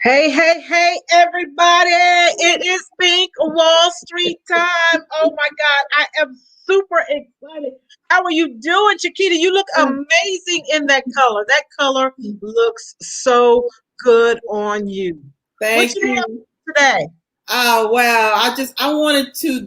Hey, hey, hey, everybody. It is Pink Wall Street time. Oh my God, I am super excited. How are you doing, Chiquita? You look amazing in that color. That color looks so good on you. What Thank you doing you. today? Oh wow! I wanted to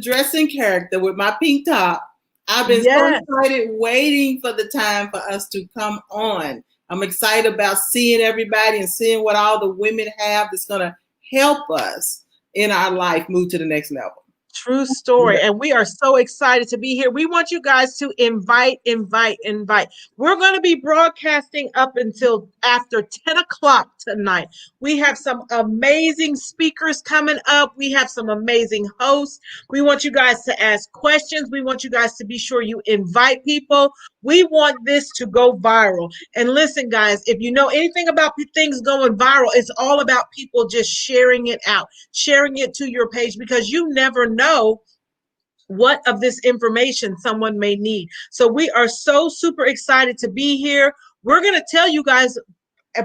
dress in character with my pink top. I've been so Yes. excited, waiting for the time for us to come on. I'm excited about seeing everybody and seeing what all the women have that's gonna help us in our life move to the next level. True story. And we are so excited to be here. We want you guys to invite. We're going to be broadcasting up until after 10 o'clock tonight. We have some amazing speakers coming up. We have some amazing hosts. We want you guys to ask questions. We want you guys to be sure you invite people. We want this to go viral. And listen, guys, if you know anything about things going viral, it's all about people just sharing it out, sharing it to your page, because you never know what of this information someone may need. So we are so super excited to be here. We're going to tell you guys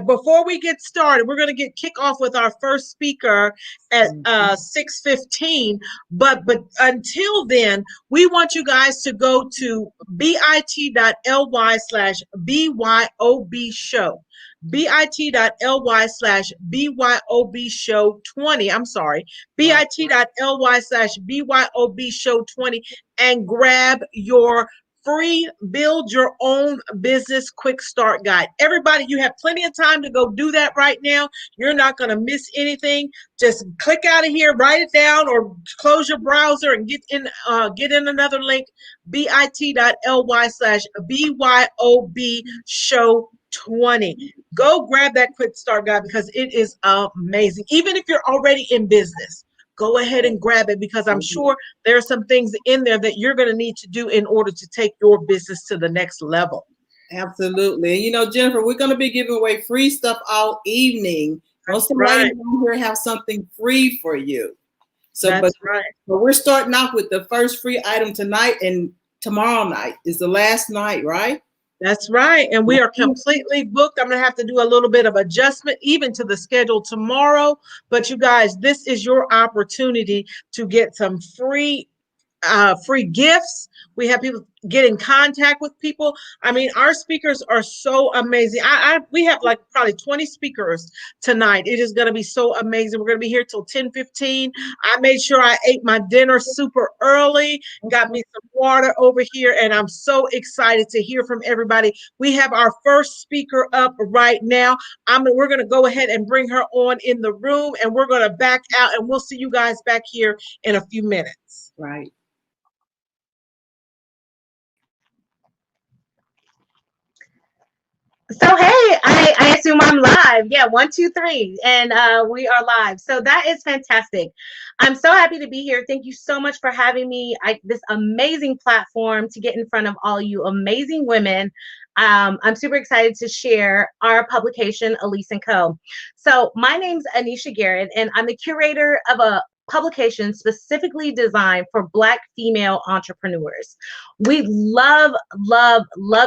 before we get started, we're going to kick off with our first speaker at 6:15. But until then, we want you guys to go to bit.ly/BYOB show. bit.ly/BYOB show 20. I'm sorry, bit.ly/BYOB show 20, and grab your free build your own business quick start guide. Everybody, you have plenty of time to go do that right now. You're not going to miss anything. Just click out of here, write it down, or close your browser and get in another link, bit.ly/BYOB show 20. Go grab that quick start guide because it is amazing. Even if you're already in business, go ahead and grab it, because I'm sure there are some things in there that you're going to need to do in order to take your business to the next level. Absolutely. And Jennifer, we're going to be giving away free stuff all evening. Most of the Right. ladies here have something free for you. That's right. But we're starting off with the first free item tonight, and tomorrow night is the last night, right? That's right. And we are completely booked. I'm going to have to do a little bit of adjustment even to the schedule tomorrow. But you guys, this is your opportunity to get some free gifts. We have people get in contact with people. I mean, our speakers are so amazing. We have like probably 20 speakers tonight. It is going to be so amazing. We're going to be here till 10:15. I made sure I ate my dinner super early, got me some water over here, and I'm so excited to hear from everybody. We have our first speaker up right now. We're going to go ahead and bring her on in the room, and we're going to back out, and we'll see you guys back here in a few minutes. Right. So hey, I assume I'm live. Yeah, 1, 2, 3, and we are live. So that is fantastic. I'm so happy to be here. Thank you so much for having me. This amazing platform to get in front of all you amazing women. I'm super excited to share our publication, Elise & Co. So my name's Anisha Garrett, and I'm the curator of a publication specifically designed for Black female entrepreneurs. We love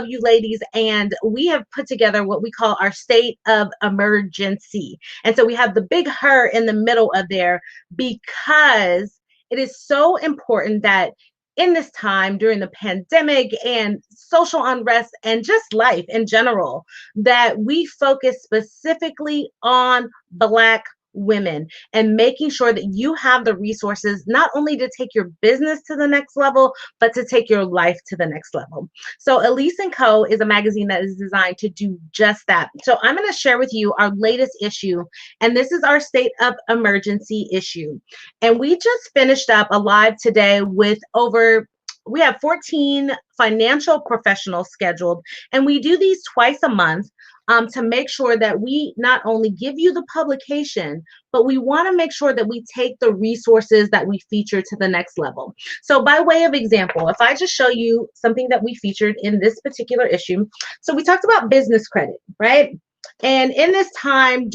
you ladies, and we have put together what we call our state of emergency. And so we have the big her in the middle of there because it is so important that in this time during the pandemic and social unrest and just life in general, that we focus specifically on Black women and making sure that you have the resources not only to take your business to the next level, but to take your life to the next level. So Elise & Co. is a magazine that is designed to do just that. So I'm going to share with you our latest issue, and this is our state of emergency issue. And we just finished up a live today with we have 14 financial professionals scheduled, and we do these twice a month. To make sure that we not only give you the publication, but we want to make sure that we take the resources that we feature to the next level. So by way of example, if I just show you something that we featured in this particular issue. So we talked about business credit, right? And in this time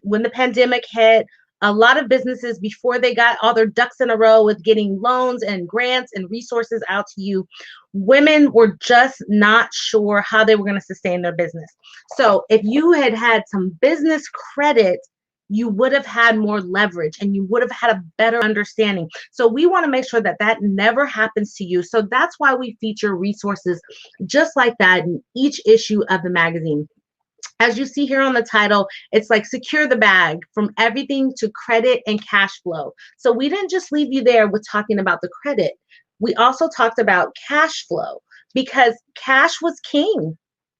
when the pandemic hit, a lot of businesses, before they got all their ducks in a row with getting loans and grants and resources out to you, women were just not sure how they were going to sustain their business. So if you had some business credit you would have had more leverage and you would have had a better understanding. So we want to make sure that that never happens to you. So that's why we feature resources just like that in each issue of the magazine. As you see here on the title, it's like secure the bag, from everything to credit and cash flow. So we didn't just leave you there with talking about the credit. We also talked about cash flow, because cash was king.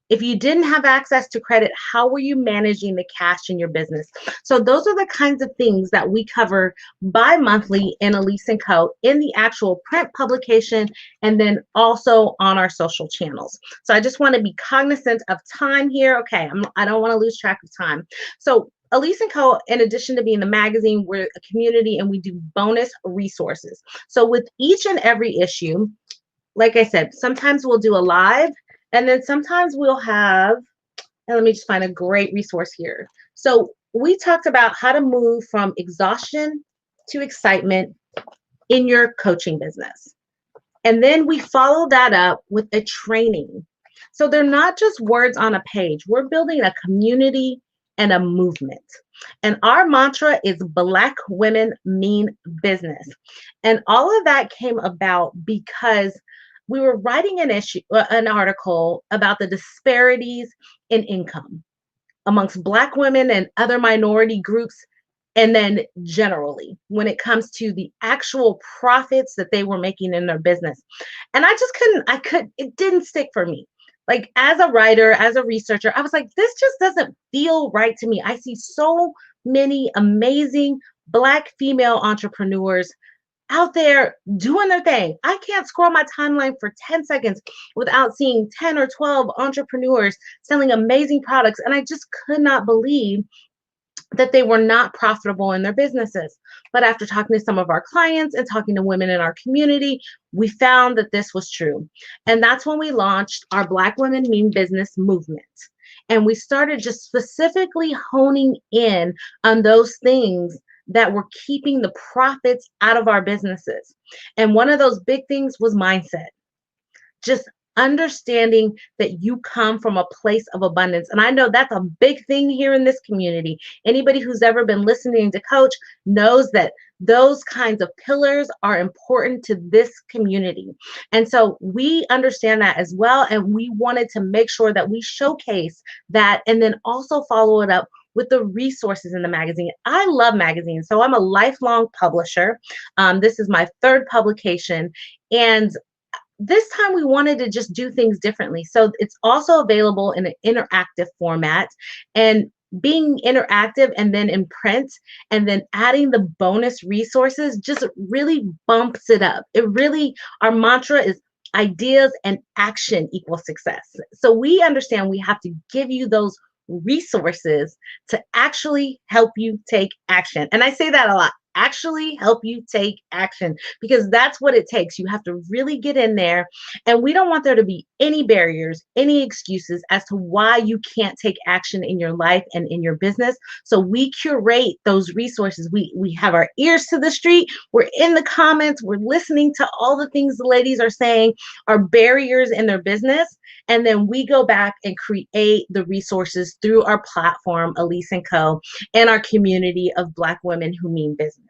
If you didn't have access to credit, how were you managing the cash in your business? So those are the kinds of things that we cover bi-monthly in Elise & Co. in the actual print publication, and then also on our social channels. So I just want to be cognizant of time here. Okay, I don't want to lose track of time. So Elise & Co., in addition to being the magazine, we're a community and we do bonus resources. So with each and every issue, like I said, sometimes we'll do a live, and then sometimes we'll have, and let me just find a great resource here. So we talked about how to move from exhaustion to excitement in your coaching business. And then we follow that up with a training. So they're not just words on a page. We're building a community and a movement. And our mantra is Black women mean business. And all of that came about because we were writing an article about the disparities in income amongst Black women and other minority groups, and then generally when it comes to the actual profits that they were making in their business. And it didn't stick for me. Like, as a writer, as a researcher, I was like, this just doesn't feel right to me. I see so many amazing Black female entrepreneurs out there doing their thing. I can't scroll my timeline for 10 seconds without seeing 10 or 12 entrepreneurs selling amazing products. And I just could not believe that they were not profitable in their businesses. But after talking to some of our clients and talking to women in our community, we found that this was true. And that's when we launched our Black Women Mean Business movement. And we started just specifically honing in on those things that were keeping the profits out of our businesses. And one of those big things was mindset. Just understanding that you come from a place of abundance. And I know that's a big thing here in this community. Anybody who's ever been listening to Coach knows that those kinds of pillars are important to this community. And so we understand that as well. And we wanted to make sure that we showcase that and then also follow it up with the resources in the magazine. I love magazines, so I'm a lifelong publisher. This is my third publication, and this time we wanted to just do things differently. So it's also available in an interactive format, and being interactive and then in print and then adding the bonus resources just really bumps it up. Our mantra is ideas and action equals success. So we understand we have to give you those resources to actually help you take action. And I say that a lot. Actually help you take action, because that's what it takes. You have to really get in there, and we don't want there to be any barriers, any excuses as to why you can't take action in your life and in your business. So we curate those resources. We have our ears to the street. We're in the comments. We're listening to all the things the ladies are saying are barriers in their business. And then we go back and create the resources through our platform, Elise & Co., and our community of Black women who mean business.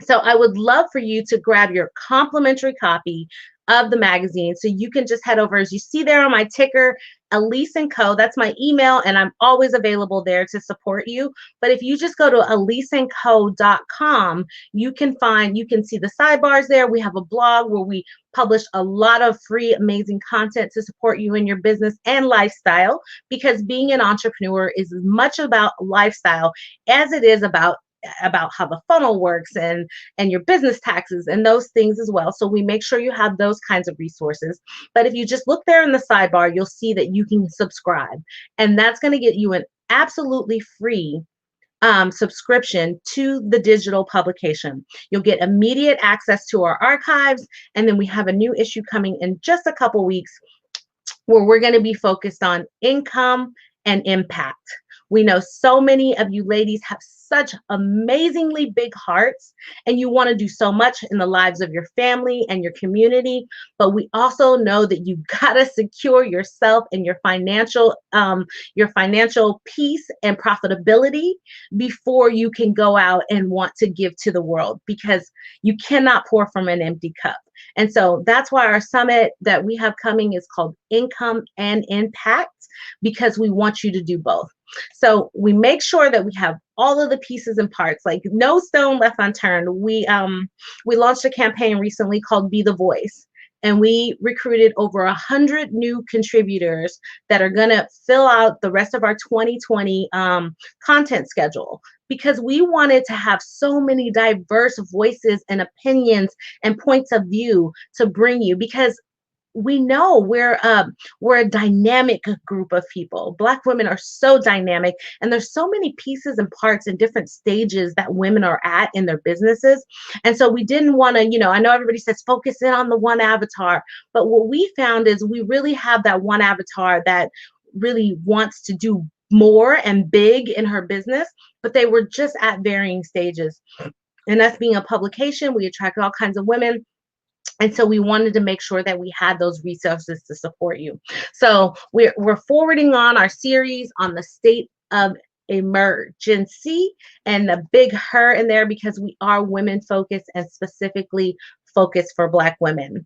So I would love for you to grab your complimentary copy of the magazine. So you can just head over, as you see there on my ticker, Elise & Co. That's my email, and I'm always available there to support you. But if you just go to eliseandco.com, you can see the sidebars there. We have a blog where we publish a lot of free, amazing content to support you in your business and lifestyle, because being an entrepreneur is as much about lifestyle as it is about how the funnel works and your business taxes and those things as well. So we make sure you have those kinds of resources. But if you just look there in the sidebar, you'll see that you can subscribe, and that's going to get you an absolutely free subscription to the digital publication. You'll get immediate access to our archives, and then we have a new issue coming in just a couple weeks where we're going to be focused on income and impact. We know so many of you ladies have such amazingly big hearts, and you want to do so much in the lives of your family and your community. But we also know that you gotta secure yourself and your financial peace and profitability before you can go out and want to give to the world, because you cannot pour from an empty cup. And so that's why our summit that we have coming is called Income and Impact, because we want you to do both. So we make sure that we have all of the pieces and parts, like no stone left unturned. We launched a campaign recently called Be the Voice, and we recruited over 100 new contributors that are going to fill out the rest of our 2020 content schedule, because we wanted to have so many diverse voices and opinions and points of view to bring you, because we know we're a dynamic group of people. Black women are so dynamic, and there's so many pieces and parts and different stages that women are at in their businesses. And so we didn't want to, I know everybody says focus in on the one avatar, but what we found is we really have that one avatar that really wants to do more and big in her business, but they were just at varying stages. And us being a publication, we attract all kinds of women. And so we wanted to make sure that we had those resources to support you. So we're forwarding on our series on the state of emergency, and the big her in there, because we are women focused and specifically focused for Black women.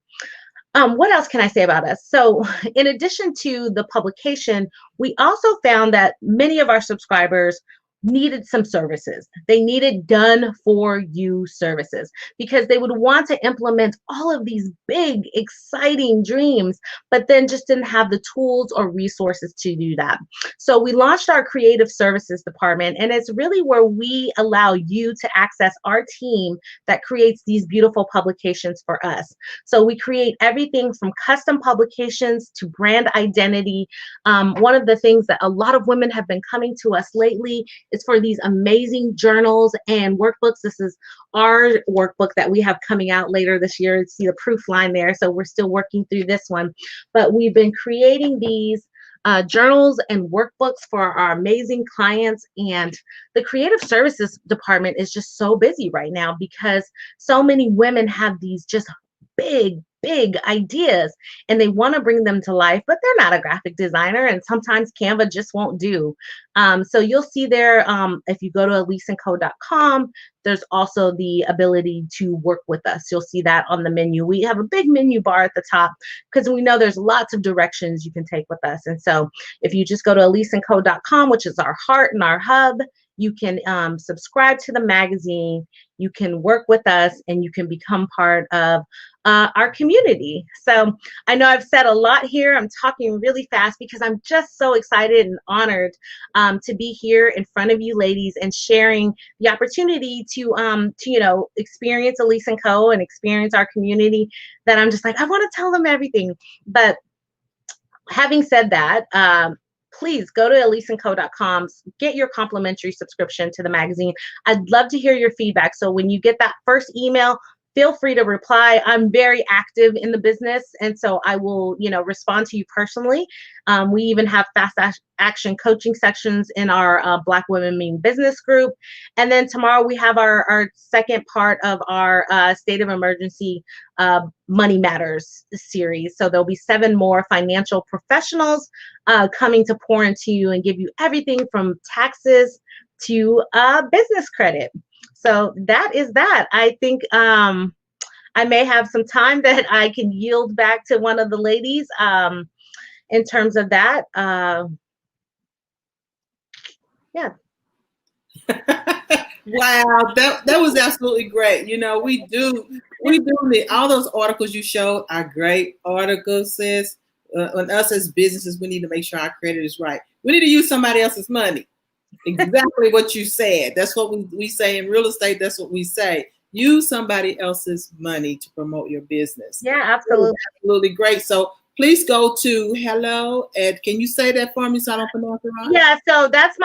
What else can I say about us? So in addition to the publication, we also found that many of our subscribers needed some services. They needed done for you services, because they would want to implement all of these big, exciting dreams, but then just didn't have the tools or resources to do that. So we launched our creative services department, and it's really where we allow you to access our team that creates these beautiful publications for us. So we create everything from custom publications to brand identity. One of the things that a lot of women have been coming to us lately is for these amazing journals and workbooks. This is our workbook that we have coming out later this year. See the proof line there. So we're still working through this one, but we've been creating these journals and workbooks for our amazing clients. And the creative services department is just so busy right now, because so many women have these just big ideas, and they want to bring them to life, but they're not a graphic designer, and sometimes Canva just won't do. So you'll see there, if you go to eliseandco.com, there's also the ability to work with us. You'll see that on the menu. We have a big menu bar at the top, because we know there's lots of directions you can take with us. And so if you just go to eliseandco.com, which is our heart and our hub, you can subscribe to the magazine, you can work with us, and you can become part of our community. So I know I've said a lot here. I'm talking really fast because I'm just so excited and honored to be here in front of you ladies and sharing the opportunity to experience Elise & Co. and experience our community, that I'm just like, I want to tell them everything. But having said that, please go to eliseandco.com, get your complimentary subscription to the magazine. I'd love to hear your feedback. So when you get that first email, feel free to reply. I'm very active in the business, and so I will, respond to you personally. We even have fast action coaching sections in our Black Women Mean Business group. And then tomorrow we have our second part of our State of Emergency Money Matters series. So there'll be 7 more financial professionals coming to pour into you and give you everything from taxes to business credit. So that is that. I think I may have some time that I can yield back to one of the ladies in terms of that. Yeah. Wow, that was absolutely great. We do need all those articles you showed are great articles, sis. On us as businesses, we need to make sure our credit is right. We need to use somebody else's money. Exactly what you said. That's what we say in real estate. That's what we say. Use somebody else's money to promote your business. Yeah, absolutely. Absolutely great. So please go to hello at, can you say that for me so I don't pronounce it wrong? Yeah, so that's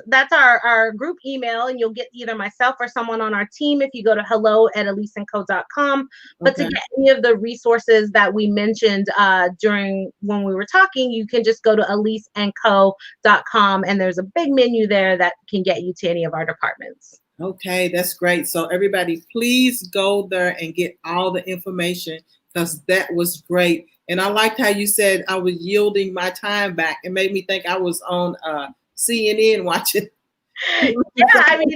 that's our group email, and you'll get either myself or someone on our team if you go to hello@eliseandco.com. But to Okay. get any of the resources that we mentioned during when we were talking, you can just go to eliseandco.com, and there's a big menu there that can get you to any of our departments. Okay, that's great. So everybody, please go there and get all the information, because that was great. And I liked how you said I was yielding my time back. It made me think I was on CNN watching. Yeah, I mean,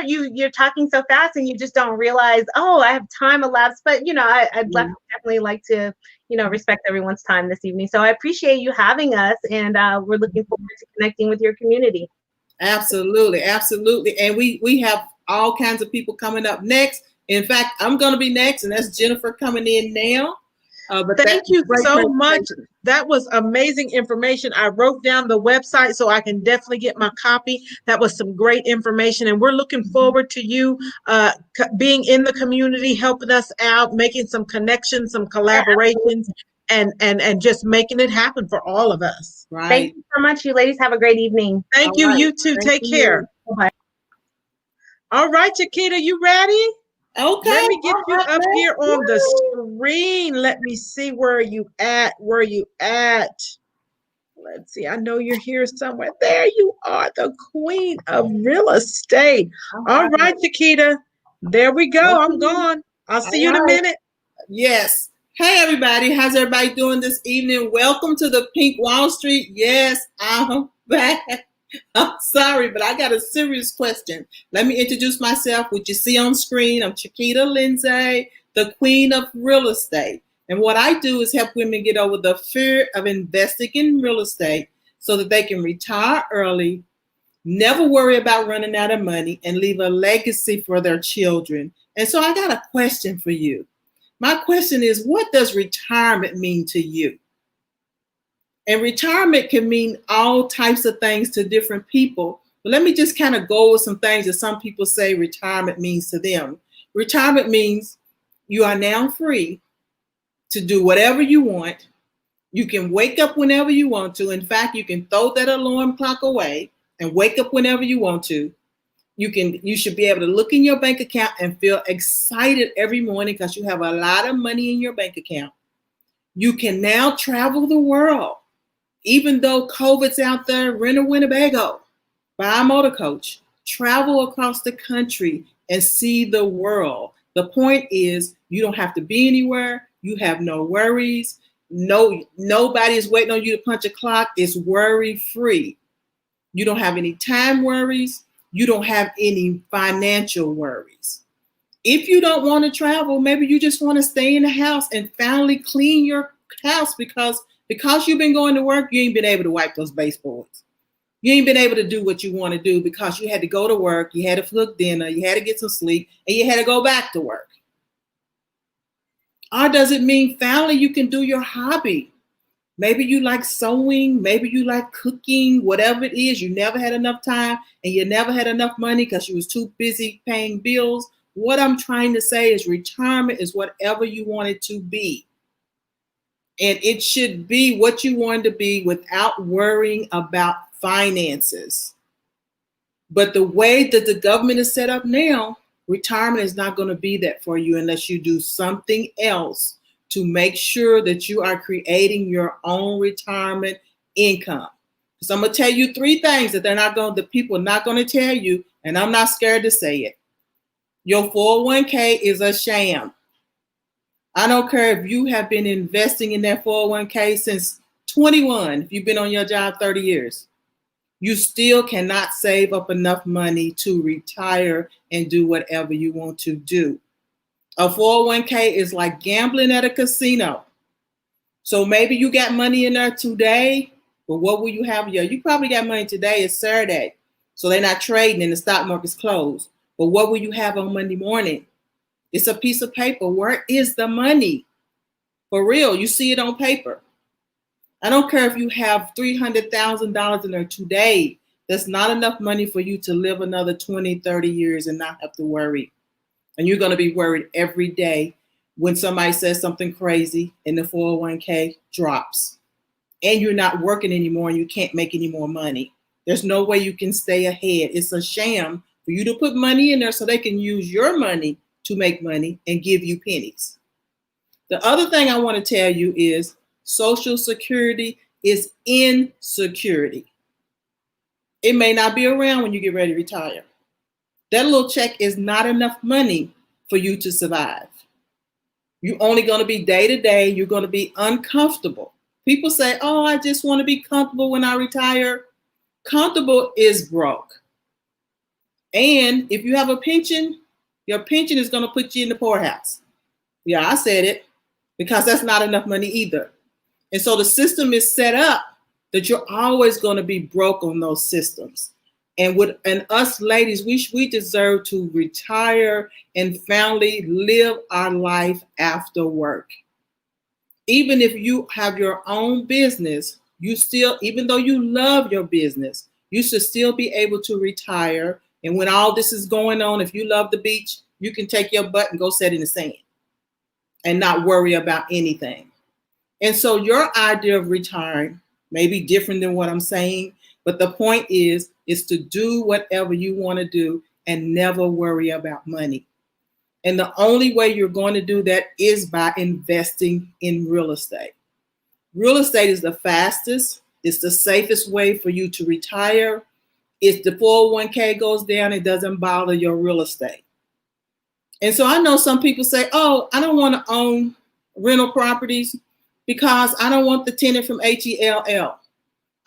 you're talking so fast and you just don't realize, oh, I have time elapsed. But I'd definitely like to respect everyone's time this evening. So I appreciate you having us, and we're looking forward to connecting with your community. Absolutely, absolutely. And we have all kinds of people coming up next. In fact, I'm going to be next, and that's Jennifer coming in now. But thank you so much. That was amazing information. I wrote down the website so I can definitely get my copy. That was some great information, and we're looking forward to you being in the community, helping us out, making some connections, some collaborations, and just making it happen for all of us. Right. Thank you so much. You ladies have a great evening. Thank you. Right. You too. Take care. Bye-bye. All right, Chiquita, you ready? Okay. Let me get you up here on the screen. Let me see where you at. Where you at? Let's see. I know you're here somewhere. There you are, the queen of real estate. All right, Chiquita. There we go. I'm gone. I'll see you in a minute. Yes. Hey, everybody. How's everybody doing this evening? Welcome to the Pink Wall Street. Yes, I'm back. I'm sorry, but I got a serious question. Let me introduce myself. What you see on screen, I'm Chiquita Lindsay, the queen of real estate. And what I do is help women get over the fear of investing in real estate so that they can retire early, never worry about running out of money, and leave a legacy for their children. And so I got a question for you. My question is, what does retirement mean to you? And retirement can mean all types of things to different people. But let me just kind of go with some things that some people say retirement means to them. Retirement means you are now free to do whatever you want. You can wake up whenever you want to. In fact, you can throw that alarm clock away and wake up whenever you want to. You should be able to look in your bank account and feel excited every morning because you have a lot of money in your bank account. You can now travel the world. Even though COVID's out there, rent a Winnebago, buy a motor coach, travel across the country and see the world. The point is, you don't have to be anywhere. You have no worries. Nobody is waiting on you to punch a clock. It's worry free. You don't have any time worries. You don't have any financial worries. If you don't want to travel, maybe you just want to stay in the house and finally clean your house because you've been going to work, you ain't been able to wipe those baseboards. You ain't been able to do what you want to do because you had to go to work, you had to cook dinner, you had to get some sleep, and you had to go back to work. Or does it mean finally you can do your hobby? Maybe you like sewing, maybe you like cooking, whatever it is. You never had enough time and you never had enough money because you was too busy paying bills. What I'm trying to say is retirement is whatever you want it to be. And it should be what you want to be without worrying about finances. But the way that the government is set up now, retirement is not going to be that for you unless you do something else to make sure that you are creating your own retirement income. So I'm going to tell you 3 things that the people are not going to tell you, and I'm not scared to say it. Your 401k is a sham. I don't care if you have been investing in that 401k since 21, if you've been on your job 30 years, you still cannot save up enough money to retire and do whatever you want to do. A 401k is like gambling at a casino. So maybe you got money in there today, but what will you have? You probably got money today. It's Saturday. So they're not trading and the stock market's closed. But what will you have on Monday morning? It's a piece of paper. Where is the money? For real, you see it on paper. I don't care if you have $300,000 in there today. That's not enough money for you to live another 20, 30 years and not have to worry. And you're going to be worried every day. when somebody says something crazy and the 401k drops and you're not working anymore and you can't make any more money. There's no way you can stay ahead. It's a sham for you to put money in there so they can use your money to make money and give you pennies. The other thing I want to tell you is Social Security is insecurity. It may not be around when you get ready to retire. That little check is not enough money for you to survive. You're only going to be day to day. You're going to be uncomfortable. People say, oh, I just want to be comfortable when I retire. Comfortable is broke. And if you have a pension, your pension is going to put you in the poorhouse. Yeah, I said it, because that's not enough money either. And so the system is set up that you're always going to be broke on those systems. And us ladies, we deserve to retire and finally live our life after work. Even if you have your own business, you still, even though you love your business, you should still be able to retire. And when all this is going on, if you love the beach, you can take your butt and go sit in the sand and not worry about anything. And so your idea of retiring may be different than what I'm saying, but the point is to do whatever you want to do and never worry about money. And the only way you're going to do that is by investing in real estate. Real estate is the fastest, it's the safest way for you to retire. If the 401k goes down, it doesn't bother your real estate. And so I know some people say, oh, I don't want to own rental properties because I don't want the tenant from HELL.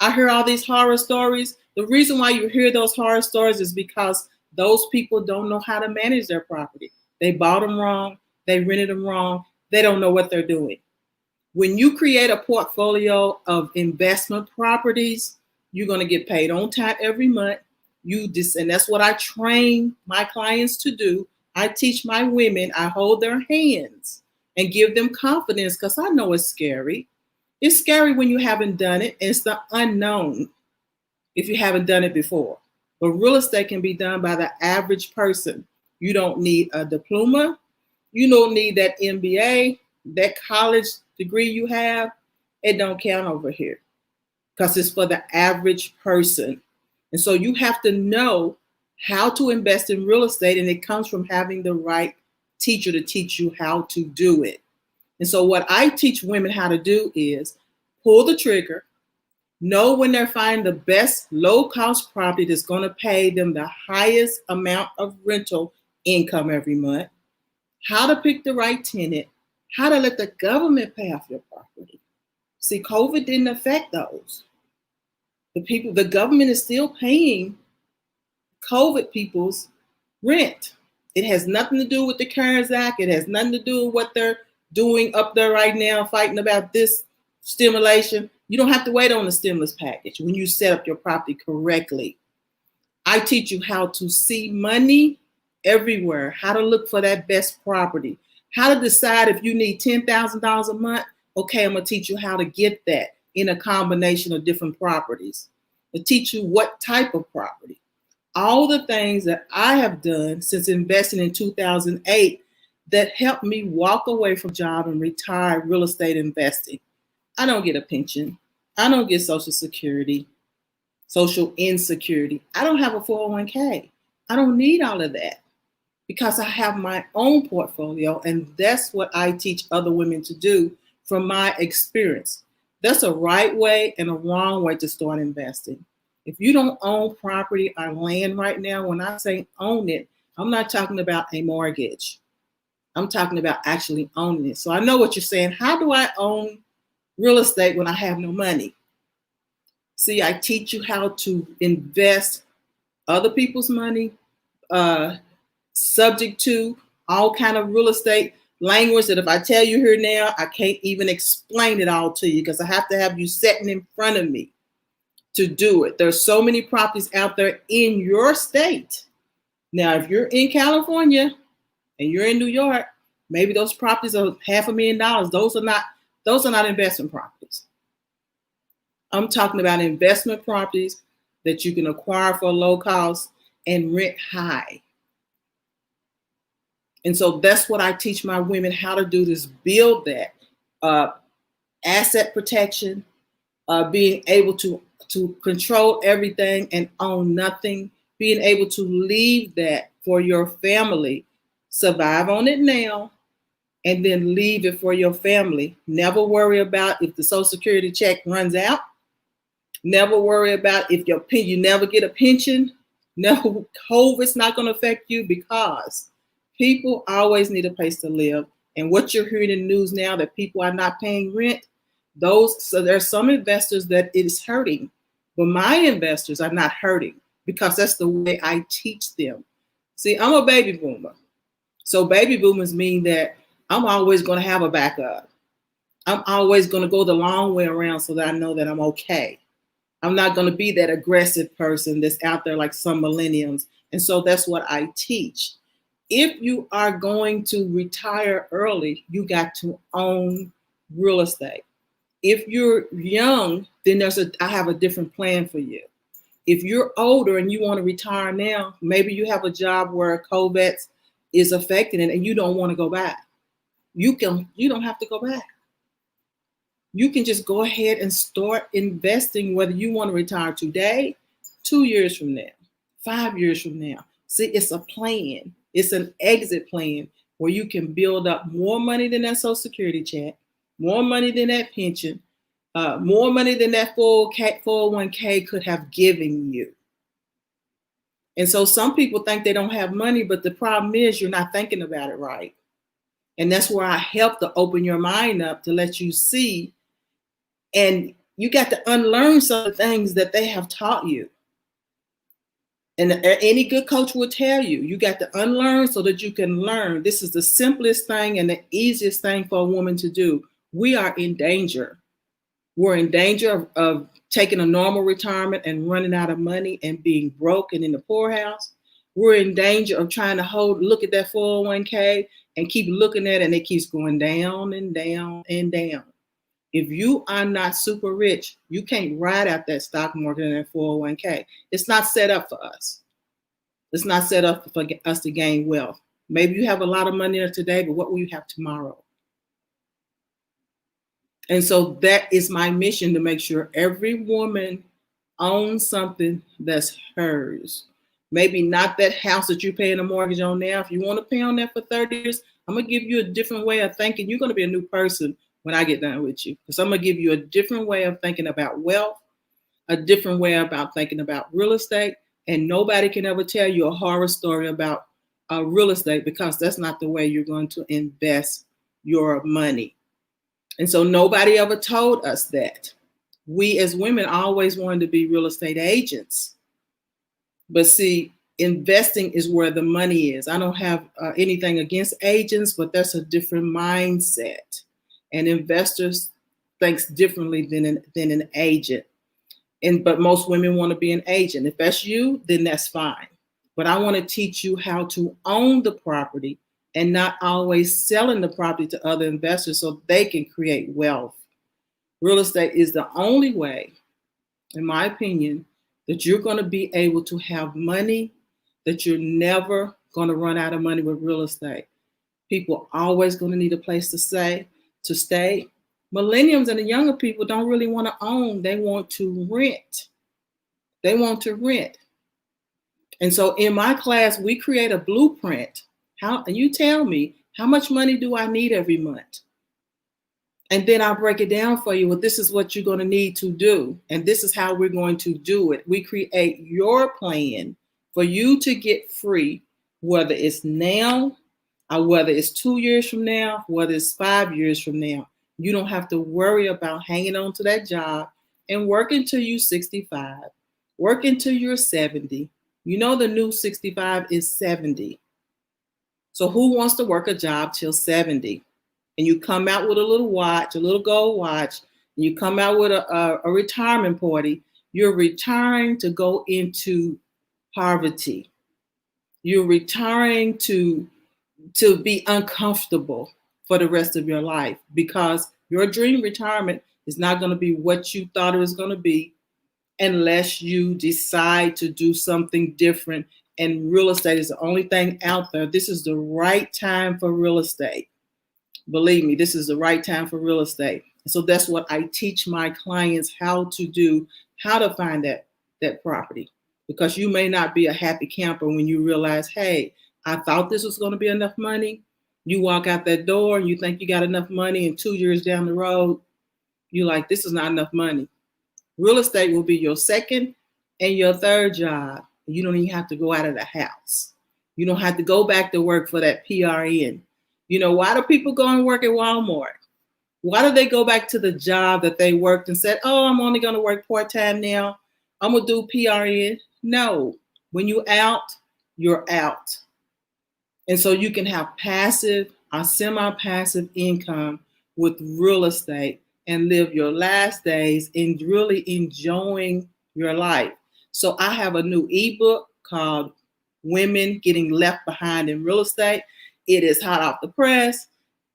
I hear all these horror stories. The reason why you hear those horror stories is because those people don't know how to manage their property. They bought them wrong. They rented them wrong. They don't know what they're doing. When you create a portfolio of investment properties, you're going to get paid on time every month. And that's what I train my clients to do. I teach my women, I hold their hands and give them confidence because I know it's scary. It's scary when you haven't done it. It's the unknown if you haven't done it before. But real estate can be done by the average person. You don't need a diploma. You don't need that MBA, that college degree you have. It don't count over here because it's for the average person. And so you have to know how to invest in real estate, and it comes from having the right teacher to teach you how to do it. And so what I teach women how to do is pull the trigger, know when they're finding the best low-cost property that's going to pay them the highest amount of rental income every month, how to pick the right tenant, how to let the government pay off your property. See, COVID didn't affect those. The government is still paying COVID people's rent. It has nothing to do with the CARES Act. It has nothing to do with what they're doing up there right now, fighting about this stimulation. You don't have to wait on the stimulus package when you set up your property correctly. I teach you how to see money everywhere, how to look for that best property, how to decide if you need $10,000 a month. Okay, I'm going to teach you how to get that in a combination of different properties. To teach you what type of property. All the things that I have done since investing in 2008 that helped me walk away from a job and retire real estate investing. I don't get a pension. I don't get Social Security, social insecurity. I don't have a 401k. I don't need all of that because I have my own portfolio, and that's what I teach other women to do from my experience. That's a right way and a wrong way to start investing. If you don't own property or land right now, when I say own it, I'm not talking about a mortgage. I'm talking about actually owning it. So I know what you're saying. How do I own real estate when I have no money? See, I teach you how to invest other people's money, subject to all kind of real estate language that if I tell you here now, I can't even explain it all to you because I have to have you sitting in front of me to do it. There's so many properties out there in your state. Now, if you're in California and you're in New York, maybe those properties are $500,000. Those are not investment properties. I'm talking about investment properties that you can acquire for a low cost and rent high. And so that's what I teach my women how to do, is build that asset protection, being able to control everything and own nothing, being able to leave that for your family, survive on it now, and then leave it for your family. Never worry about if the Social Security check runs out. Never worry about if you never get a pension. No, COVID's not going to affect you, because people always need a place to live. And what you're hearing in the news now, that people are not paying rent, so there's some investors that it is hurting, but my investors are not hurting, because that's the way I teach them. See, I'm a baby boomer. So baby boomers mean that I'm always going to have a backup. I'm always going to go the long way around so that I know that I'm okay. I'm not going to be that aggressive person that's out there like some millennials. And so that's what I teach. If you are going to retire early, you got to own real estate. If you're young, then I have a different plan for you. If you're older and you want to retire now, maybe you have a job where COVID is affecting it and you don't want to go back. You don't have to go back. You can just go ahead and start investing, whether you want to retire today, 2 years from now, 5 years from now. See, it's a plan. It's an exit plan where you can build up more money than that Social Security check, more money than that pension, more money than that 401k could have given you. And so some people think they don't have money, but the problem is you're not thinking about it right. And that's where I help to open your mind up to let you see. And you got to unlearn some of the things that they have taught you. And any good coach will tell you, you got to unlearn so that you can learn. This is the simplest thing and the easiest thing for a woman to do. We are in danger. We're in danger of taking a normal retirement and running out of money and being broke and in the poorhouse. We're in danger of trying to look at that 401k and keep looking at it, and it keeps going down and down and down. If you are not super rich, you can't ride out that stock market and that 401k. It's not set up for us. It's not set up for us to gain wealth. Maybe you have a lot of money today, but what will you have tomorrow? And so that is my mission, to make sure every woman owns something that's hers. Maybe not that house that you're paying a mortgage on now. If you want to pay on that for 30 years, I'm going to give you a different way of thinking. You're going to be a new person when I get done with you, because I'm going to give you a different way of thinking about wealth, a different way about thinking about real estate. And nobody can ever tell you a horror story about real estate, because that's not the way you're going to invest your money. And so nobody ever told us that. We as women always wanted to be real estate agents. But see, investing is where the money is. I don't have anything against agents, but that's a different mindset. And investors thinks differently than an agent. But most women want to be an agent. If that's you, then that's fine. But I want to teach you how to own the property and not always selling the property to other investors so they can create wealth. Real estate is the only way, in my opinion, that you're going to be able to have money, that you're never going to run out of money with real estate. People are always going to need a place to stay. Millennials and the younger people don't really want to own. They want to rent. And so in my class, we create a blueprint. And you tell me, how much money do I need every month? And then I'll break it down for you. Well, this is what you're going to need to do. And this is how we're going to do it. We create your plan for you to get free, whether it's now or whether it's 2 years from now, whether it's 5 years from now. You don't have to worry about hanging on to that job and work until you're 65, work until you're 70. You know, the new 65 is 70. So who wants to work a job till 70? And you come out with a little watch, a little gold watch, and you come out with a retirement party, you're retiring to go into poverty. You're retiring to be uncomfortable for the rest of your life, because your dream retirement is not going to be what you thought it was going to be unless you decide to do something different And real estate is the only thing out there. This is the right time for real estate. Believe me, this is the right time for real estate. So that's what I teach my clients how to do, how to find that property. Because you may not be a happy camper when you realize, hey, I thought this was going to be enough money. You walk out that door and you think you got enough money, and 2 years down the road, you're like, this is not enough money. Real estate will be your second and your third job. You don't even have to go out of the house. You don't have to go back to work for that PRN. You know, why do people go and work at Walmart? Why do they go back to the job that they worked and said, oh, I'm only going to work part-time now. I'm going to do PRN. No, when you're out, you're out. And so you can have passive or semi-passive income with real estate and live your last days in really enjoying your life. So I have a new ebook called Women Getting Left Behind in Real Estate. It is hot off the press.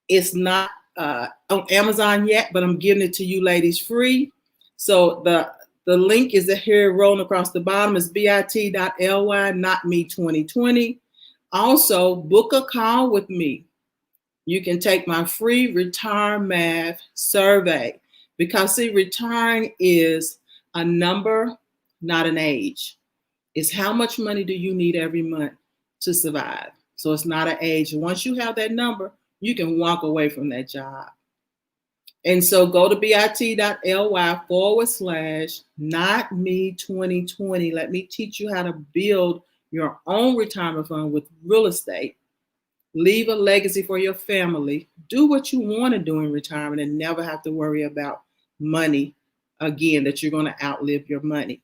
It's not on Amazon yet, but I'm giving it to you ladies free. So the link is here rolling across the bottom. It's bit.ly, not me 2020. Also, book a call with me. You can take my free Retire Math survey, because see, retiring is a number, not an age. It's how much money do you need every month to survive. So it's not an age. Once you have that number, you can walk away from that job. And so go to bit.ly/not me 2020. Let me teach you how to build your own retirement fund with real estate. Leave a legacy for your family. Do what you want to do in retirement and never have to worry about money again, that you're going to outlive your money.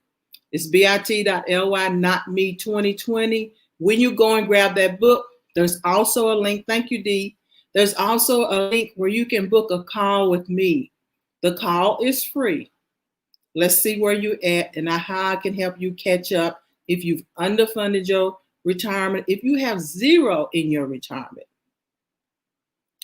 It's bit.ly, not me 2020. When you go and grab that book, there's also a link. Thank you, Dee. There's also a link where you can book a call with me. The call is free. Let's see where you're at and how I can help you catch up if you've underfunded your retirement, if you have zero in your retirement.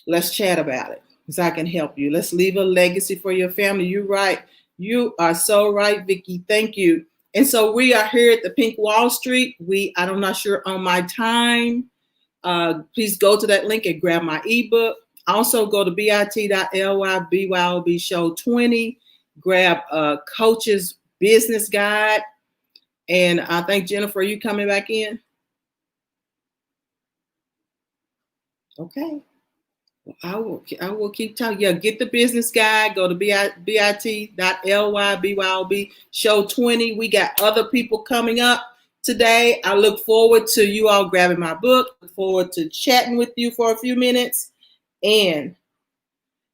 Let's chat about it, because I can help you. Let's leave a legacy for your family. You're right. You are so right, Vicki. Thank you. And so we are here at the Pink Wall Street. I'm not sure on my time. Please go to that link and grab my ebook. Also go to bit.ly, BYOB Show 20. Grab Coach's Business Guide. And I think, Jennifer, are you coming back in? Okay. I will keep talking. Yeah, get the business guide. Go to bit.ly, BYOB Show 20. We got other people coming up today. I look forward to you all grabbing my book. Look forward to chatting with you for a few minutes. And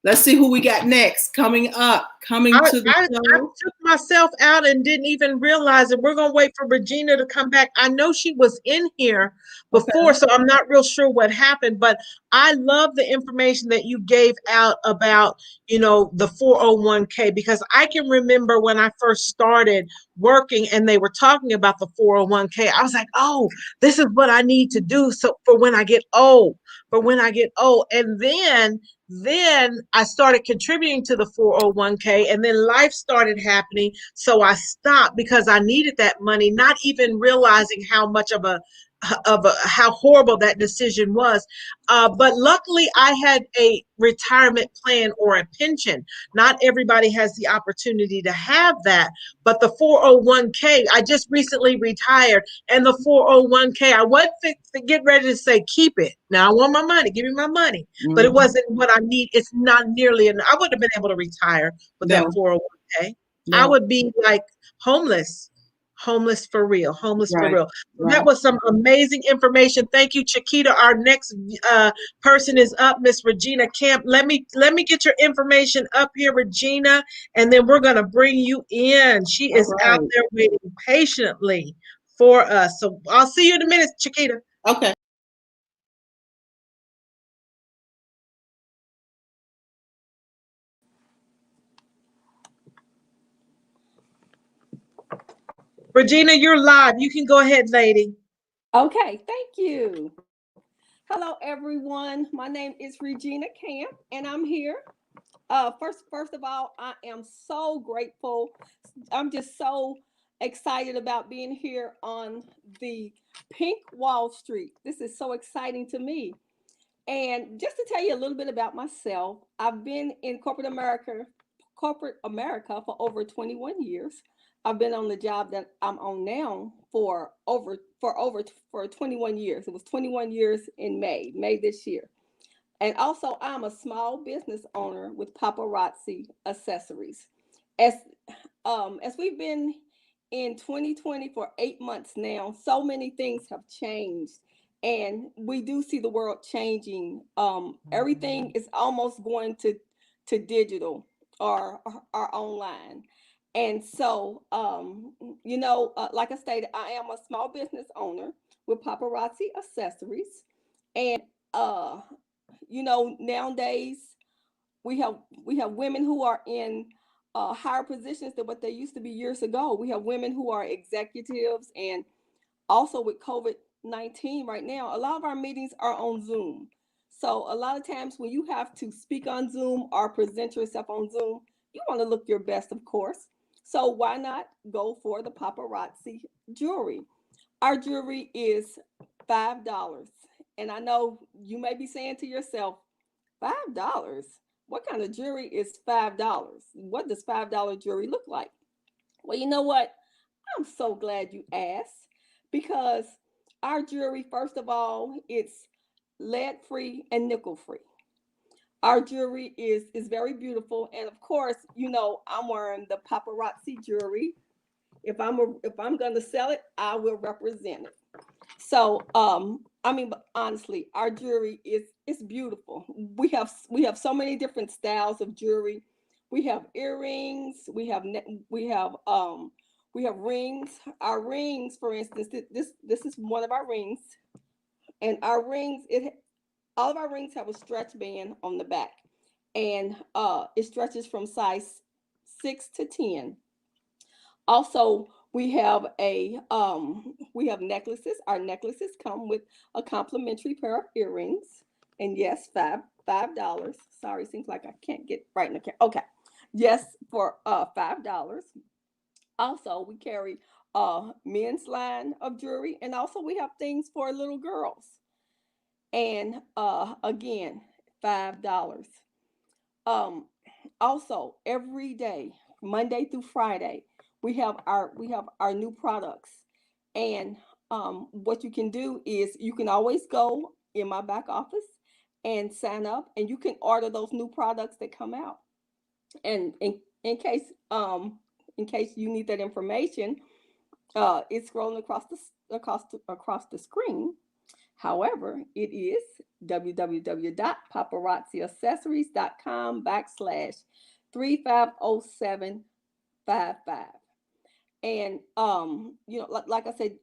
let's see who we got next coming up. I took myself out and didn't even realize it. We're going to wait for Regina to come back. I know she was in here before, so I'm not real sure what happened, but I love the information that you gave out about, the 401k, because I can remember when I first started working and they were talking about the 401k. I was like, oh, this is what I need to do for when I get old, And then I started contributing to the 401k, and then life started happening. So I stopped because I needed that money, not even realizing how much of how horrible that decision was. But luckily I had a retirement plan or a pension. Not everybody has the opportunity to have that, but the 401k, I just recently retired, and the 401k, I wasn't getting ready to say, keep it. Now I want my money, give me my money. Mm-hmm. But it wasn't what I need. It's not nearly enough. I wouldn't have been able to retire with that 401k. No. I would be like homeless for real, for real. Right. That was some amazing information. Thank you, Chiquita. Our next person is up, Miss Regina Camp. Let me get your information up here, Regina, and then we're gonna bring you in. She is out there waiting patiently for us. So I'll see you in a minute, Chiquita. Okay. Regina, you're live. You can go ahead, lady. Okay, thank you. Hello, everyone. My name is Regina Camp, and I'm here. First of all, I am so grateful. I'm just so excited about being here on the Pink Wall Street. This is so exciting to me. And just to tell you a little bit about myself, I've been in corporate America for over 21 years. I've been on the job that I'm on now for 21 years. It was 21 years in May this year. And also, I'm a small business owner with Paparazzi Accessories. As as we've been in 2020 for 8 months now, so many things have changed, and we do see the world changing. Everything is almost going to digital or online, and so like I stated, I am a small business owner with Paparazzi Accessories, and uh, nowadays we have women who are in higher positions than what they used to be years ago. We have women who are executives, and also with COVID-19 right now, a lot of our meetings are on Zoom. So a lot of times when you have to speak on Zoom or present yourself on Zoom, you want to look your best, of course. So why not go for the paparazzi jewelry? Our jewelry is $5. And I know you may be saying to yourself, $5? What kind of jewelry is $5? What does $5 jewelry look like? Well, you know what? I'm so glad you asked, because our jewelry, first of all, it's lead free and nickel free. Our jewelry is very beautiful, and of course, I'm wearing the paparazzi jewelry. If I'm gonna sell it, I will represent it. So, I mean, but honestly, our jewelry is beautiful. We have so many different styles of jewelry. We have earrings. We have rings. Our rings, for instance, this is one of our rings, and our rings it all of our rings have a stretch band on the back, and it stretches from size 6 to 10. Also, we have necklaces. Our necklaces come with a complimentary pair of earrings. And yes, $5. Sorry, seems like I can't get right in the camera. Okay. Yes, for $5. Also, we carry men's line of jewelry, and also we have things for little girls. And again, $5. Um, Also, every day, Monday through Friday, we have our new products, and what you can do is you can always go in my back office and sign up, and you can order those new products that come out. And in case you need that information, it's scrolling across the screen. However, it is www.paparazziaccessories.com/350755. And like I said,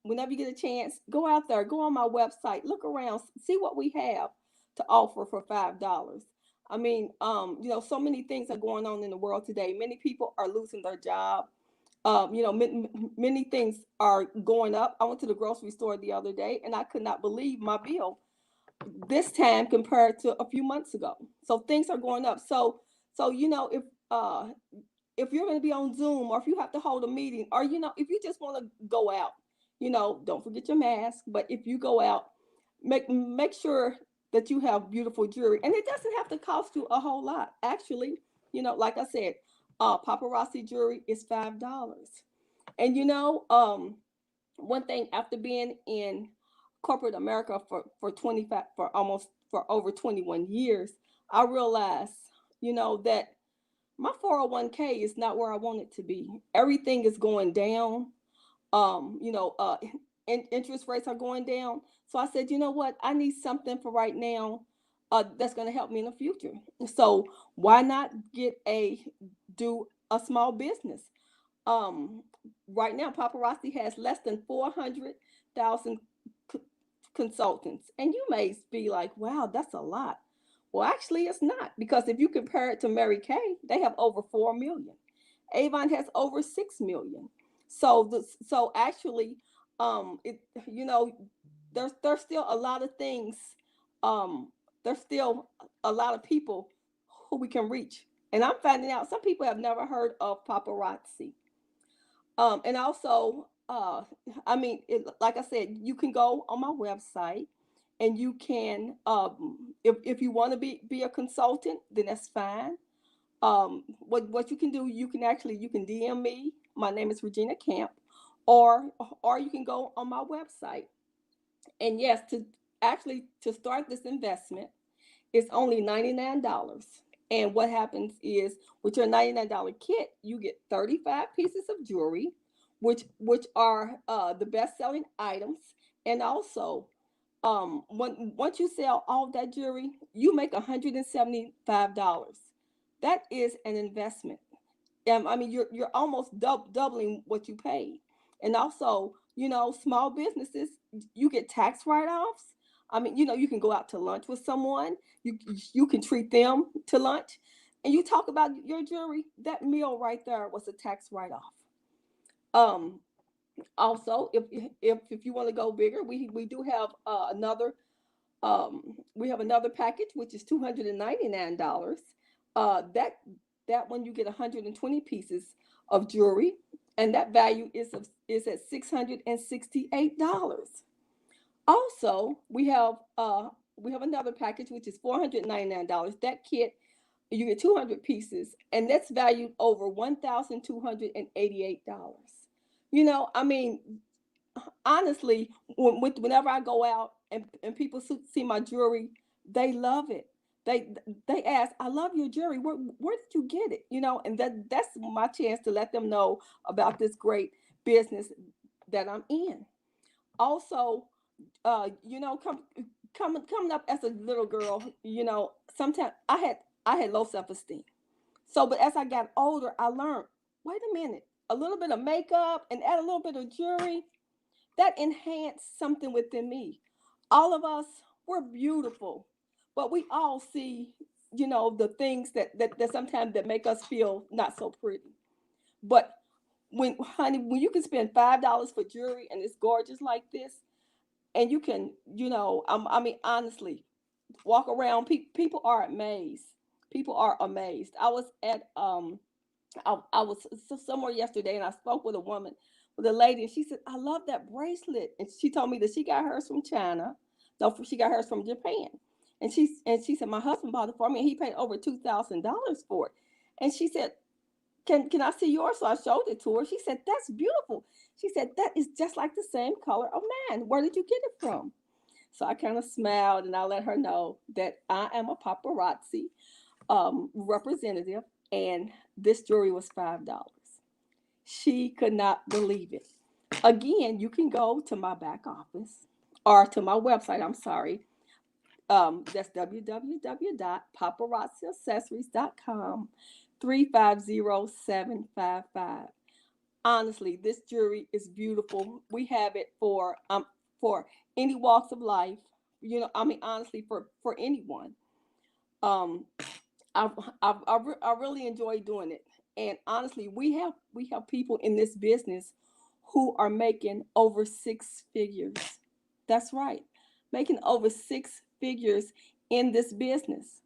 whenever you get a chance, go out there, go on my website, look around, see what we have to offer for $5. I mean, so many things are going on in the world today. Many people are losing their job. Many things are going up. I went to the grocery store the other day, and I could not believe my bill this time compared to a few months ago. So things are going up. So if you're going to be on Zoom, or if you have to hold a meeting, or if you just want to go out, don't forget your mask. But if you go out, make sure that you have beautiful jewelry, and it doesn't have to cost you a whole lot. Actually, like I said, paparazzi jewelry is $5. And one thing, after being in corporate America for over 21 years, I realized, that my 401k is not where I want it to be. Everything is going down. Interest rates are going down. So I said, you know what? I need something for right now, that's going to help me in the future. So why not do a small business? Um, right now, paparazzi has less than 400,000 consultants, and you may be like, "Wow, that's a lot." Well, actually, it's not, because if you compare it to Mary Kay, they have over 4 million. Avon has over 6 million. So actually, it you know, there's still a lot of things. Um, there's still a lot of people who we can reach, and I'm finding out some people have never heard of paparazzi. And also, I mean, like I said, you can go on my website, and you can, if you want to be a consultant, then that's fine. What you can do, you can DM me. My name is Regina Camp, or you can go on my website. And yes, to start this investment, it's only $99. And what happens is, with your $99 kit, you get 35 pieces of jewelry, which are the best selling items. And also, once you sell all that jewelry, you make $175. That is an investment. I mean, you're almost doubling what you paid. And also, small businesses, you get tax write-offs. I mean, you can go out to lunch with someone. You can treat them to lunch, and you talk about your jewelry. That meal right there was a tax write-off. Um, Also, if you want to go bigger, we do have another we have another package, which is $299. That one, you get 120 pieces of jewelry, and that value is at $668. Also, we have another package, which is $499. That kit, you get 200 pieces, and that's valued over $1,288. I mean, honestly, whenever I go out, and people see my jewelry, they love it. They ask, "I love your jewelry. Where did you get it?" And that's my chance to let them know about this great business that I'm in. Also, coming up as a little girl, sometimes I had low self-esteem. So, but as I got older, I learned, wait a minute, a little bit of makeup and add a little bit of jewelry, that enhanced something within me. All of us, we're beautiful, but we all see, the things that sometimes that make us feel not so pretty. But when you can spend $5 for jewelry and it's gorgeous like this, and you can, I mean, honestly, walk around, people are amazed. People are amazed. I was at I was somewhere yesterday, and I spoke with a woman, with a lady, and she said, "I love that bracelet." And she told me that she got hers from China. No, she got hers from Japan. And she said, "My husband bought it for me, and he paid over $2,000 for it." And she said, "Can I see yours?" So I showed it to her. She said, "That's beautiful." She said, "That is just like the same color of mine. Where did you get it from?" So I kind of smiled, and I let her know that I am a paparazzi representative, and this jewelry was $5. She could not believe it. Again, you can go to my back office, or to my website. I'm sorry. That's www.paparazzieaccessories.com, 350755. Honestly, this jewelry is beautiful. We have it for any walks of life. I mean, honestly, for anyone. Um, I really enjoy doing it. And honestly, we have people in this business who are making over six figures. That's right, making over six figures in this business,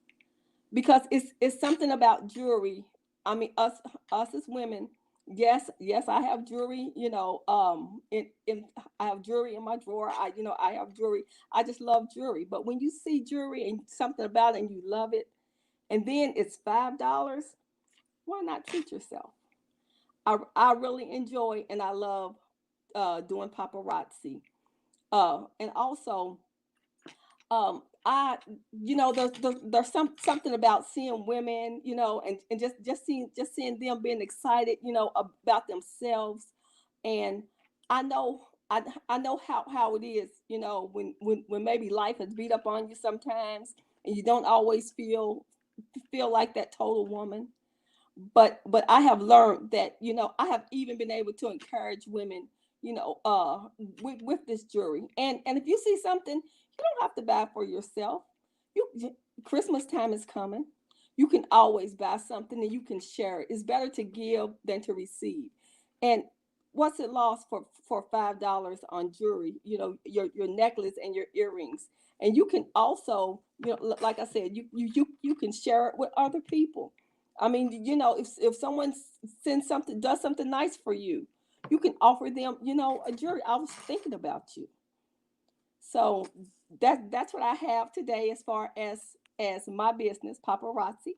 because it's something about jewelry. I mean, us as women. Yes, I have jewelry. I have jewelry in my drawer. I have jewelry. I just love jewelry. But when you see jewelry and something about it and you love it, and then it's $5, why not treat yourself? I really enjoy, and I love doing paparazzi. And also, I there's something about seeing women, and just seeing them being excited, about themselves. And I know I know how it is, when maybe life has beat up on you sometimes, and you don't always feel like that total woman. But I have learned that, I have even been able to encourage women, with this jewelry. And if you see something, you don't have to buy for yourself. You Christmas time is coming. You can always buy something and you can share it. It's better to give than to receive. And what's it lost for $5 on jewelry? Your necklace and your earrings. And you can also, like I said, you can share it with other people. I mean, if someone does something nice for you, you can offer them, you know, a jury. I was thinking about you. So that's what I have today as far as my business, paparazzi,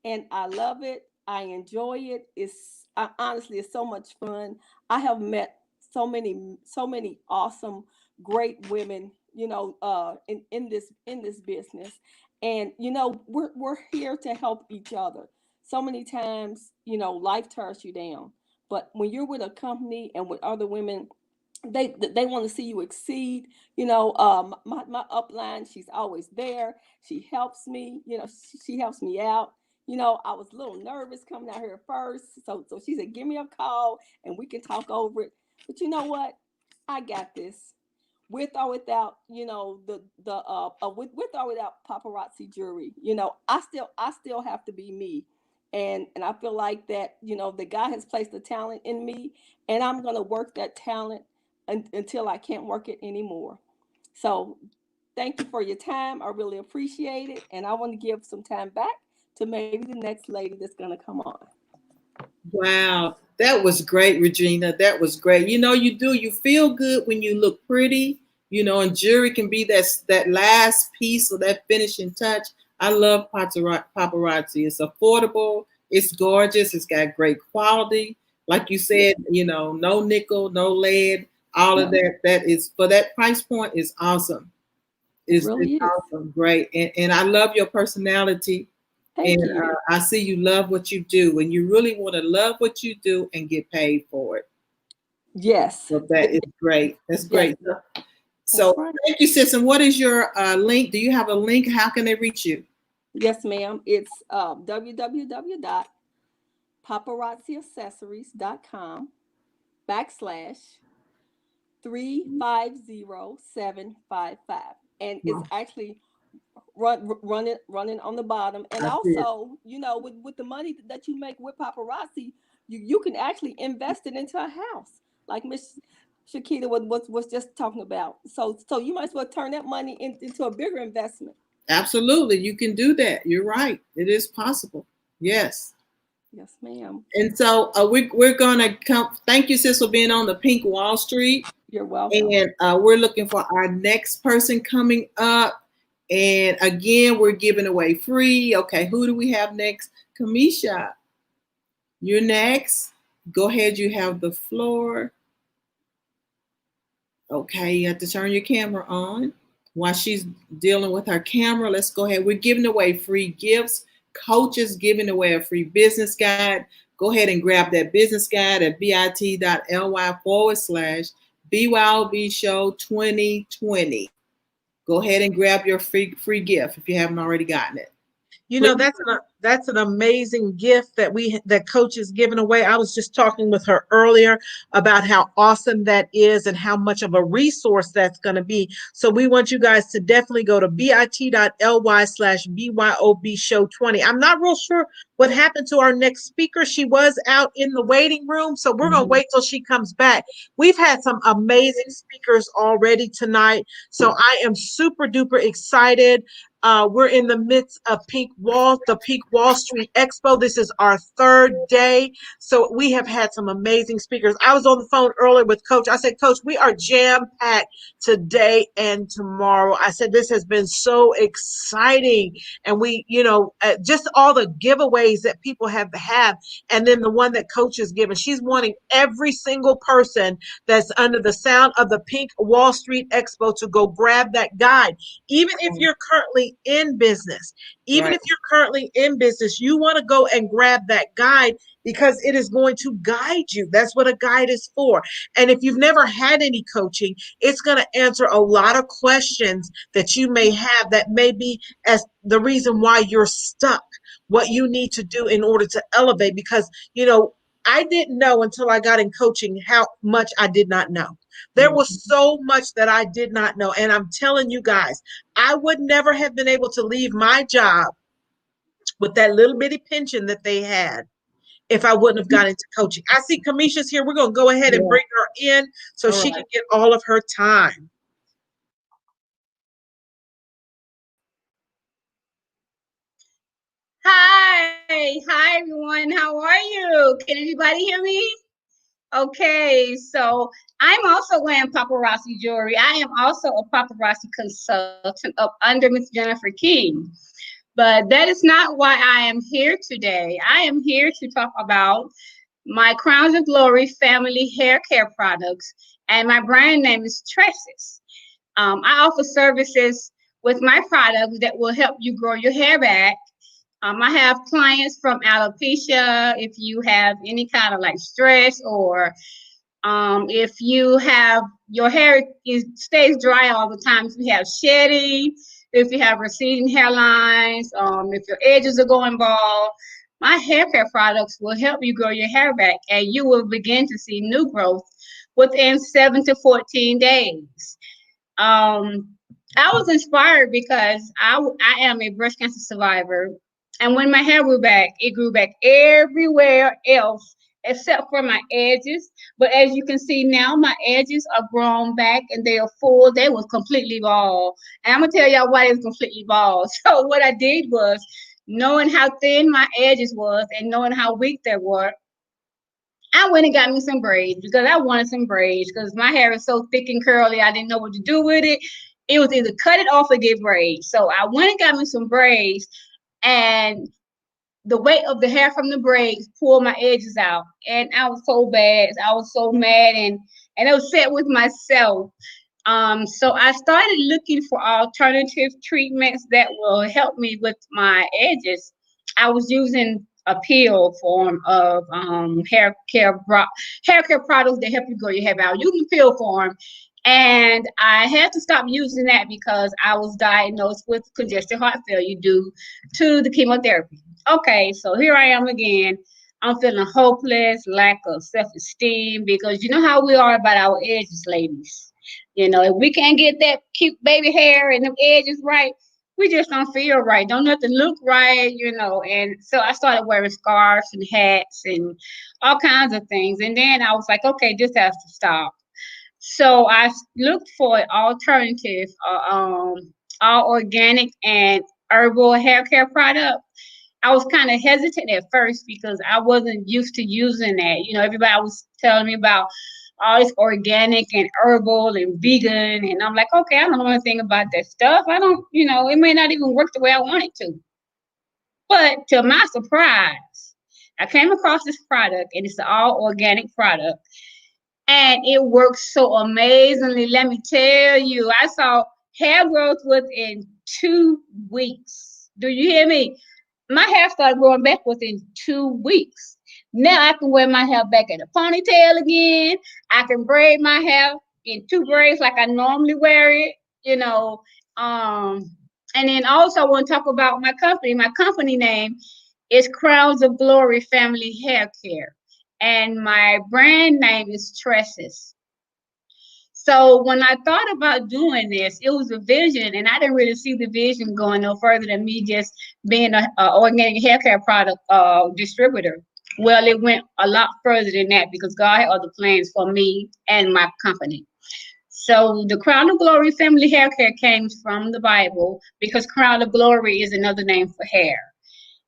and I love it. I enjoy it. Honestly, it's so much fun. I have met so many awesome, great women, you know, in this business, and you know, we're here to help each other. So many times, you know, life tears you down, but when you're with a company and with other women, they want to see you exceed. You know, my upline, she's always there. She helps me, you know, she helps me out. You know, I was a little nervous coming out here at first, so she said give me a call and we can talk over it. But you know what, I got this, with or without, you know, with or without paparazzi jury. You know, I still have to be me, and I feel like that, you know, the guy has placed the talent in me, and I'm gonna work that talent until I can't work it anymore. So thank you for your time. I really appreciate it. And I want to give some time back to maybe the next lady that's going to come on. Wow, that was great, Regina. That was great. You know, you feel good when you look pretty. You know, and jewelry can be that last piece or that finishing touch. I love paparazzi. It's affordable. It's gorgeous. It's got great quality. Like you said, you know, no nickel, no lead. All of No, that. That is for that price point is awesome. it It's really is. awesome, great, and I love your personality. And Thank you. I see you love what you do, and you really want to love what you do and get paid for it. Yes. So that is great. That's Yes, great. that's So right. thank you, sis. And what is your link? Do you have a link? How can they reach you? Yes, ma'am. It's www.paparazzieaccessories.com / 350755, and it's actually running on the bottom. And I see it. also, you know, with the money that you make with paparazzi, you can actually invest it into a house, like Miss Shakita was just talking about. So you might as well turn that money into a bigger investment. Absolutely, you can do that. You're right. It is possible. Yes. Yes, ma'am. And so we're gonna come. Thank you, sis, for being on the Pink Wall Street. You're welcome. And we're looking for our next person coming up. And again, we're giving away free. Okay, who do we have next? Kamisha, you're next. Go ahead, you have the floor. Okay, you have to turn your camera on. While she's dealing with her camera, let's go ahead. We're giving away free gifts. Coaches giving away a free business guide. Go ahead and grab that business guide at bit.ly/BYOB show 2020. Go ahead and grab your free gift if you haven't already gotten it. You know, Please. that's an amazing gift that Coach is giving away. I was just talking with her earlier about how awesome that is and how much of a resource that's going to be. So we want you guys to definitely go to bit.ly/BYOB show 20. I'm not real sure what happened to our next speaker. She was out in the waiting room, so we're going to wait till she comes back. We've had some amazing speakers already tonight, so I am super duper excited. We're in the midst of the Pink Wall Street Expo. This is our third day. So we have had some amazing speakers. I was on the phone earlier with Coach. I said, Coach, we are jam-packed today and tomorrow. I said, this has been so exciting. And we, just all the giveaways that people have. And then the one that Coach is giving, she's wanting every single person that's under the sound of the Pink Wall Street Expo to go grab that guide. Even if you're currently in business, Right. you want to go and grab that guide because it is going to guide you. That's what a guide is for. And if you've never had any coaching, it's going to answer a lot of questions that you may have that may be as the reason why you're stuck, what you need to do in order to elevate. Because, I didn't know until I got in coaching how much I did not know. There was so much that I did not know. And I'm telling you guys, I would never have been able to leave my job with that little bitty pension that they had if I wouldn't have got into coaching. I see Kamisha's here. We're going to go ahead and Yeah. bring her in so All she right. can get all of her time. Hi everyone. How are you? Can anybody hear me? Okay, so I'm also wearing paparazzi jewelry. I am also a paparazzi consultant up under Miss Jennifer King. But that is not why I am here today. I am here to talk about my Crowns of Glory family hair care products, and my brand name is Tresses. I offer services with my products that will help you grow your hair back. I have clients from alopecia, if you have any kind of like stress, or if you have your hair stays dry all the time, if you have shedding, if you have receding hairlines, if your edges are going bald, my hair care products will help you grow your hair back, and you will begin to see new growth within 7 to 14 days. Um, I was inspired because I am a breast cancer survivor, and when my hair grew back, it grew back everywhere else except for my edges. But as you can see now, my edges are grown back and they are full. They was completely bald, and I'm gonna tell y'all why it was completely bald. So what I did was, knowing how thin my edges was and knowing how weak they were, I went and got me some braids because I wanted some braids because my hair is so thick and curly. I didn't know what to do with it. It was either cut it off or get braids. So I went and got me some braids, and the weight of the hair from the braids pulled my edges out. And I was so bad. I was so mad and upset with myself. So I started looking for alternative treatments that will help me with my edges. I was using a pill form of hair care products that help you grow your hair out. Using pill form, and I had to stop using that because I was diagnosed with congestive heart failure due to the chemotherapy. Okay, so here I am again. I'm feeling hopeless, lack of self-esteem, because you know how we are about our edges, ladies. You know, if we can't get that cute baby hair and them edges right, we just don't feel right. Don't nothing look right, you know. And so I started wearing scarves and hats and all kinds of things. And then I was like, okay, this has to stop. So I looked for an alternative, all organic and herbal hair care product. I was kind of hesitant at first because I wasn't used to using that. You know, everybody was telling me about all this organic and herbal and vegan, and I'm like, okay, I don't know anything about that stuff. I don't, you know, it may not even work the way I want it to. But to my surprise, I came across this product, and it's an all organic product, and it works so amazingly. Let me tell you, I saw hair growth within 2 weeks. Do you hear me? My hair started growing back within 2 weeks. Now I can wear my hair back in a ponytail again. I can braid my hair in two braids like I normally wear it, you know. Um, and then also I want to talk about my company. My company name is Crowns of Glory Family Hair Care, and my brand name is Tresses. So when I thought about doing this, it was a vision, and I didn't really see the vision going no further than me just being a organic hair care product distributor. Well, it went a lot further than that because God had other plans for me and my company. So the Crown of Glory Family Hair Care came from the Bible because Crown of Glory is another name for hair.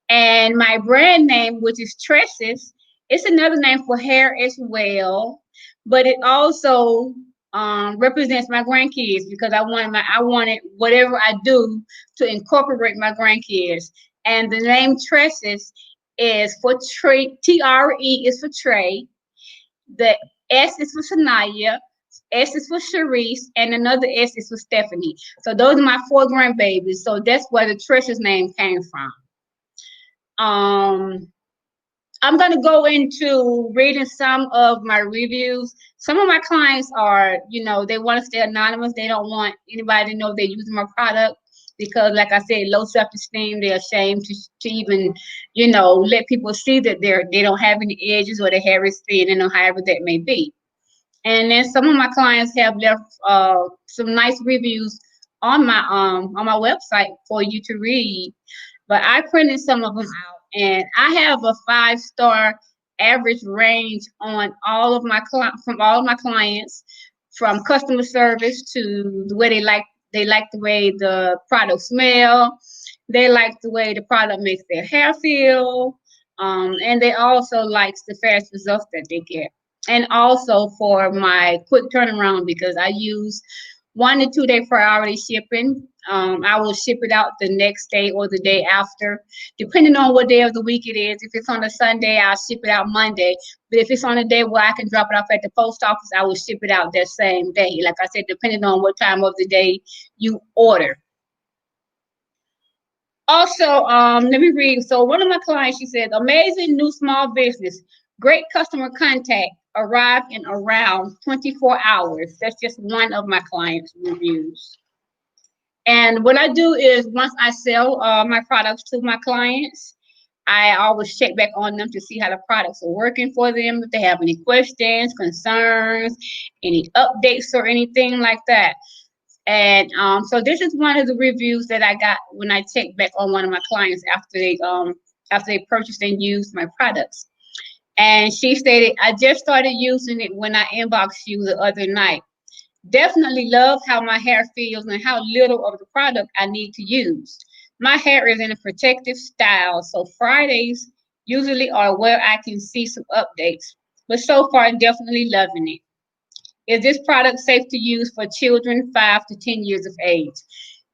And my brand name, which is Tresses, it's another name for hair as well, but it also represents my grandkids because I wanted whatever I do to incorporate my grandkids. And the name Tresses is for Trey. TRE is for Trey. The S is for Sanaya. S is for Sharice, and another S is for Stephanie. So those are my four grandbabies. So that's where the Tresses name came from. Um, I'm going to go into reading some of my reviews. Some of my clients are, you know, they want to stay anonymous. They don't want anybody to know they're using my product because, like I said, low self-esteem. They're ashamed to even, you know, let people see that they don't have any edges or their hair is thin, and however that may be. And then some of my clients have left some nice reviews on my website for you to read, but I printed some of them out, and I have a 5-star average range on all of my from all of my clients, from customer service to the way they like the way the product smell, they like the way the product makes their hair feel, and they also like the fast results that they get. and also for my quick turnaround because I use 1 to 2 day priority shipping. I will ship it out the next day or the day after, depending on what day of the week it is. If it's on a Sunday, I'll ship it out Monday. But if it's on a day where I can drop it off at the post office, I will ship it out that same day. Like I said, depending on what time of the day you order. Also, let me read. So one of my clients, she said, amazing new small business, great customer contact, arrived in around 24 hours. That's just one of my clients' reviews. And what I do is once I sell my products to my clients, I always check back on them to see how the products are working for them, if they have any questions, concerns, any updates or anything like that. And so this is one of the reviews that I got when I checked back on one of my clients after they purchased and used my products. And she stated, I just started using it when I inboxed you the other night. Definitely love how my hair feels and how little of the product I need to use. My hair is in a protective style, so Fridays usually are where I can see some updates. But so far, definitely loving it. Is this product safe to use for children 5 to 10 years of age?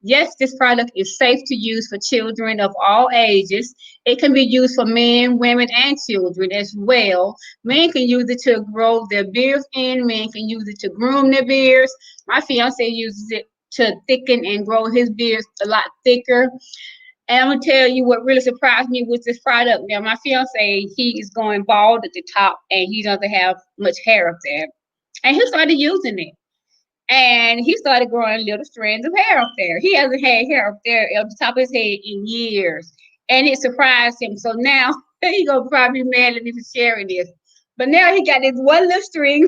Yes, this product is safe to use for children of all ages. It can be used for men, women, and children as well. Men can use it to grow their beards in. Men can use it to groom their beards. My fiance uses it to thicken and grow his beard a lot thicker. And I'm gonna tell you what really surprised me with this product. Now, my fiance, he is going bald at the top, and he doesn't have much hair up there. And he started using it. And he started growing little strands of hair up there. He hasn't had hair up there at the top of his head in years. And it surprised him. So now he gonna probably be mad at me for sharing this. But now he got this one little string.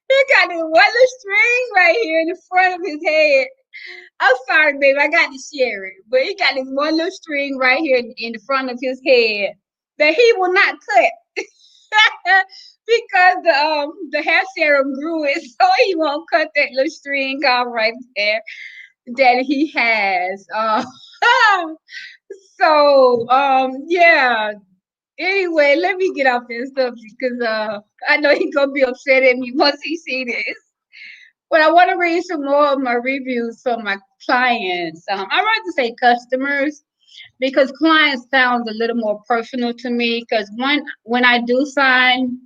He got this one little string right here in the front of his head. I'm sorry, babe, I got to share it. But he got this one little string right here in the front of his head that he will not cut. Because the hair serum grew it, so he won't cut that little string off right there that he has. Yeah. Anyway, let me get off this subject because I know he's gonna be upset at me once he see this. But I want to read some more of my reviews from my clients. I like to say customers because clients sounds a little more personal to me. Because when I do sign,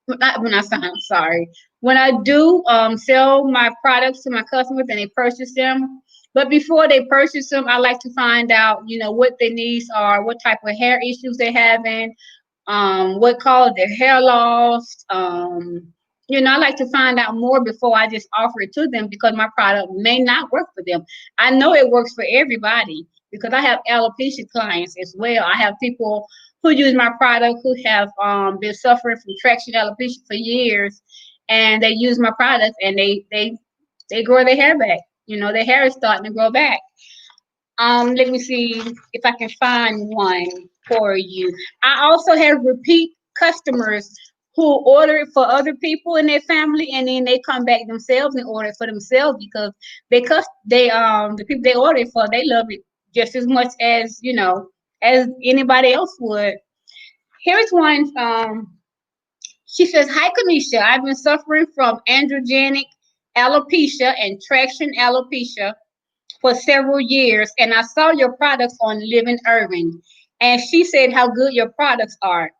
not when I sign, I'm sorry. When I do sell my products to my customers and they purchase them, but before they purchase them, I like to find out, what their needs are, what type of hair issues they're having, what caused their hair loss. I like to find out more before I just offer it to them because my product may not work for them. I know it works for everybody because I have alopecia clients as well. I have people who use my product who have been suffering from traction alopecia for years, and they use my product and they grow their hair back. Their hair is starting to grow back. Let me see if I can find one for you. I also have repeat customers who order it for other people in their family, and then they come back themselves and order it for themselves because the people they order it for, they love it just as much as as anybody else would. Here's one. She says, "Hi, Kanisha. I've been suffering from androgenic alopecia and traction alopecia for several years, and I saw your products on Living Urban, and she said how good your products are.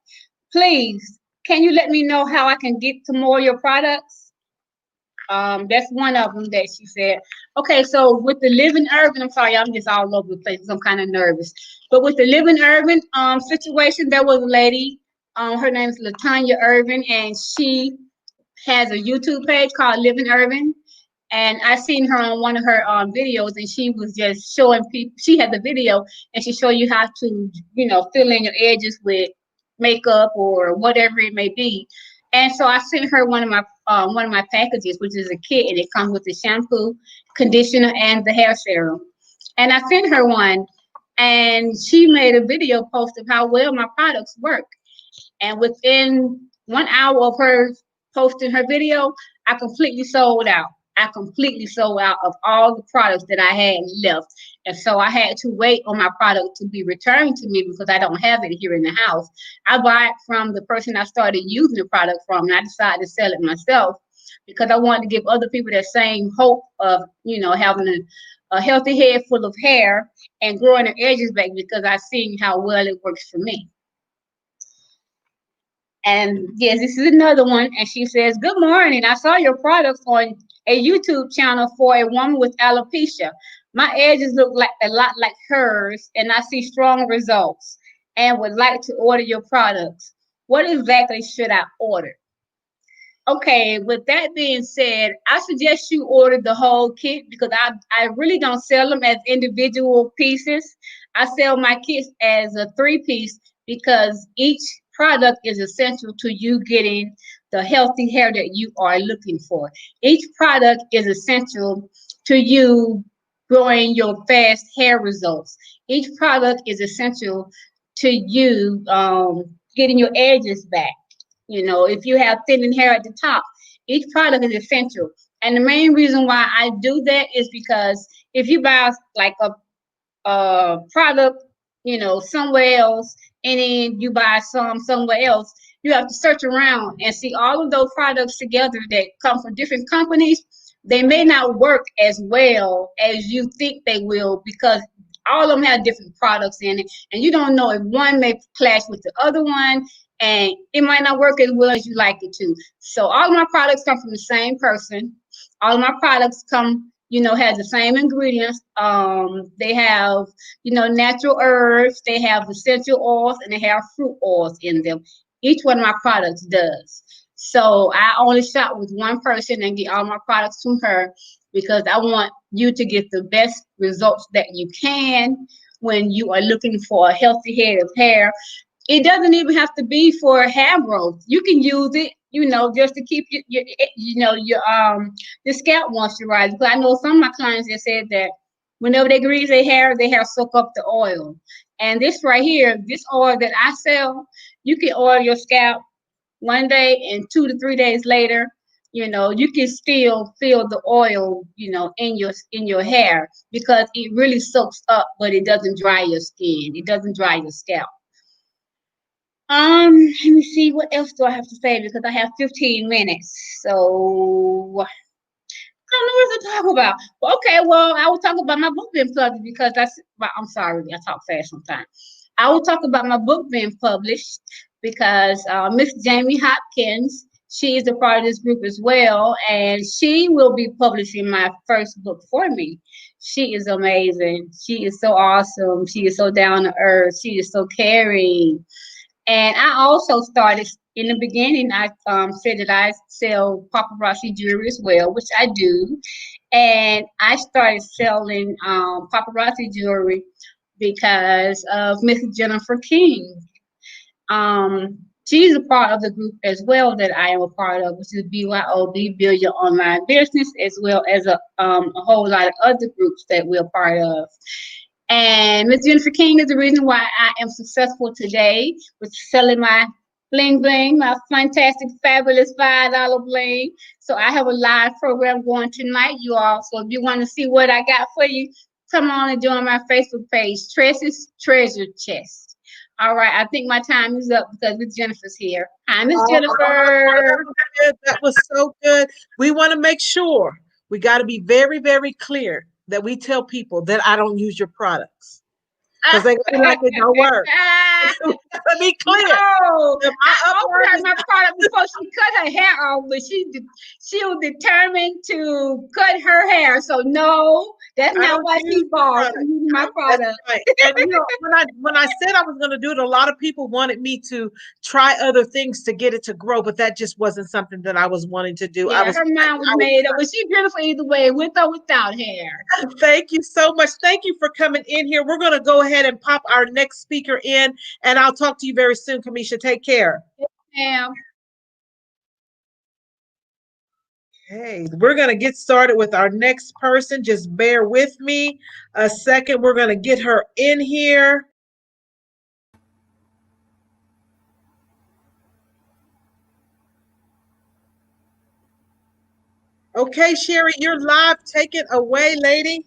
Please, can you let me know how I can get to more of your products?" That's one of them that she said. Okay, so with the Living Urban, I'm sorry, I'm just all over the place. I'm kind of nervous. But with the Living Urban situation, there was a lady. Her name is Latanya Urban, and she has a YouTube page called Living Urban. And I seen her on one of her videos, and she was just showing people. She had the video, and she showed you how to, fill in your edges with makeup or whatever it may be. And so I sent her one of my packages, which is a kit, and it comes with the shampoo, conditioner, and the hair serum. And I sent her one, and she made a video post of how well my products work. And within 1 hour of her posting her video, I completely sold out. I completely sold out of all the products that I had left. And so I had to wait on my product to be returned to me because I don't have it here in the house. I buy it from the person I started using the product from, and I decided to sell it myself because I wanted to give other people that same hope of, having a healthy head full of hair and growing their edges back because I've seen how well it works for me. And yes, this is another one. And she says, "Good morning. I saw your products on a YouTube channel for a woman with alopecia. My edges look like a lot like hers, and I see strong results and would like to order your products. What exactly should I order?" Okay, with that being said, I suggest you order the whole kit because I really don't sell them as individual pieces. I sell my kits as a 3-piece because each product is essential to you getting the healthy hair that you are looking for. Each product is essential to you growing your fast hair results. Each product is essential to you getting your edges back. If you have thinning hair at the top, each product is essential. And the main reason why I do that is because if you buy like a product, somewhere else, and then you buy some somewhere else, you have to search around and see all of those products together that come from different companies. They may not work as well as you think they will because all of them have different products in it, and you don't know if one may clash with the other one, and it might not work as well as you like it to. So all of my products come from the same person. All of my products have the same ingredients. They have, natural herbs, they have essential oils, and they have fruit oils in them. Each one of my products does. So I only shop with one person and get all my products from her because I want you to get the best results that you can when you are looking for a healthy head of hair. It doesn't even have to be for hair growth. You can use it, just to keep your scalp moisturized. Because I know some of my clients that said that whenever they grease their hair soak up the oil. And this right here, this oil that I sell, you can oil your scalp one day and 2 to 3 days later, you can still feel the oil, in your hair because it really soaks up, but it doesn't dry your skin. It doesn't dry your scalp. Let me see, what else do I have to say because I have 15 minutes. So I don't know what to talk about. Okay, well, I will talk about my book being published because I'm sorry, I talk fast sometimes. I will talk about my book being published because Miss Jamie Hopkins, she is a part of this group as well, and she will be publishing my first book for me. She is amazing. She is so awesome. She is so down to earth. She is so caring. And I also started in the beginning. I said that I sell paparazzi jewelry as well, which I do. And I started selling paparazzi jewelry because of Miss Jennifer King. She's a part of the group as well that I am a part of, which is BYOB, Build Your Online Business, as well as a whole lot of other groups that we're part of. And Miss Jennifer King is the reason why I am successful today with selling my bling bling, my fantastic, fabulous $5 bling. So I have a live program going tonight, you all. So if you want to see what I got for you, come on and join my Facebook page, Tress's Treasure Chest. All right, I think my time is up because Miss Jennifer's here. Hi, Miss Jennifer. That was so good. We want to make sure we got to be very, very clear that we tell people that I don't use your products because they feel like it don't work. Let me clear. No, If I offered her is my product before she cut her hair off, but she was determined to cut her hair. So no, that's I not don't why use she bought product. my That's product. right. And when I said I was going to do it, a lot of people wanted me to try other things to get it to grow, but that just wasn't something that I was wanting to do. Yeah, her mind was made up, but she's beautiful either way, with or without hair. Thank you so much. Thank you for coming in here. We're going to go ahead and pop our next speaker in, and I'll talk to you very soon, Kamisha. Take care. Yeah. Okay, we're going to get started with our next person. Just bear with me a second. We're going to get her in here. Okay, Sherry, you're live. Take it away, lady.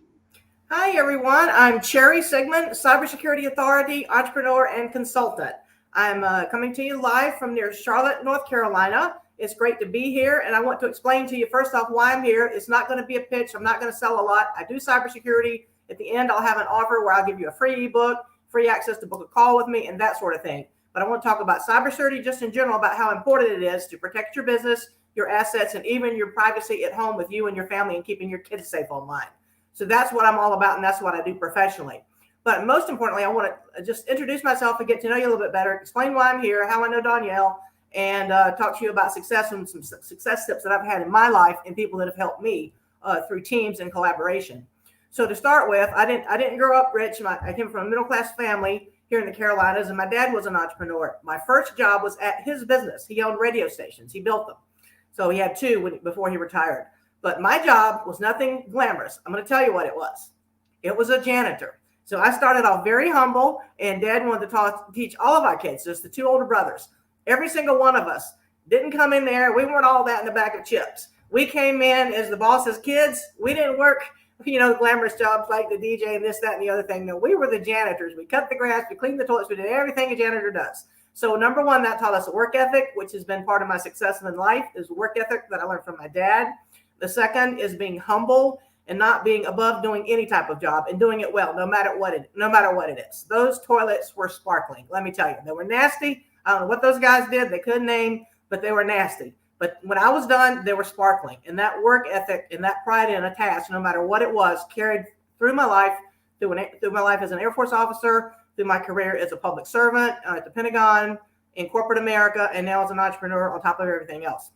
Hi, everyone. I'm Cherry Sigmund, Cybersecurity Authority, entrepreneur, and consultant. I'm coming to you live from near Charlotte, North Carolina. It's great to be here, and I want to explain to you first off why I'm here. It's not going to be a pitch. I'm not going to sell a lot. I do cybersecurity. At the end, I'll have an offer where I'll give you a free ebook, free access to book a call with me, and that sort of thing. But I want to talk about cybersecurity just in general, about how important it is to protect your business, your assets, and even your privacy at home with you and your family, and keeping your kids safe online. So that's what I'm all about, and that's what I do professionally. But most importantly, I want to just introduce myself and get to know you a little bit better, explain why I'm here, how I know Danielle, and talk to you about success and some success tips that I've had in my life and people that have helped me through teams and collaboration. So to start with, I didn't grow up rich. I came from a middle-class family here in the Carolinas, and my dad was an entrepreneur. My first job was at his business. He owned radio stations. He built them. So he had two before he retired. But my job was nothing glamorous. I'm going to tell you what it was. It was a janitor. So I started off very humble, and Dad wanted to teach all of our kids, just the two older brothers. Every single one of us didn't come in there. We weren't all that in the bag of chips. We came in as the boss's kids. We didn't work, glamorous jobs like the DJ and this, that, and the other thing. No, we were the janitors. We cut the grass. We cleaned the toilets. We did everything a janitor does. So number one, that taught us a work ethic, which has been part of my success in life, is work ethic that I learned from my dad. The second is being humble and not being above doing any type of job and doing it well, no matter what it is. Those toilets were sparkling. Let me tell you, they were nasty. I don't know what those guys did. They couldn't name, but they were nasty. But when I was done, they were sparkling. And that work ethic and that pride in a task, no matter what it was, carried through my life, through my life as an Air Force officer, through my career as a public servant at the Pentagon, in corporate America, and now as an entrepreneur on top of everything else.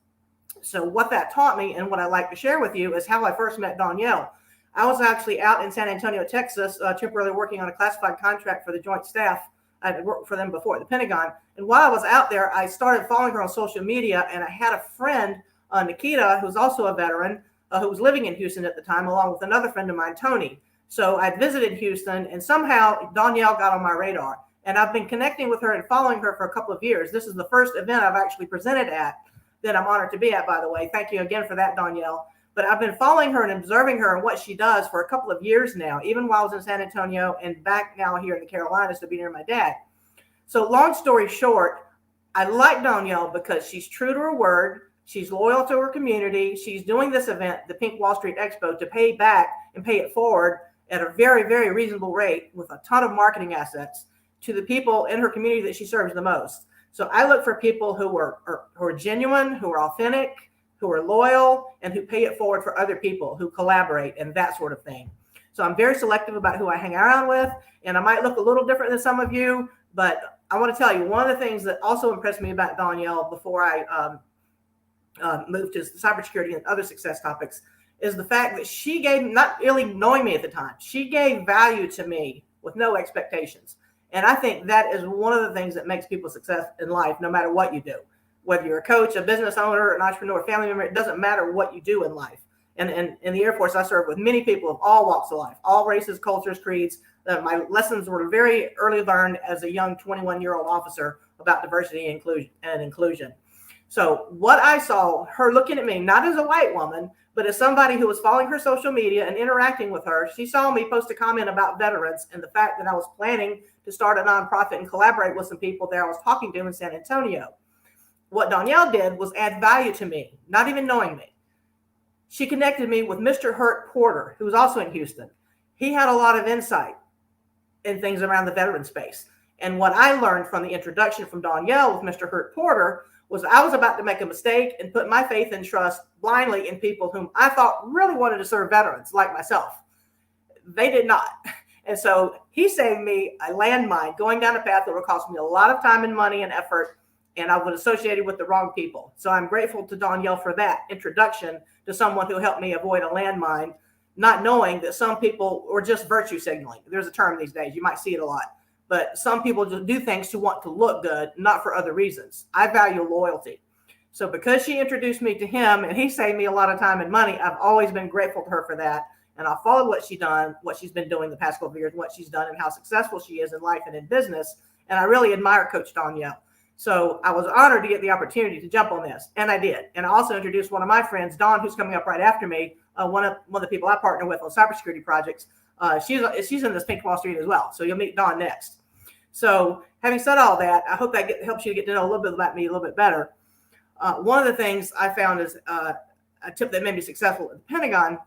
So what that taught me and what I like to share with you is how I first met Danielle. I was actually out in San Antonio, Texas, temporarily working on a classified contract for the Joint Staff. I had worked for them before at the Pentagon. And while I was out there, I started following her on social media, and I had a friend, Nikita, who's also a veteran, who was living in Houston at the time, along with another friend of mine, Tony. So I visited Houston, and somehow Danielle got on my radar. And I've been connecting with her and following her for a couple of years. This is the first event I've actually presented at that I'm honored to be at, by the way. Thank you again for that, Danielle. But I've been following her and observing her and what she does for a couple of years now, even while I was in San Antonio and back now here in the Carolinas to be near my dad. So long story short, I like Danielle because she's true to her word. She's loyal to her community. She's doing this event, the Pink Wall Street Expo, to pay back and pay it forward at a very, very reasonable rate with a ton of marketing assets to the people in her community that she serves the most. So I look for people who are genuine, who are authentic, who are loyal, and who pay it forward for other people, who collaborate and that sort of thing. So I'm very selective about who I hang around with, and I might look a little different than some of you, but I want to tell you, one of the things that also impressed me about Danielle before I moved to cybersecurity and other success topics is the fact that she gave, not really knowing me at the time, she gave value to me with no expectations. And I think that is one of the things that makes people success in life, no matter what you do. Whether you're a coach, a business owner, an entrepreneur, family member, it doesn't matter what you do in life. And in the Air Force, I served with many people of all walks of life, all races, cultures, creeds. My lessons were very early learned as a young 21-year-old officer about diversity and inclusion. So what I saw, her looking at me, not as a white woman, but as somebody who was following her social media and interacting with her, she saw me post a comment about veterans and the fact that I was planning to start a nonprofit and collaborate with some people there I was talking to in San Antonio. What Danielle did was add value to me, not even knowing me. She connected me with Mr. Hurt Porter, who was also in Houston. He had a lot of insight in things around the veteran space. And what I learned from the introduction from Danielle with Mr. Hurt Porter was I was about to make a mistake and put my faith and trust blindly in people whom I thought really wanted to serve veterans like myself. They did not. And so he saved me a landmine going down a path that would cost me a lot of time and money and effort, and I was associated with the wrong people. So I'm grateful to Danielle for that introduction to someone who helped me avoid a landmine, not knowing that some people were just virtue signaling. There's a term these days, you might see it a lot. But some people just do things to want to look good, not for other reasons. I value loyalty. So because she introduced me to him and he saved me a lot of time and money, I've always been grateful to her for that. And I followed what she's been doing the past couple of years, what she's done and how successful she is in life and in business. And I really admire Coach Danielle. So I was honored to get the opportunity to jump on this, and I did. And I also introduced one of my friends, Dawn, who's coming up right after me, one of the people I partner with on cybersecurity projects. She's in this Pink Wall Street as well. So you'll meet Dawn next. So having said all that, I hope that helps you to get to know a little bit about me a little bit better. One of the things I found is a tip that made me successful at the Pentagon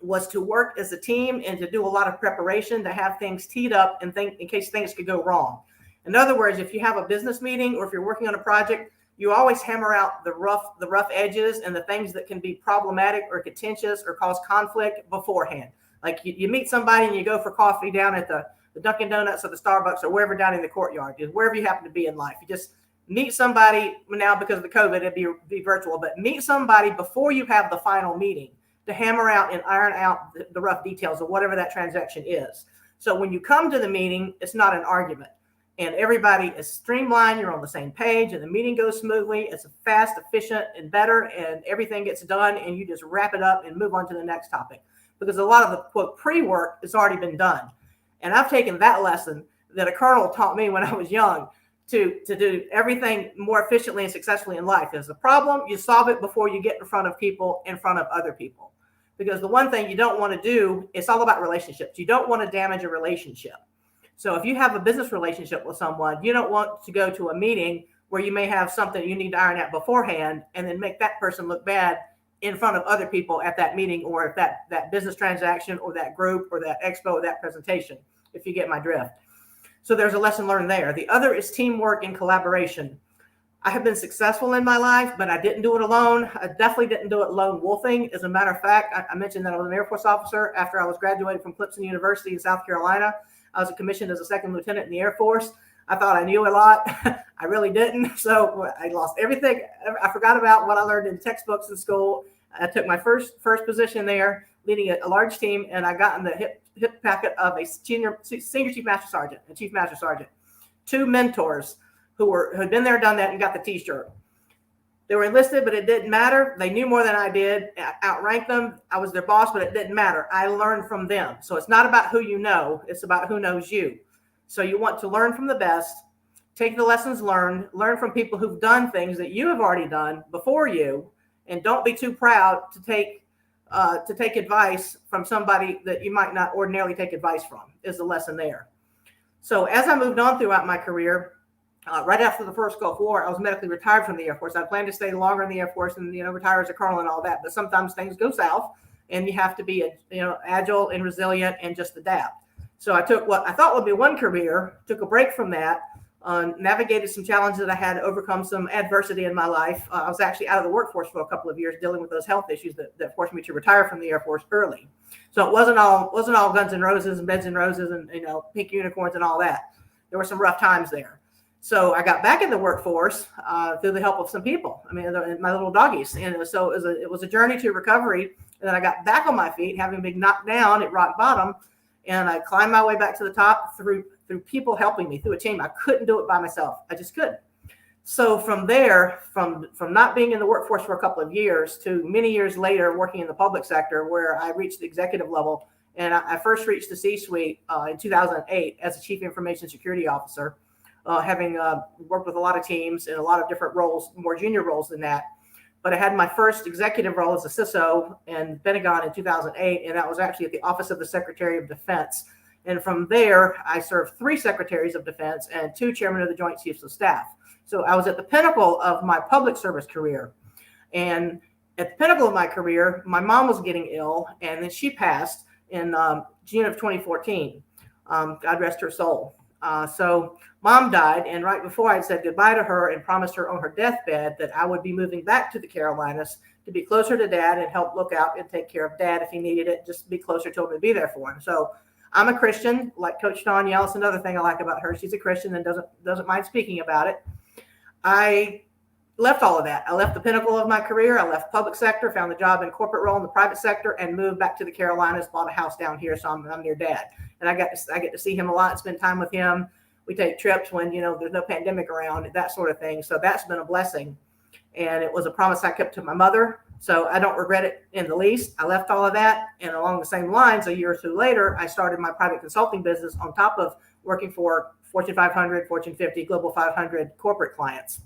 was to work as a team and to do a lot of preparation to have things teed up and think in case things could go wrong. In other words, if you have a business meeting or if you're working on a project, you always hammer out the rough edges and the things that can be problematic or contentious or cause conflict beforehand. Like you meet somebody and you go for coffee down at the Dunkin' Donuts or the Starbucks or wherever down in the courtyard, wherever you happen to be in life. You just meet somebody now because of the COVID, it'd be virtual, but meet somebody before you have the final meeting to hammer out and iron out the rough details of whatever that transaction is. So when you come to the meeting, it's not an argument and everybody is streamlined. You're on the same page and the meeting goes smoothly. It's fast, efficient, and better, and everything gets done and you just wrap it up and move on to the next topic because a lot of the quote pre-work has already been done. And I've taken that lesson that a colonel taught me when I was young to do everything more efficiently and successfully in life. There's a problem, you solve it before you get in front of people, in front of other people. Because the one thing you don't want to do, it's all about relationships. You don't want to damage a relationship. So if you have a business relationship with someone, you don't want to go to a meeting where you may have something you need to iron out beforehand and then make that person look bad in front of other people at that meeting or if that business transaction or that group or that expo or that presentation, if you get my drift. So there's a lesson learned there. The other is teamwork and collaboration. I have been successful in my life, but I didn't do it alone. I definitely didn't do it lone wolfing. As a matter of fact, I mentioned that I was an Air Force officer after I was graduated from Clemson University in South Carolina. I was commissioned as a second lieutenant in the Air Force. I thought I knew a lot. I really didn't. So I lost everything. I forgot about what I learned in textbooks in school. I took my first position there, leading a large team, and I got in the hip packet of a senior chief master sergeant, a chief master sergeant, two mentors who had been there, done that, and got the T-shirt. They were enlisted, but it didn't matter. They knew more than I did. I outranked them. I was their boss, but it didn't matter. I learned from them. So it's not about who you know. It's about who knows you. So you want to learn from the best, take the lessons learned, learn from people who've done things that you have already done before you, and don't be too proud to take advice from somebody that you might not ordinarily take advice from, is the lesson there. So as I moved on throughout my career, right after the first Gulf War, I was medically retired from the Air Force. I planned to stay longer in the Air Force and, retire as a colonel and all that. But sometimes things go south and you have to be, agile and resilient and just adapt. So I took what I thought would be one career, took a break from that, navigated some challenges that I had, overcome some adversity in my life. I was actually out of the workforce for a couple of years dealing with those health issues that forced me to retire from the Air Force early. So it wasn't all guns and roses and beds and roses and, pink unicorns and all that. There were some rough times there. So I got back in the workforce through the help of some people. I mean, my little doggies. And it was a journey to recovery. And then I got back on my feet, having been knocked down at rock bottom. And I climbed my way back to the top through people helping me, through a team. I couldn't do it by myself. I just couldn't. So from there, from not being in the workforce for a couple of years to many years later working in the public sector, where I reached the executive level. And I first reached the C-suite in 2008 as a chief information security officer. Having worked with a lot of teams in a lot of different roles, more junior roles than that. But I had my first executive role as a CISO in the Pentagon in 2008, and that was actually at the Office of the Secretary of Defense. And from there, I served 3 secretaries of defense and 2 chairmen of the Joint Chiefs of Staff. So I was at the pinnacle of my public service career. And at the pinnacle of my career, my mom was getting ill, and then she passed in June of 2014. God rest her soul. So mom died, and right before I said goodbye to her and promised her on her deathbed that I would be moving back to the Carolinas to be closer to dad and help look out and take care of dad if he needed it, just be closer to him and be there for him. So I'm a Christian, like Coach Danielle. It's another thing I like about her. She's a Christian and doesn't mind speaking about it. I left all of that. I left the pinnacle of my career. I left public sector, found a job in corporate role in the private sector, and moved back to the Carolinas, bought a house down here. So I'm near dad. And I get to see him a lot, spend time with him. We take trips when, there's no pandemic around, that sort of thing. So that's been a blessing. And it was a promise I kept to my mother. So I don't regret it in the least. I left all of that. And along the same lines, a year or two later, I started my private consulting business on top of working for Fortune 500, Fortune 50, Global 500 corporate clients.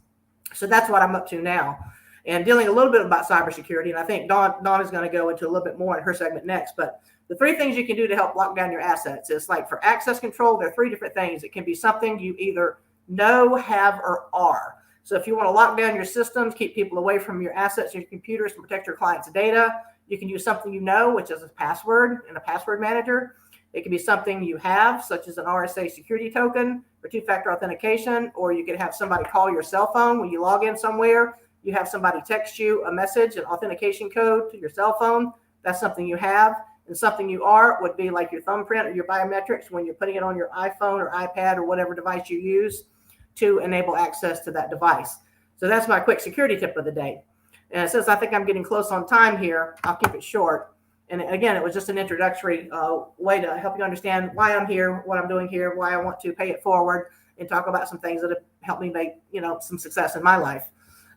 So that's what I'm up to now, and dealing a little bit about cybersecurity. And I think Dawn is going to go into a little bit more in her segment next. But the 3 things you can do to help lock down your assets is, like, for access control, there are 3 different things. It can be something you either know, have, or are. So if you want to lock down your systems, keep people away from your assets, your computers, and protect your clients' data, you can use something you know, which is a password and a password manager. It can be something you have, such as an RSA security token or 2-factor authentication, or you could have somebody call your cell phone when you log in somewhere. You have somebody text you a message, an authentication code to your cell phone. That's something you have. And something you are would be like your thumbprint or your biometrics when you're putting it on your iPhone or iPad or whatever device you use to enable access to that device. So that's my quick security tip of the day. And since I think I'm getting close on time here, I'll keep it short. And again, it was just an introductory way to help you understand why I'm here, what I'm doing here, why I want to pay it forward, and talk about some things that have helped me make, some success in my life.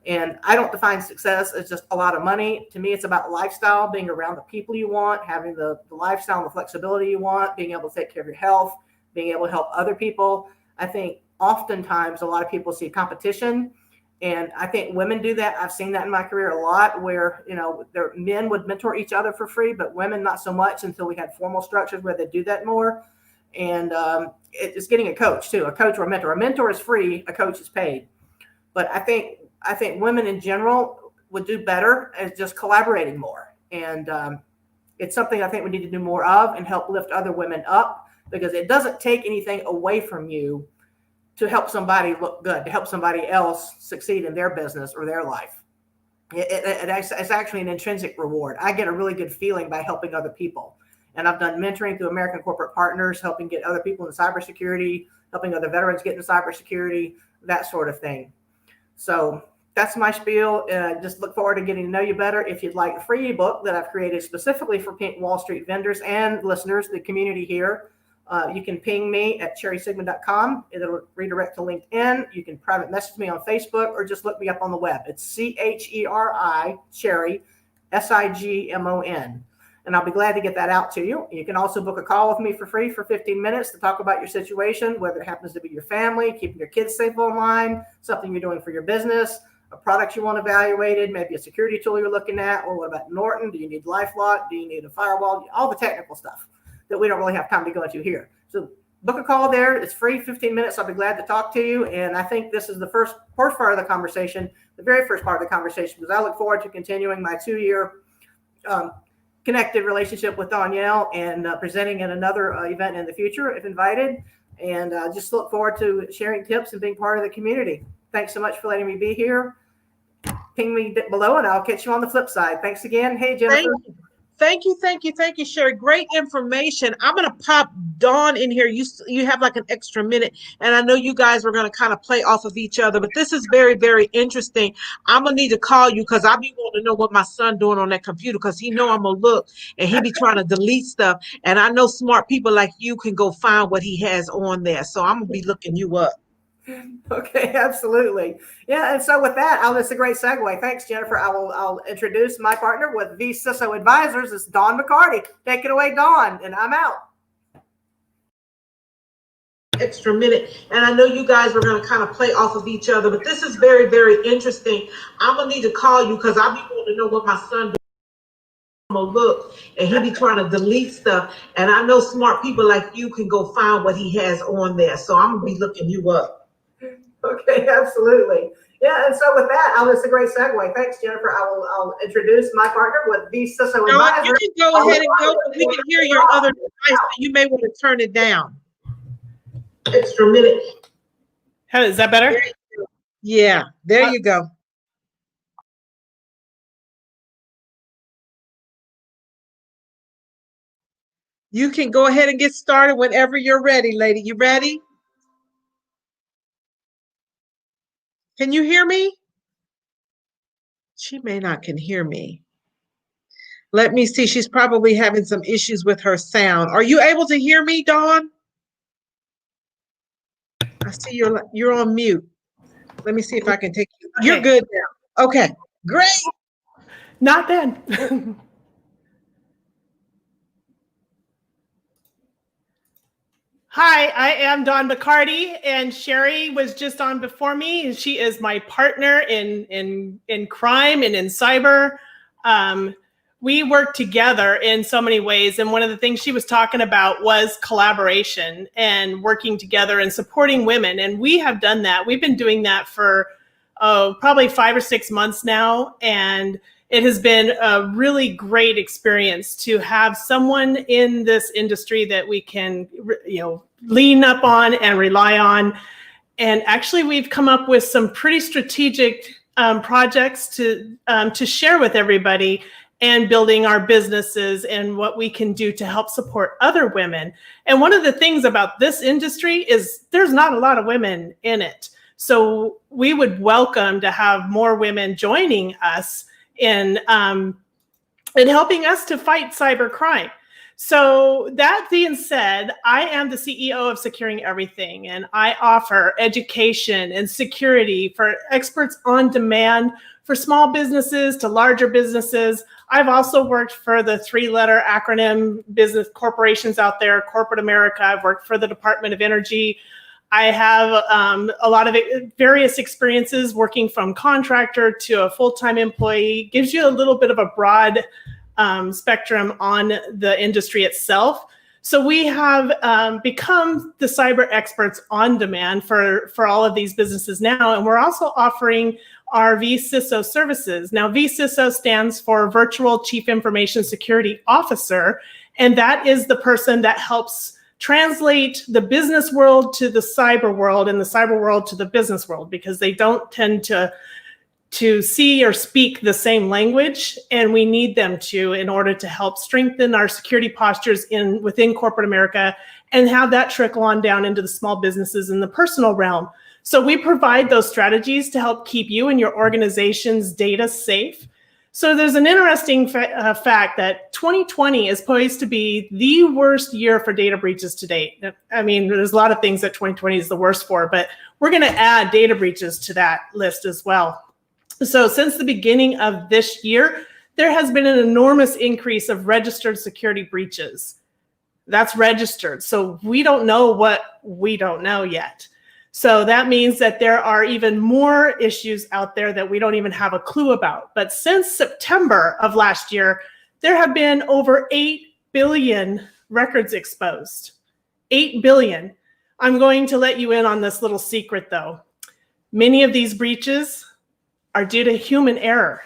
And I don't define success as just a lot of money. To me, it's about lifestyle, being around the people you want, having the lifestyle and the flexibility you want, being able to take care of your health, being able to help other people. I think oftentimes a lot of people see competition, and I think women do that. I've seen that in my career a lot, where their men would mentor each other for free, but women not so much until we had formal structures where they do that more. And it's getting a coach too, a coach or a mentor. A mentor is free, a coach is paid. But I think women in general would do better at just collaborating more, and it's something I think we need to do more of and help lift other women up, because it doesn't take anything away from you to help somebody look good, to help somebody else succeed in their business or their life. It's actually an intrinsic reward. I get a really good feeling by helping other people. And I've done mentoring through American Corporate Partners, helping get other people in cybersecurity, helping other veterans get into cybersecurity, that sort of thing. So that's my spiel. Just look forward to getting to know you better. If you'd like a free ebook that I've created specifically for Wall Street vendors and listeners, the community here, you can ping me at cherrysigmund.com. It'll redirect to LinkedIn. You can private message me on Facebook, or just look me up on the web. It's CHERI, Cherry, SIGMON. And I'll be glad to get that out to you. You can also book a call with me for free for 15 minutes to talk about your situation, whether it happens to be your family, keeping your kids safe online, something you're doing for your business, a product you want evaluated, maybe a security tool you're looking at, or what about Norton? Do you need LifeLock? Do you need a firewall? All the technical stuff that we don't really have time to go into here. So book a call there. It's free, 15 minutes. I'll be glad to talk to you. And I think this is the first part of the conversation, the very first part of the conversation, because I look forward to continuing my 2-year connected relationship with Danielle and presenting at another event in the future if invited. And just look forward to sharing tips and being part of the community. Thanks so much for letting me be here. Ping me below and I'll catch you on the flip side. Thanks again. Hey, Jennifer. Thank you, Sherry. Great information. I'm going to pop Dawn in here. You have like an extra minute, and I know you guys were going to kind of play off of each other, but this is very, very interesting. I'm going to need to call you because I be wanting to know what my son doing on that computer, because he know I'm going to look, and he be trying to delete stuff. And I know smart people like you can go find what he has on there. So I'm going to be looking you up. Okay, absolutely. Yeah, and so with that, that's a great segue. Thanks, Jennifer. I'll introduce my partner with vCISO Advisors. It's Dawn McCarty. Take it away, Dawn, and I'm out. Extra minute, and I know you guys were going to kind of play off of each other, but this is very, very interesting. I'm going to need to call you because I be wanting to know what my son doing. I'm going to look, and he be trying to delete stuff, and I know smart people like you can go find what he has on there. So I'm going to be looking you up. Okay, absolutely. Yeah, and so with that, that's a great segue. Thanks, Jennifer. I'll introduce my partner with vCISO Advisors. You can go ahead and go, but we can hear your other device, so you may want to turn it down. Extra minute. Hello, is that better? Yeah, there you go. You can go ahead and get started whenever you're ready, lady. You ready? Can you hear me? She may not can hear me. Let me see. She's probably having some issues with her sound. Are you able to hear me, Dawn? I see you're on mute. Let me see if I can take you. Okay. You're good now. Okay, great. Not then. Hi, I am Dawn Bacardi, and Sherry was just on before me, and she is my partner in crime and in cyber. We work together in so many ways, and one of the things she was talking about was collaboration and working together and supporting women, and we have done that. We've been doing that for probably 5 or 6 months now, and it has been a really great experience to have someone in this industry that we can, lean up on and rely on. And actually, we've come up with some pretty strategic projects to share with everybody, and building our businesses and what we can do to help support other women. And one of the things about this industry is there's not a lot of women in it. So we would welcome to have more women joining us in helping us to fight cybercrime. So that being said, I am the CEO of Securing Everything, and I offer education and security for experts on demand for small businesses to larger businesses. I've also worked for the 3-letter acronym business corporations out there, corporate America. I've worked for the Department of Energy. I have a lot of various experiences working from contractor to a full-time employee. Gives you a little bit of a broad spectrum on the industry itself. So we have become the cyber experts on demand for all of these businesses now. And we're also offering our vCISO services. Now, vCISO stands for Virtual Chief Information Security Officer, and that is the person that helps translate the business world to the cyber world and the cyber world to the business world, because they don't tend to see or speak the same language, and we need them to in order to help strengthen our security postures within corporate America and have that trickle on down into the small businesses in the personal realm. So we provide those strategies to help keep you and your organization's data safe. So there's an interesting fact that 2020 is poised to be the worst year for data breaches to date. I mean, there's a lot of things that 2020 is the worst for, but we're going to add data breaches to that list as well. So since the beginning of this year, there has been an enormous increase of registered security breaches. That's registered. So we don't know what we don't know yet. So that means that there are even more issues out there that we don't even have a clue about. But since September of last year, there have been over 8 billion records exposed. 8 billion. I'm going to let you in on this little secret, though. Many of these breaches are due to human error.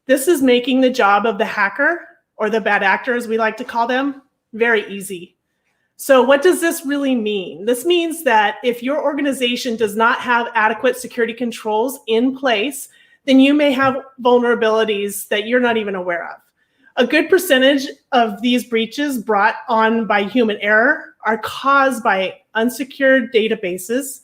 This is making the job of the hacker, or the bad actor as we like to call them, very easy. So what does this really mean? This means that if your organization does not have adequate security controls in place, then you may have vulnerabilities that you're not even aware of. A good percentage of these breaches brought on by human error are caused by unsecured databases,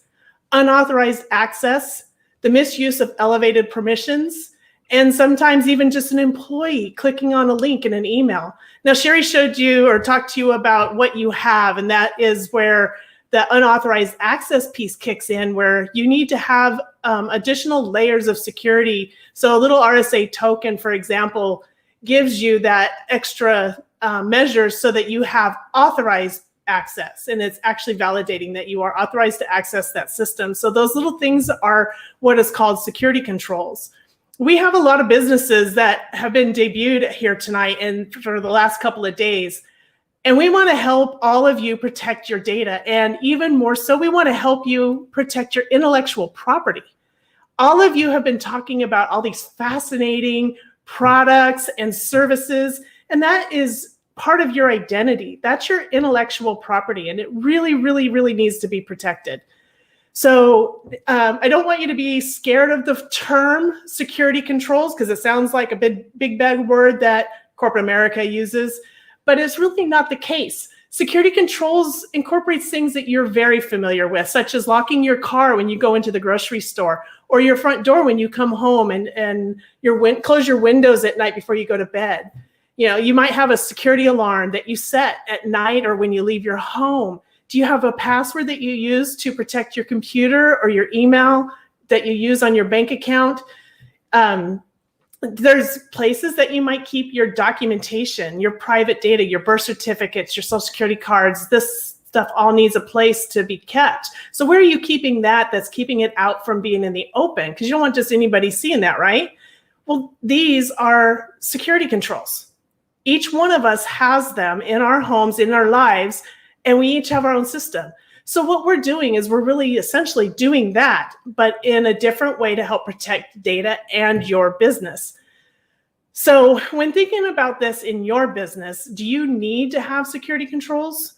unauthorized access, the misuse of elevated permissions, and sometimes even just an employee clicking on a link in an email. Now, Sherry showed you or talked to you about what you have, and that is where the unauthorized access piece kicks in, where you need to have additional layers of security. So a little RSA token, for example, gives you that extra measure so that you have authorized access, and it's actually validating that you are authorized to access that system. So those little things are what is called security controls. We have a lot of businesses that have been debuted here tonight and for the last couple of days. And we want to help all of you protect your data. And even more so, we want to help you protect your intellectual property. All of you have been talking about all these fascinating products and services, and that is part of your identity. That's your intellectual property, and it really, really, really needs to be protected. So I don't want you to be scared of the term security controls, because it sounds like a big bad word that corporate America uses, but it's really not the case. Security controls incorporates things that you're very familiar with, such as locking your car when you go into the grocery store, or your front door when you come home, and close your windows at night before you go to bed. You know, you might have a security alarm that you set at night or when you leave your home. Do you have a password that you use to protect your computer or your email that you use on your bank account? There's places that you might keep your documentation, your private data, your birth certificates, your social security cards, this stuff all needs a place to be kept. So where are you keeping that that's keeping it out from being in the open? Because you don't want just anybody seeing that, right? Well, these are security controls. Each one of us has them in our homes, in our lives, and we each have our own system. So what we're doing is we're really essentially doing that, but in a different way to help protect data and your business. So when thinking about this in your business, do you need to have security controls?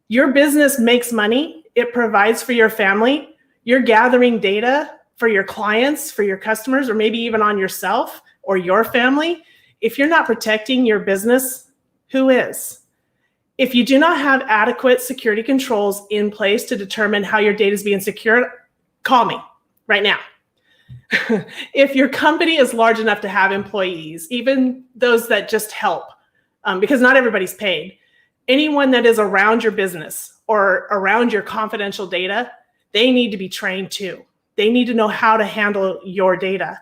Your business makes money. It provides for your family. You're gathering data for your clients, for your customers, or maybe even on yourself or your family. If you're not protecting your business, who is? If you do not have adequate security controls in place to determine how your data is being secured, call me right now. If your company is large enough to have employees, even those that just help, because not everybody's paid, anyone that is around your business or around your confidential data, they need to be trained too. They need to know how to handle your data.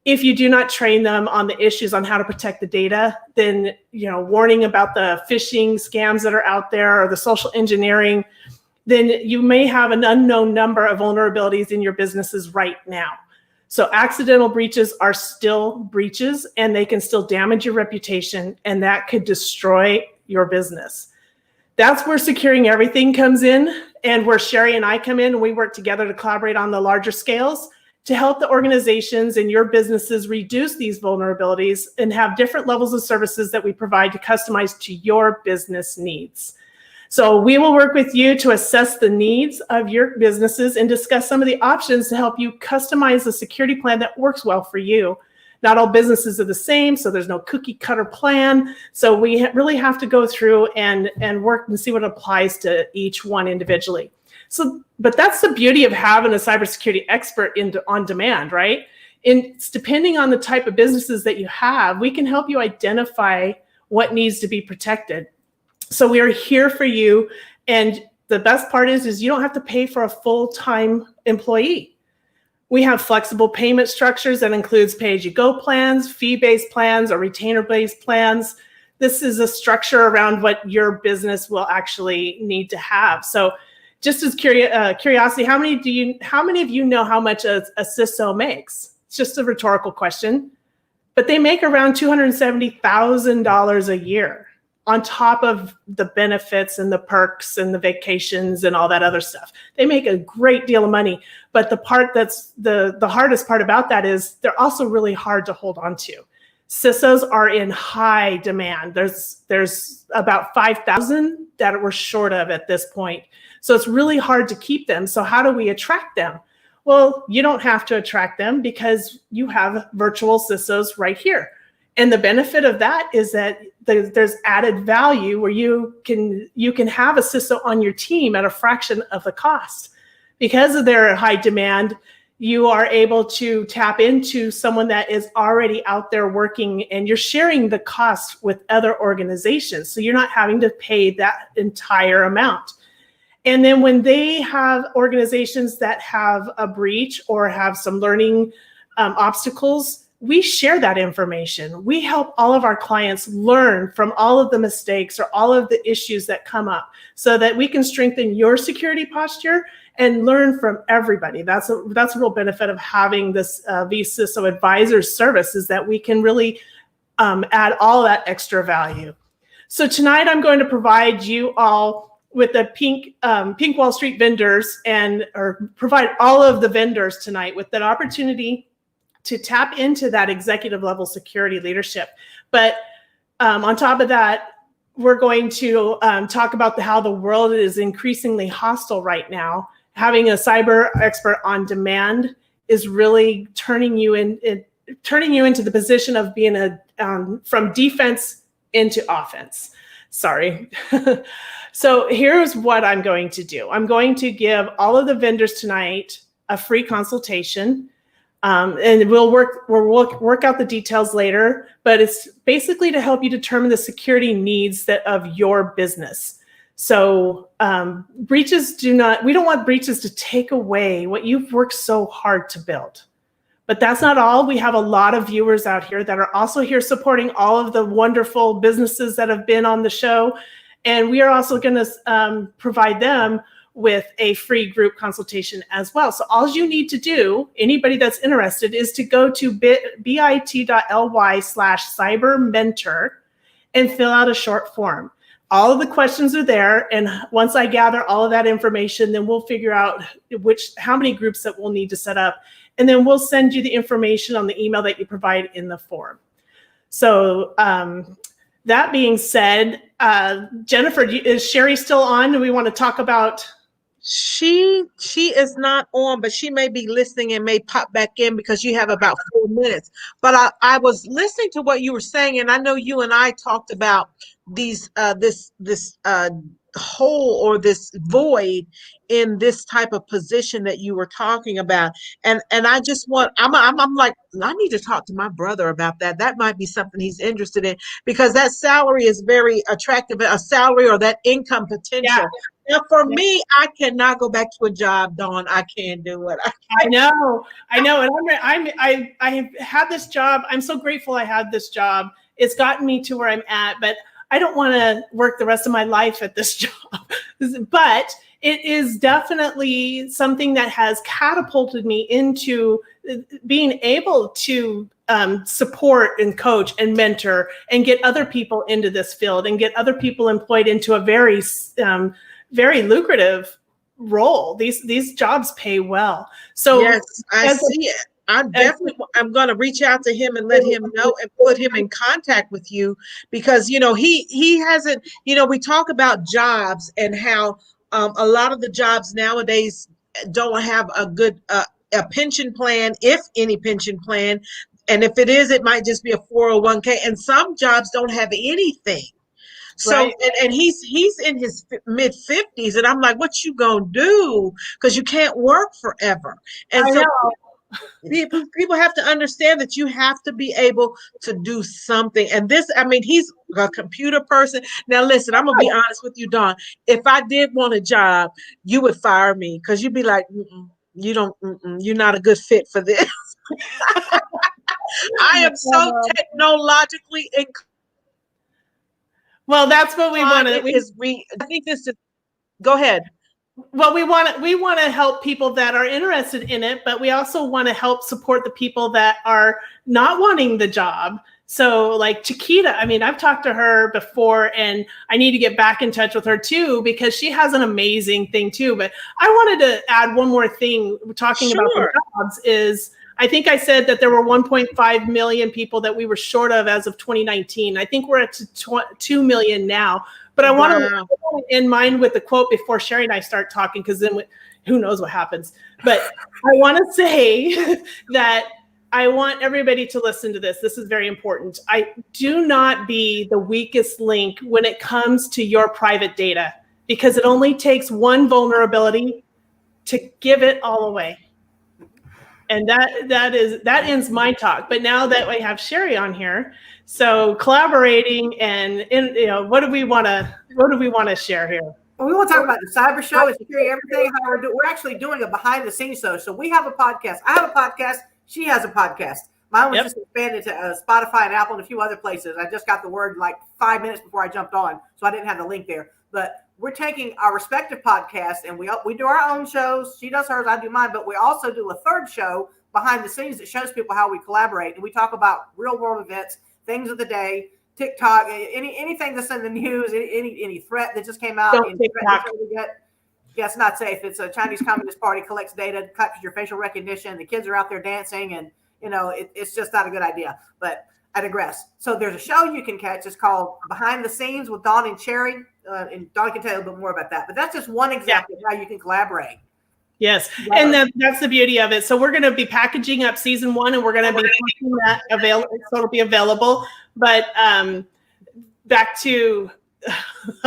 If you do not train them on the issues on how to protect the data, then, warning about the phishing scams that are out there or the social engineering, then you may have an unknown number of vulnerabilities in your businesses right now. So accidental breaches are still breaches, and they can still damage your reputation, and that could destroy your business. That's where securing everything comes in, and where Sherry and I come in, and we work together to collaborate on the larger scales to help the organizations and your businesses reduce these vulnerabilities and have different levels of services that we provide to customize to your business needs. So we will work with you to assess the needs of your businesses and discuss some of the options to help you customize a security plan that works well for you. Not all businesses are the same, so there's no cookie cutter plan. So we really have to go through and work and see what applies to each one individually. So, but that's the beauty of having a cybersecurity expert on demand, right? And it's depending on the type of businesses that you have, we can help you identify what needs to be protected. So we are here for you. And the best part is you don't have to pay for a full-time employee. We have flexible payment structures that includes pay-as-you-go plans, fee-based plans, or retainer-based plans. This is a structure around what your business will actually need to have. So just as curiosity, how many of you know how much a CISO makes? It's just a rhetorical question, but they make around $270,000 a year on top of the benefits and the perks and the vacations and all that other stuff. They make a great deal of money, but the part that's the hardest part about that is they're also really hard to hold on to. CISOs are in high demand. There's about 5,000 that we're short of at this point. So it's really hard to keep them. So how do we attract them? Well, you don't have to attract them because you have virtual CISOs right here. And the benefit of that is that there's added value where you can have a CISO on your team at a fraction of the cost. Because of their high demand, you are able to tap into someone that is already out there working, and you're sharing the cost with other organizations. So you're not having to pay that entire amount. And then when they have organizations that have a breach or have some learning obstacles, we share that information. We help all of our clients learn from all of the mistakes or all of the issues that come up so that we can strengthen your security posture and learn from everybody. That's a real benefit of having this vCISO advisor service, is that we can really add all that extra value. So tonight I'm going to provide you all with the pink Wall Street vendors or provide all of the vendors tonight with that opportunity to tap into that executive level security leadership. But on top of that, we're going to talk about how the world is increasingly hostile right now. Having a cyber expert on demand is really turning you into the position of being from defense into offense. Sorry. So here's what I'm going to do. I'm going to give all of the vendors tonight a free consultation. And we'll work out the details later, but it's basically to help you determine the security needs of your business. So we don't want breaches to take away what you've worked so hard to build. But that's not all. We have a lot of viewers out here that are also here supporting all of the wonderful businesses that have been on the show. And we are also going to provide them with a free group consultation as well. So all you need to do, anybody that's interested, is to go to bit.ly/cybermentor and fill out a short form. All of the questions are there. And once I gather all of that information, then we'll figure out how many groups that we'll need to set up. And then we'll send you the information on the email that you provide in the form. So that being said, Jennifer, is Sherry still on? Do we want to talk about? She is not on, but she may be listening and may pop back in because you have about 4 minutes. But I was listening to what you were saying, and I know you and I talked about this hole or this void in this type of position that you were talking about. And I just I'm like, I need to talk to my brother about that. That might be something he's interested in, because that salary is very attractive, a salary or that income potential. Yeah. Now, for me, I cannot go back to a job, Dawn. I can't do it. I know. And I have had this job. I'm so grateful I had this job. It's gotten me to where I'm at, but I don't want to work the rest of my life at this job. But it is definitely something that has catapulted me into being able to support and coach and mentor and get other people into this field and get other people employed into a very lucrative role. These jobs pay well. So yes, I see it. I'm going to reach out to him and let him know and put him in contact with you, because, he hasn't, we talk about jobs and how a lot of the jobs nowadays don't have a good, a pension plan, if any pension plan. And if it is, it might just be a 401k, and some jobs don't have anything. So, right. and he's in his mid 50s, and I'm like, what you gonna do? Because you can't work forever. And so people have to understand that you have to be able to do something. And this, he's a computer person. Now, listen, I'm gonna be honest with you, Dawn. If I did want a job, you would fire me, because you'd be like, you're not a good fit for this. I am so technologically inclined. Well, that's what we want to. I think this is. Go ahead. Well, we want to help people that are interested in it, but we also want to help support the people that are not wanting the job. So, like Chiquita, I've talked to her before, and I need to get back in touch with her too, because she has an amazing thing too. But I wanted to add one more thing. Talking about the jobs is, I think I said that there were 1.5 million people that we were short of as of 2019. I think we're at 2 million now. But I want to in mind with the quote before Sherry and I start talking, because then who knows what happens. But I want to say that I want everybody to listen to this. This is very important. Do not be the weakest link when it comes to your private data, because it only takes one vulnerability to give it all away. And that ends my talk. But now that we have Sherry on here, so collaborating and what do we want to share here? Well, we want to talk about the cyber show and security, everything. How we're actually doing a behind the scenes show. So we have a podcast. I have a podcast. She has a podcast. Mine was just expanded to Spotify and Apple and a few other places. I just got the word like 5 minutes before I jumped on, so I didn't have the link there. But we're taking our respective podcasts, and we do our own shows. She does hers, I do mine, but we also do a third show behind the scenes that shows people how we collaborate. And we talk about real world events, things of the day, TikTok, anything that's in the news, any threat that just came out. Yeah, it's not safe. It's a Chinese Communist Party collects data, captures your facial recognition. The kids are out there dancing, and it's just not a good idea. But I digress. So there's a show you can catch. It's called Behind the Scenes with Dawn and Cherry. And Dawn can tell you a little bit more about that. But that's just one example of how you can collaborate. Yes, and that's the beauty of it. So we're going to be packaging up season 1, and we're going to be making that available, so it'll be available. But back to,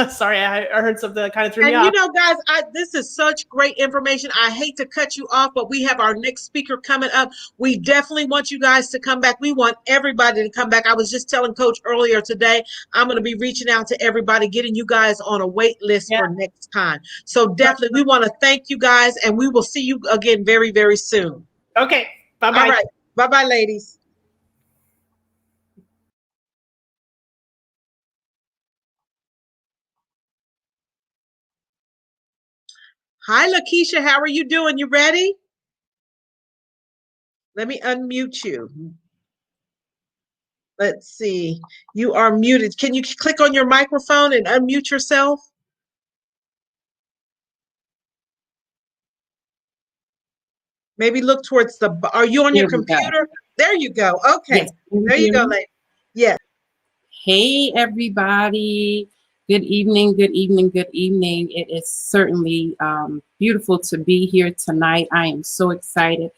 sorry, I heard something that kind of threw me off. Guys, this is such great information. I hate to cut you off, but we have our next speaker coming up. We definitely want you guys to come back. We want everybody to come back. I was just telling Coach earlier today, I'm going to be reaching out to everybody, getting you guys on a wait list for next time. So definitely, we want to thank you guys, and we will see you again very, very soon. Okay. Bye-bye. All right. Bye-bye, ladies. Hi, Lakeisha. How are you doing? You ready? Let me unmute you. Let's see. You are muted. Can you click on your microphone and unmute yourself? Maybe look towards the, are you on your Here we go. computer? There you go. Okay. Yes. Can There you hear go, me? lady. Yes. Hey, everybody. Good evening, good evening, good evening. It is certainly beautiful to be here tonight. I am so excited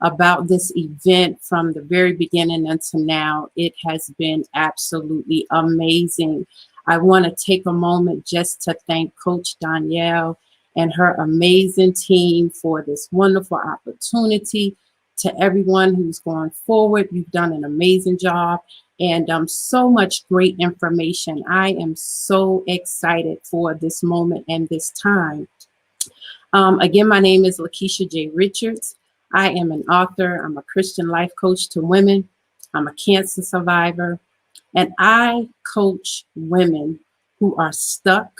about this event from the very beginning until now. It has been absolutely amazing. I want to take a moment just to thank Coach Danielle and her amazing team for this wonderful opportunity. To everyone who's going forward, you've done an amazing job. And so much great information. I am so excited for this moment and this time. Again, my name is Lakeisha J. Richards. I am an author. I'm a Christian life coach to women. I'm a cancer survivor. And I coach women who are stuck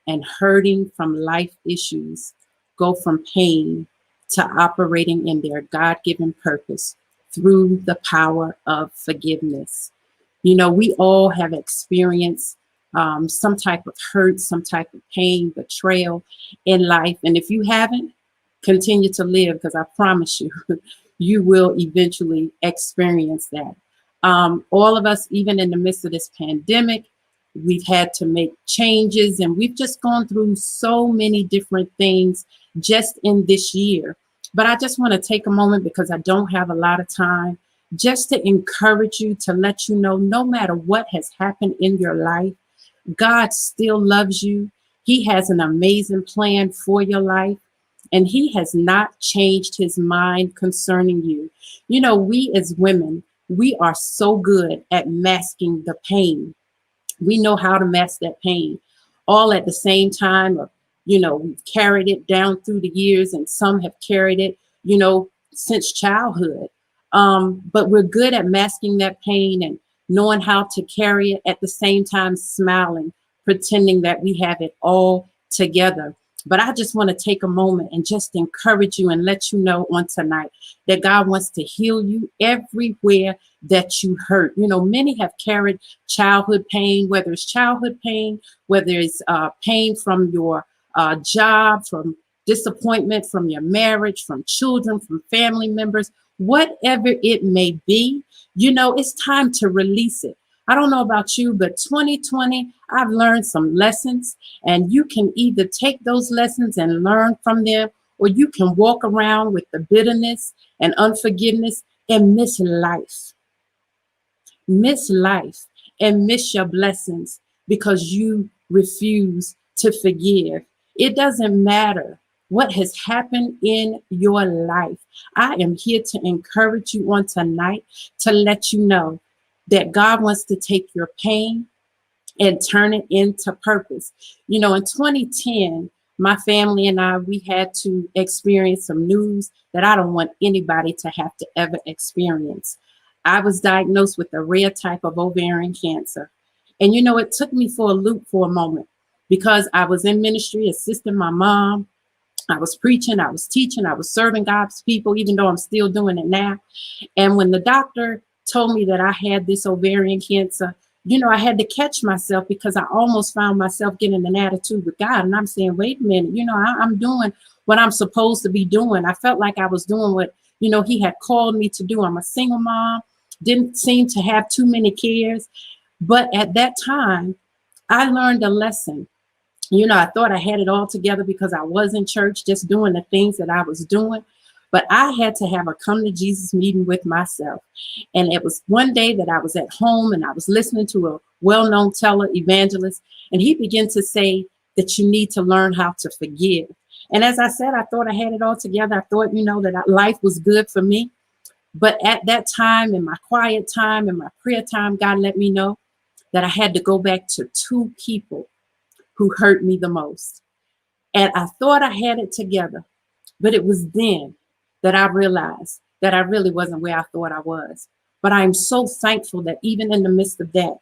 and hurting from life issues, go from pain to operating in their God-given purpose through the power of forgiveness. You know, we all have experienced some type of hurt, some type of pain, betrayal in life. And if you haven't, continue to live, because I promise you, you will eventually experience that. All of us, even in the midst of this pandemic, we've had to make changes, and we've just gone through so many different things just in this year. But I just want to take a moment, because I don't have a lot of time, just to encourage you, to let you know, no matter what has happened in your life, God still loves you. He has an amazing plan for your life, and He has not changed His mind concerning you. You know, we as women, we are so good at masking the pain. We know how to mask that pain, all at the same time. Of, you know, we've carried it down through the years, and some have carried it, you know, since childhood. But we're good at masking that pain and knowing how to carry it, at the same time smiling, pretending that we have it all together. But I just want to take a moment and just encourage you and let you know on tonight that God wants to heal you everywhere that you hurt. You know, many have carried childhood pain, whether it's childhood pain, whether it's pain from your job, from disappointment, from your marriage, from children, from family members, whatever it may be. You know, it's time to release it. I don't know about you, but 2020, I've learned some lessons, and you can either take those lessons and learn from them, or you can walk around with the bitterness and unforgiveness and miss life and miss your blessings because you refuse to forgive. It doesn't matter what has happened in your life. I am here to encourage you on tonight, to let you know that God wants to take your pain and turn it into purpose. You know, in 2010, my family and I, we had to experience some news that I don't want anybody to have to ever experience. I was diagnosed with a rare type of ovarian cancer. And, you know, it took me for a loop for a moment, because I was in ministry assisting my mom. I was preaching, I was teaching, I was serving God's people, even though I'm still doing it now. And when the doctor told me that I had this ovarian cancer, you know, I had to catch myself, because I almost found myself getting an attitude with God. And I'm saying, wait a minute, you know, I'm doing what I'm supposed to be doing. I felt like I was doing what, you know, He had called me to do. I'm a single mom, didn't seem to have too many cares. But at that time, I learned a lesson. You know, I thought I had it all together because I was in church, just doing the things that I was doing. But I had to have a come to Jesus meeting with myself. And it was one day that I was at home, and I was listening to a well-known teller evangelist, and he began to say that you need to learn how to forgive. And as I said, I thought I had it all together. I thought, you know, that life was good for me. But at that time, in my quiet time, in my prayer time, God let me know that I had to go back to two people who hurt me the most. And I thought I had it together, but it was then that I realized that I really wasn't where I thought I was. But I'm so thankful that even in the midst of that,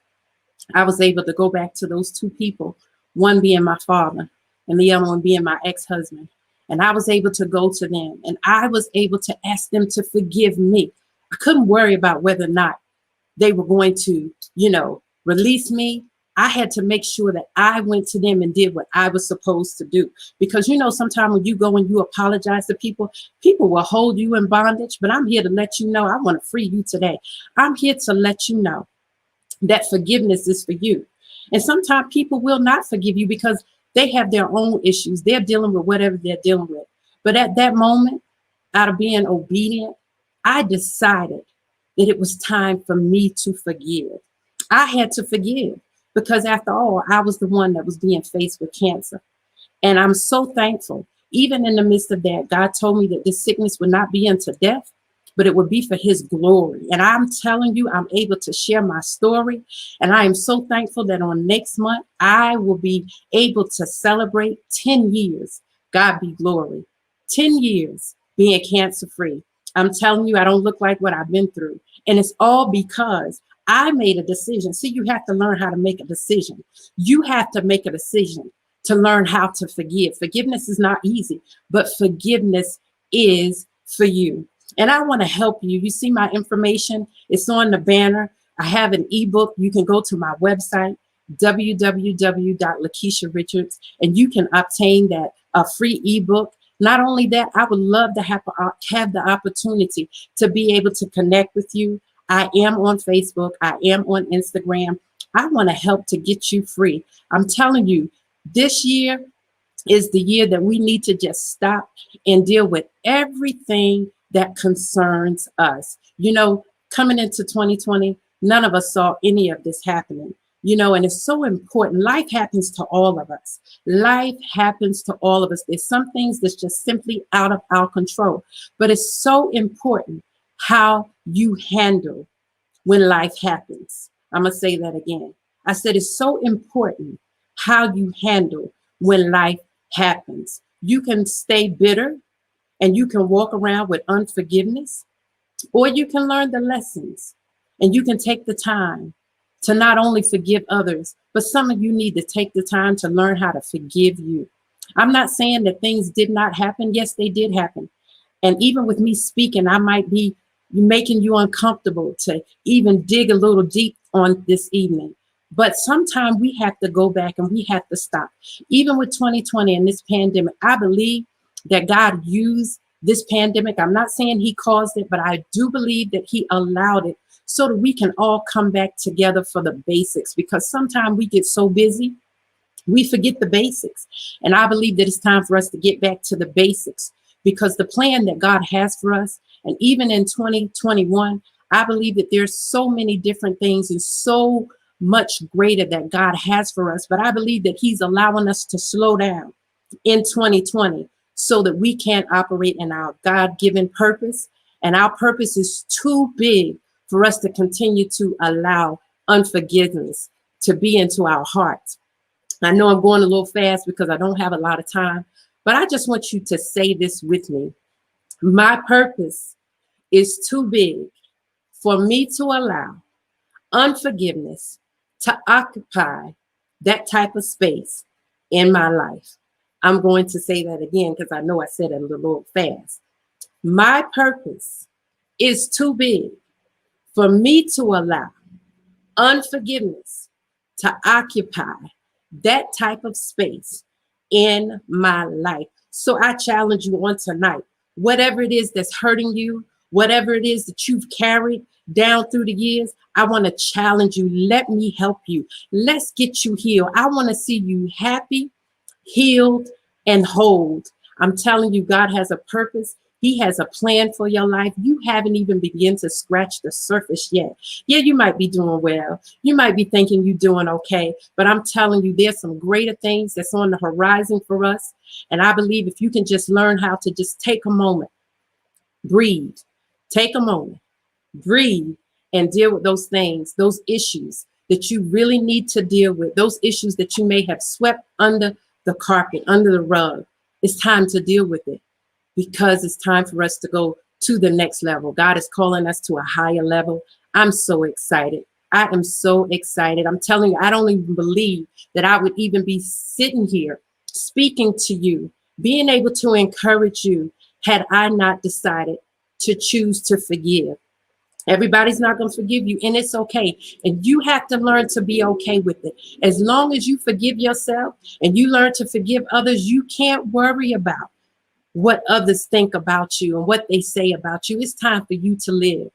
I was able to go back to those two people, one being my father, and the other one being my ex-husband. And I was able to go to them and I was able to ask them to forgive me. I couldn't worry about whether or not they were going to, release me. I had to make sure that I went to them and did what I was supposed to do. Because, sometimes when you go and you apologize to people, people will hold you in bondage. But I'm here to let you know, I want to free you today. I'm here to let you know that forgiveness is for you. And sometimes people will not forgive you because they have their own issues. They're dealing with whatever they're dealing with. But at that moment, out of being obedient, I decided that it was time for me to forgive. I had to forgive because after all, I was the one that was being faced with cancer. And I'm so thankful. Even in the midst of that, God told me that this sickness would not be unto death, but it would be for his glory. And I'm telling you, I'm able to share my story. And I am so thankful that on next month, I will be able to celebrate 10 years. God be glory. 10 years being cancer free. I'm telling you, I don't look like what I've been through. And it's all because I made a decision. See, you have to learn how to make a decision. You have to make a decision to learn how to forgive. Forgiveness is not easy, but forgiveness is for you. And I want to help you. You see my information. It's on the banner. I have an ebook. You can go to my website, www.lakeisha.richards, and you can obtain that free ebook. Not only that, I would love to have the opportunity to be able to connect with you. I am on Facebook. I am on Instagram. I want to help to get you free. I'm telling you, this year is the year that we need to just stop and deal with everything that concerns us. Coming into 2020, none of us saw any of this happening. And it's so important. Life happens to all of us. Life happens to all of us. There's some things that's just simply out of our control. But it's so important how you handle when life happens. I'm going to say that again. I said it's so important how you handle when life happens. You can stay bitter and you can walk around with unforgiveness, or you can learn the lessons and you can take the time to not only forgive others, but some of you need to take the time to learn how to forgive you. I'm not saying that things did not happen. Yes, they did happen. And even with me speaking, I might be making you uncomfortable to even dig a little deep on this evening. But sometimes we have to go back and we have to stop. Even with 2020 and this pandemic, I believe that God used this pandemic. I'm not saying he caused it, but I do believe that he allowed it so that we can all come back together for the basics, because sometimes we get so busy, we forget the basics. And I believe that it's time for us to get back to the basics, because the plan that God has for us, and even in 2021, I believe that there's so many different things and so much greater that God has for us. But I believe that he's allowing us to slow down in 2020 so that we can operate in our God-given purpose. And our purpose is too big for us to continue to allow unforgiveness to be into our hearts. I know I'm going a little fast because I don't have a lot of time, but I just want you to say this with me. My purpose is too big for me to allow unforgiveness to occupy that type of space in my life. I'm going to say that again because I know I said it a little fast. My purpose is too big for me to allow unforgiveness to occupy that type of space in my life. So I challenge you on tonight, whatever it is that's hurting you, whatever it is that you've carried down through the years, I want to challenge you. Let me help you. Let's get you healed. I want to see you happy, healed, and whole. I'm telling you, God has a purpose. He has a plan for your life. You haven't even begun to scratch the surface yet. Yeah, you might be doing well. You might be thinking you're doing okay. But I'm telling you, there's some greater things that's on the horizon for us. And I believe if you can just learn how to just take a moment, breathe, take a moment, breathe, and deal with those things, those issues that you really need to deal with, those issues that you may have swept under the carpet, under the rug. It's time to deal with it, because it's time for us to go to the next level. God is calling us to a higher level. I'm so excited. I am so excited. I'm telling you, I don't even believe that I would even be sitting here speaking to you, being able to encourage you had I not decided to choose to forgive. Everybody's not going to forgive you, and it's okay. And you have to learn to be okay with it. As long as you forgive yourself and you learn to forgive others, you can't worry about what others think about you and what they say about you. It's time for you to live.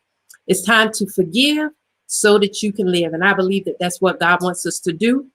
It's time to forgive so that you can live. And I believe that that's what God wants us to do,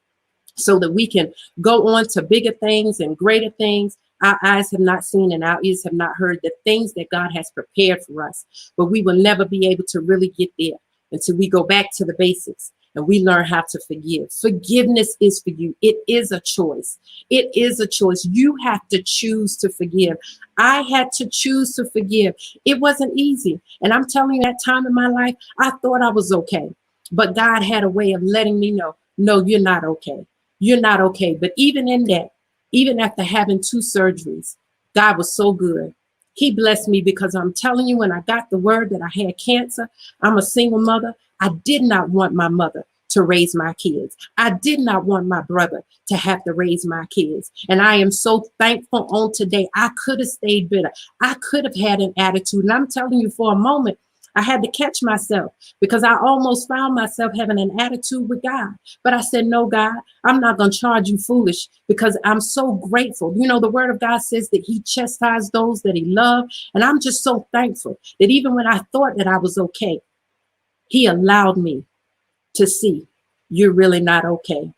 so that we can go on to bigger things and greater things. Our eyes have not seen and our ears have not heard the things that God has prepared for us. But we will never be able to really get there until we go back to the basics and we learn how to forgive. Forgiveness is for you. It is a choice. It is a choice. You have to choose to forgive. I had to choose to forgive. It wasn't easy. And I'm telling you, that time in my life, I thought I was okay. But God had a way of letting me know, no, you're not okay. You're not okay. But even in that, even after having 2 surgeries, God was so good. He blessed me, because I'm telling you, when I got the word that I had cancer, I'm a single mother. I did not want my mother to raise my kids. I did not want my brother to have to raise my kids. And I am so thankful on today. I could have stayed bitter. I could have had an attitude. And I'm telling you, for a moment, I had to catch myself, because I almost found myself having an attitude with God. But I said, no, God, I'm not going to charge you foolish, because I'm so grateful. You know, the word of God says that he chastised those that he loved. And I'm just so thankful that even when I thought that I was okay, he allowed me to see you're really not okay.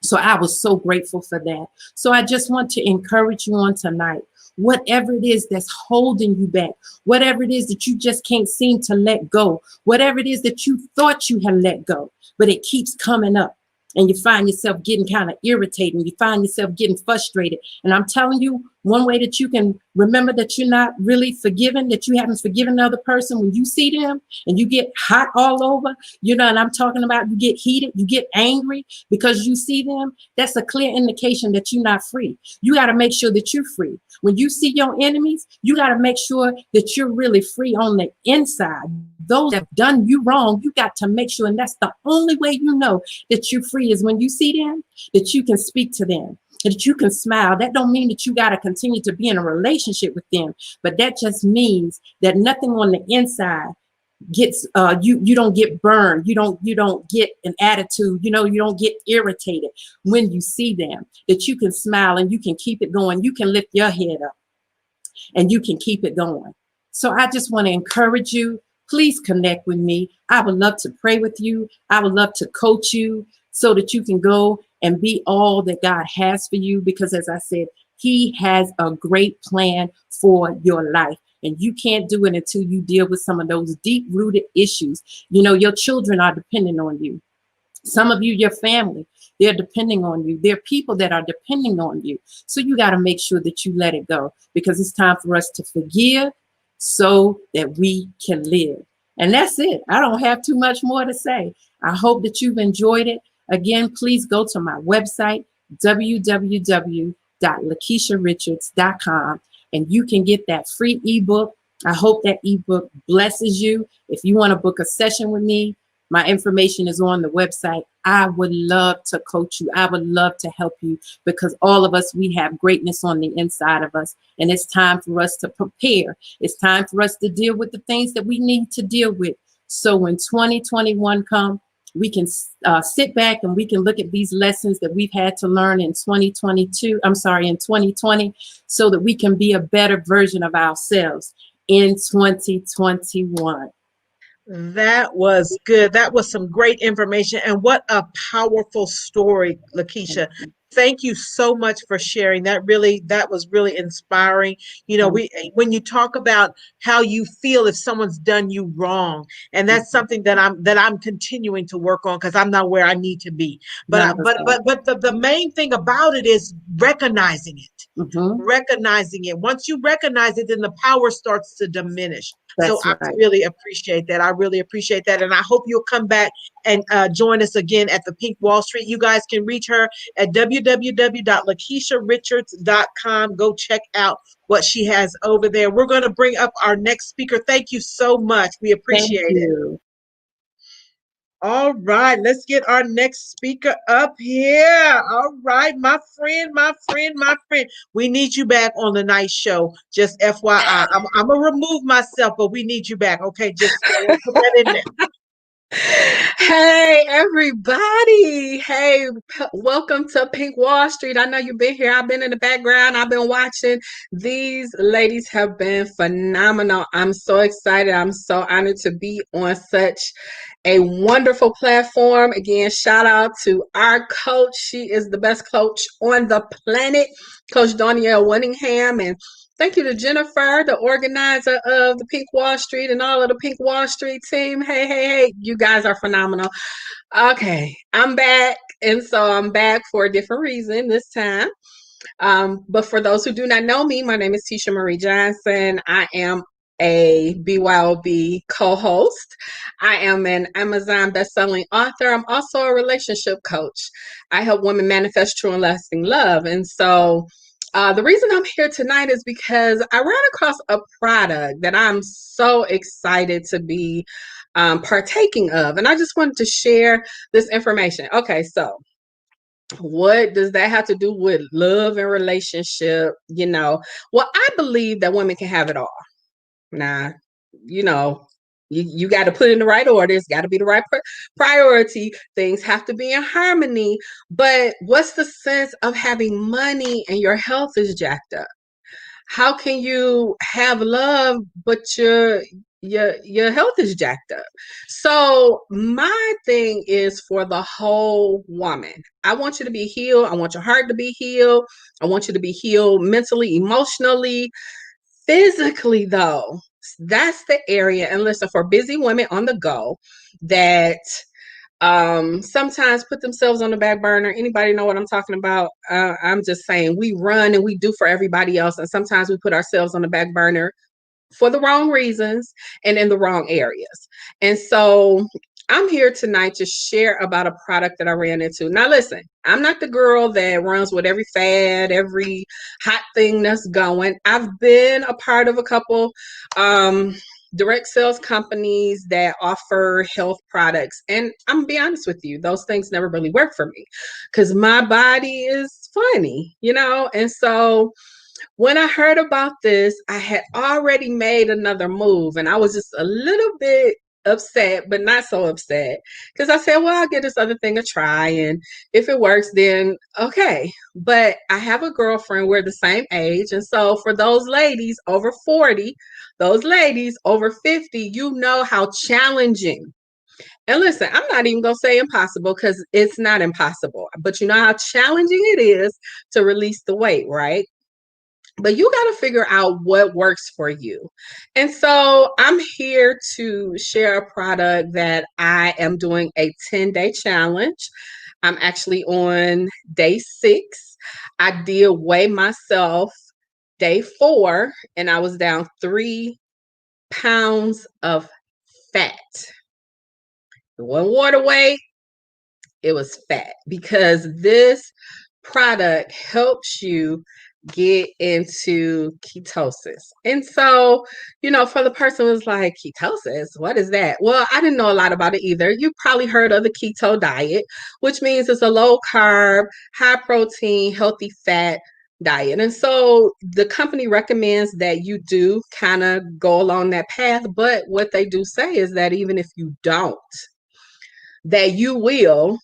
So I was so grateful for that. So I just want to encourage you on tonight. Whatever it is that's holding you back, whatever it is that you just can't seem to let go, whatever it is that you thought you had let go, but it keeps coming up, and you find yourself getting kind of irritated, and you find yourself getting frustrated. And I'm telling you, one way that you can remember that you're not really forgiven, that you haven't forgiven the other person, when you see them and you get hot all over, you know, and I'm talking about, you get heated, you get angry because you see them, that's a clear indication that you're not free. You got to make sure that you're free. When you see your enemies, you got to make sure that you're really free on the inside. Those that have done you wrong, you got to make sure, and that's the only way you know that you're free, is when you see them, that you can speak to them, that you can smile. That don't mean that you got to continue to be in a relationship with them, but that just means that nothing on the inside gets you don't get burned, you don't get an attitude, you know, you don't get irritated when you see them, that you can smile and you can keep it going, you can lift your head up and you can keep it going. So I just want to encourage you, please connect with me. I would love to pray with you. I would love to coach you so that you can go and be all that God has for you, because as I said, he has a great plan for your life. And you can't do it until you deal with some of those deep-rooted issues. You know, your children are depending on you. Some of you, your family, they're depending on you. There are people that are depending on you. So you got to make sure that you let it go, because it's time for us to forgive so that we can live. And that's it. I don't have too much more to say. I hope that you've enjoyed it. Again, please go to my website, www.lakeisharichards.com, and you can get that free ebook. I hope that ebook blesses you. If you want to book a session with me, my information is on the website. I would love to coach you. I would love to help you, because all of us, we have greatness on the inside of us. And it's time for us to prepare. It's time for us to deal with the things that we need to deal with. So when 2021 comes, we can sit back and we can look at these lessons that we've had to learn in 2020, so that we can be a better version of ourselves in 2021. That was good. That was some great information. And what a powerful story, Lakeisha. Thank you so much for sharing. That was really inspiring. You know, when you talk about how you feel if someone's done you wrong, and that's something that I'm continuing to work on, because I'm not where I need to be. But the main thing about it is recognizing it. Recognizing it. Once you recognize it, then the power starts to diminish. So I really appreciate that. I really appreciate that. And I hope you'll come back and join us again at the Pink Wall Street. You guys can reach her at www.lakeisharichards.com. Go check out what she has over there. We're going to bring up our next speaker. Thank you so much. We appreciate it. All right, let's get our next speaker up here. All right, my friend, my friend, my friend. We need you back on the night show. Just FYI. I'm gonna remove myself, but we need you back. Okay, just put that in there. Hey everybody. Hey, welcome to Pink Wall Street. I know you've been here. I've been in the background. I've been watching. These ladies have been phenomenal. I'm so excited. I'm so honored to be on such a wonderful platform. Again, shout out to our coach. She is the best coach on the planet, Coach Donielle Winningham. And thank you to Jennifer, the organizer of the Pink Wall Street, and all of the Pink Wall Street team. Hey, hey, hey, you guys are phenomenal. Okay, I'm back. And so I'm back for a different reason this time. But for those who do not know me, my name is Tisha Marie Johnson. I am a BYOB co-host. I am an Amazon best-selling author. I'm also a relationship coach. I help women manifest true and lasting love. And so the reason I'm here tonight is because I ran across a product that I'm so excited to be partaking of. And I just wanted to share this information. Okay, so what does that have to do with love and relationship? Well, I believe that women can have it all. Now, you got to put in the right order. It's got to be the right priority. Things have to be in harmony. But what's the sense of having money and your health is jacked up? How can you have love but your health is jacked up? So my thing is for the whole woman. I want you to be healed. I want your heart to be healed. I want you to be healed mentally, emotionally, physically, though. That's the area. And listen, for busy women on the go that sometimes put themselves on the back burner. Anybody know what I'm talking about? I'm just saying we run and we do for everybody else. And sometimes we put ourselves on the back burner for the wrong reasons and in the wrong areas. And so I'm here tonight to share about a product that I ran into. Now, listen, I'm not the girl that runs with every fad, every hot thing that's going. I've been a part of a couple direct sales companies that offer health products. And I'm gonna be honest with you, those things never really work for me because my body is funny, And so when I heard about this, I had already made another move and I was just a little bit upset, but not so upset because I said, well, I'll give this other thing a try. And if it works, then okay. But I have a girlfriend, we're the same age. And so for those ladies over 40, those ladies over 50, you know how challenging. And listen, I'm not even going to say impossible because it's not impossible, but you know how challenging it is to release the weight, right? But you got to figure out what works for you. And so I'm here to share a product that I am doing a 10-day challenge. I'm actually on day 6. I did weigh myself day 4, and I was down 3 pounds of fat. It wasn't water weight, it was fat because this product helps you get into ketosis. And so, for the person who's like, ketosis, what is that? Well, I didn't know a lot about it either. You probably heard of the keto diet, which means it's a low carb, high protein, healthy fat diet. And so the company recommends that you do kind of go along that path. But what they do say is that even if you don't, that you will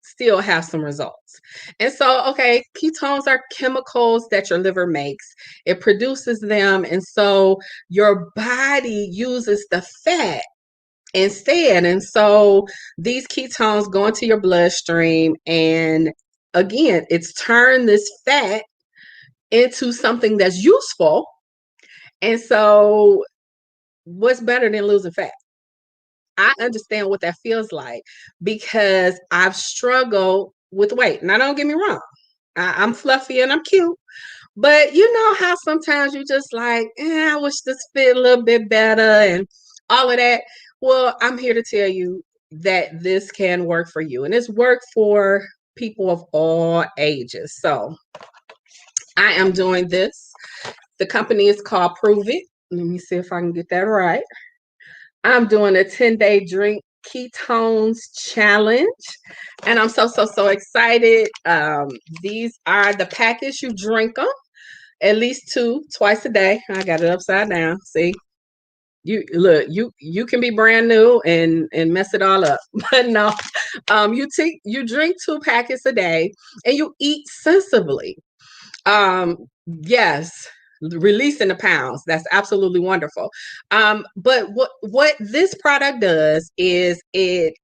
still have some results. And so, okay, ketones are chemicals that your liver makes. It produces them. And so your body uses the fat instead. And so these ketones go into your bloodstream. And again, it's turned this fat into something that's useful. And so what's better than losing fat? I understand what that feels like because I've struggled with weight. Now, don't get me wrong. I'm fluffy and I'm cute, but you know how sometimes you just like, I wish this fit a little bit better and all of that. Well, I'm here to tell you that this can work for you, and it's worked for people of all ages. So I am doing this. The company is called Prove It. Let me see if I can get that right. I'm doing a 10-day drink Ketones Challenge. And I'm so excited. These are the packets. You drink them at least 2 twice a day. I got it upside down. See? You look, you can be brand new and mess it all up. But no, you drink 2 packets a day and you eat sensibly. Yes, releasing the pounds. That's absolutely wonderful. But what this product does is it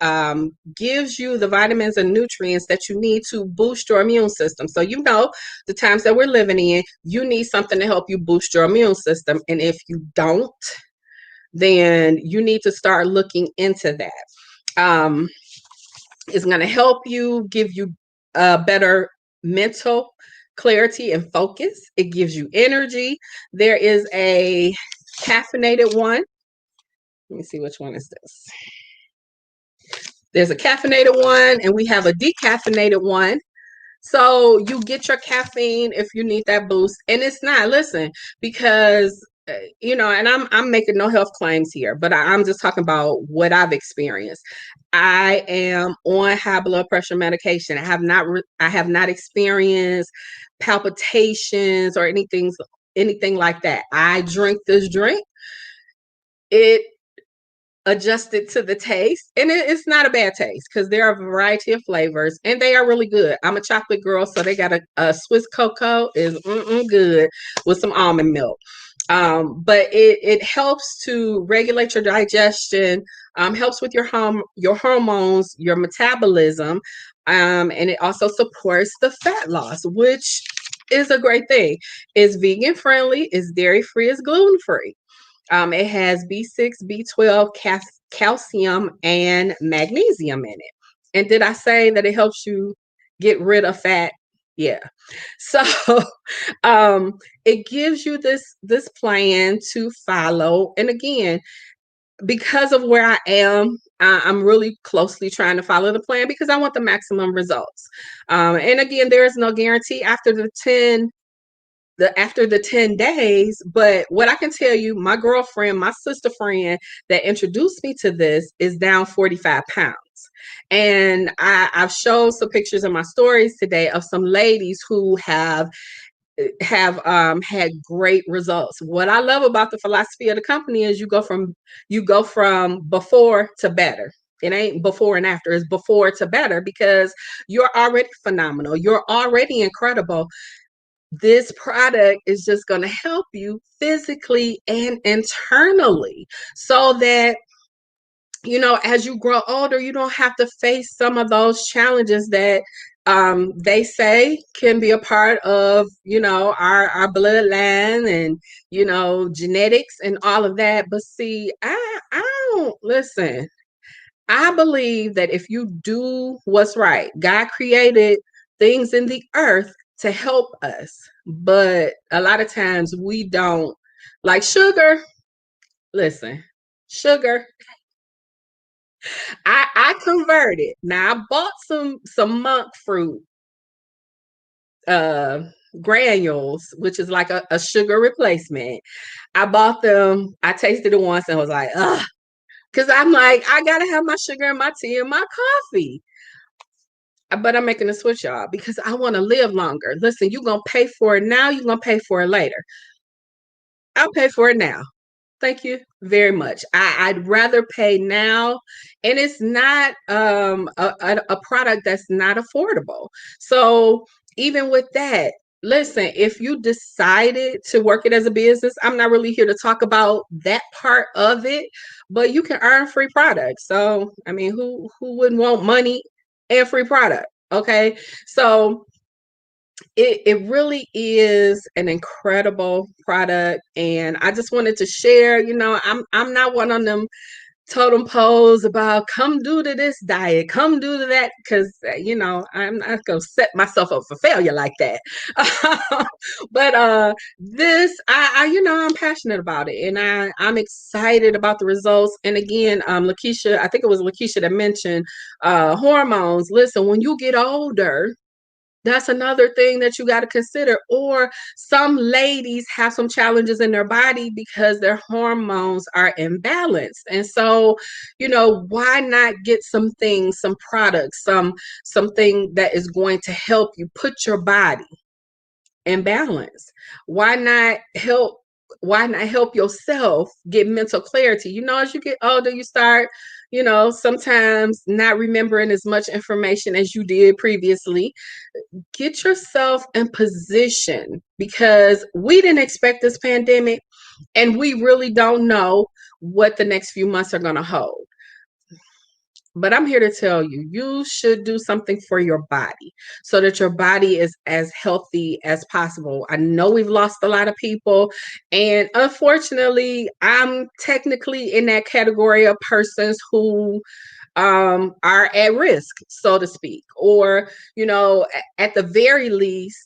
gives you the vitamins and nutrients that you need to boost your immune system. So you know the times that we're living in, you need something to help you boost your immune system. And if you don't, then you need to start looking into that. It's going to help you, give you better mental clarity and focus. It gives you energy. There is a caffeinated one. Let me see, which one is this? There's a caffeinated one, and we have a decaffeinated one. So you get your caffeine if you need that boost. And it's not, listen, because and I'm making no health claims here, but I'm just talking about what I've experienced. I am on high blood pressure medication. I have not experienced palpitations or anything like that. I drink this drink. It adjusted to the taste, and it's not a bad taste because there are a variety of flavors and they are really good. I'm a chocolate girl, so they got a Swiss cocoa is good with some almond milk. But it helps to regulate your digestion, helps with your hormones, your metabolism, and it also supports the fat loss, which is a great thing. It's vegan friendly, it's dairy free, it's gluten free. It has B6, B12, calcium, and magnesium in it. And did I say that it helps you get rid of fat? Yeah. So it gives you this plan to follow. And again, because of where I am, I'm really closely trying to follow the plan because I want the maximum results. And again, there is no guarantee after the 10 days, but what I can tell you, my girlfriend, my sister friend that introduced me to this is down 45 pounds. And I've shown some pictures in my stories today of some ladies who have had great results. What I love about the philosophy of the company is you go from before to better. It ain't before and after, it's before to better because you're already phenomenal. You're already incredible. This product is just going to help you physically and internally so that, as you grow older, you don't have to face some of those challenges that they say can be a part of, our bloodline and, genetics and all of that. But see, I don't listen. I believe that if you do what's right, God created things in the earth to help us, but a lot of times we don't. Like sugar. Listen, sugar. I converted. Now I bought some monk fruit granules, which is like a sugar replacement. I bought them. I tasted it once and was like, ugh, because I'm like, I gotta have my sugar in my tea and my coffee. But I'm making a switch, y'all, because I want to live longer. Listen, you're going to pay for it now. You're going to pay for it later. I'll pay for it now. Thank you very much. I'd rather pay now. And it's not a product that's not affordable. So even with that, listen, if you decided to work it as a business, I'm not really here to talk about that part of it, but you can earn free products. So, I mean, who wouldn't want money and free product? Okay. So it really is an incredible product. And I just wanted to share, I'm not one of them totem poles about come do to this diet, come do to that, because I'm not gonna set myself up for failure like that. But this I'm passionate about it, and I'm excited about the results. And again, Lakeisha, I think it was Lakeisha that mentioned hormones. Listen, when you get older, That's another thing that you got to consider. Or some ladies have some challenges in their body because their hormones are imbalanced. And so, why not get some things, some products, something that is going to help you put your body in balance? Why not help yourself get mental clarity? As you get older, you start, sometimes not remembering as much information as you did previously. Get yourself in position, because we didn't expect this pandemic, and we really don't know what the next few months are going to hold. But I'm here to tell you, you should do something for your body so that your body is as healthy as possible. I know we've lost a lot of people, and unfortunately, I'm technically in that category of persons who are at risk, so to speak, or, at the very least,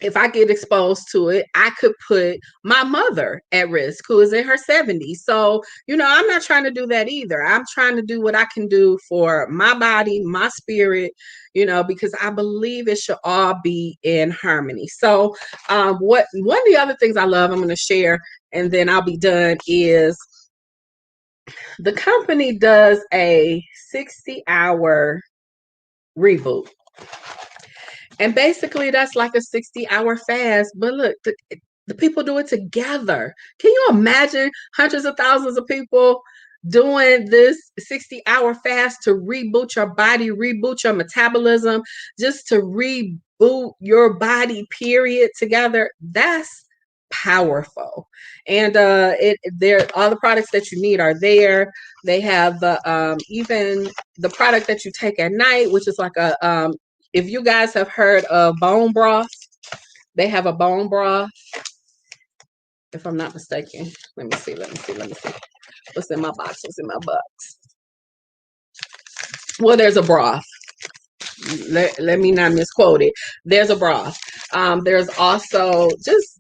if I get exposed to it, I could put my mother at risk, who is in her 70s. So, I'm not trying to do that either. I'm trying to do what I can do for my body, my spirit, because I believe it should all be in harmony. So, one of the other things I love, I'm going to share, and then I'll be done, is the company does a 60-hour reboot. And basically, that's like a 60-hour fast. But look, the people do it together. Can you imagine hundreds of thousands of people doing this 60-hour fast to reboot your body, reboot your metabolism, just to reboot your body, period, together? That's powerful. And there, all the products that you need are there. They have the even the product that you take at night, which is like a if you guys have heard of bone broth, they have a bone broth, if I'm not mistaken. Let me see. What's in my box? Well, there's a broth. Let me not misquote it. There's a broth. There's also just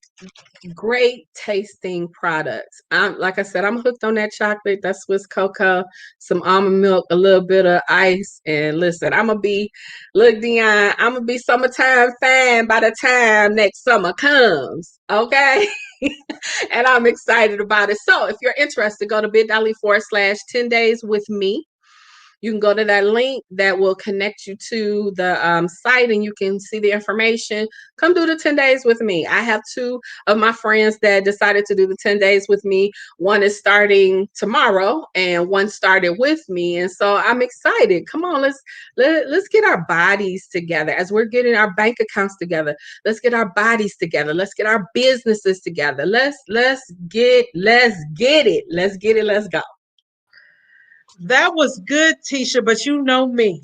great tasting products. Like I said, I'm hooked on that chocolate, that Swiss cocoa, some almond milk, a little bit of ice. And listen, Dion, I'm gonna be summertime fan by the time next summer comes. Okay. And I'm excited about it. So if you're interested, go to bit.ly/10 days with me. You can go to that link that will connect you to the site, and you can see the information. Come do the 10 days with me. I have two of my friends that decided to do the 10 days with me. One is starting tomorrow, and one started with me. And so I'm excited. Come on, let's get our bodies together as we're getting our bank accounts together. Let's get our bodies together. Let's get our businesses together. Let's get it. Let's go. That was good, Tisha, but you know me.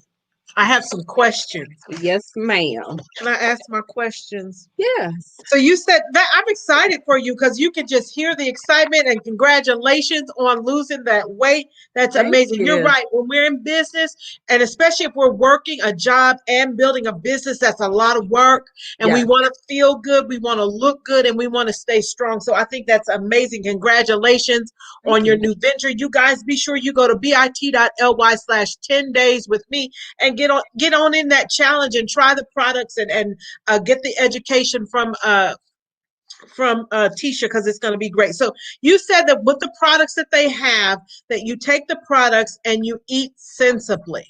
I have some questions. Yes, ma'am. Can I ask my questions? Yes. So you said that I'm excited for you because you can just hear the excitement, and congratulations on losing that weight. That's amazing. You're right. When we're in business, and especially if we're working a job and building a business, that's a lot of work, and we want to feel good. We want to look good, and we want to stay strong. So I think that's amazing. Congratulations on your new venture. You guys be sure you go to bit.ly/10 days with me and get on in that challenge and try the products and get the education from Tisha, because it's going to be great. So you said that with the products that they have, that you take the products and you eat sensibly.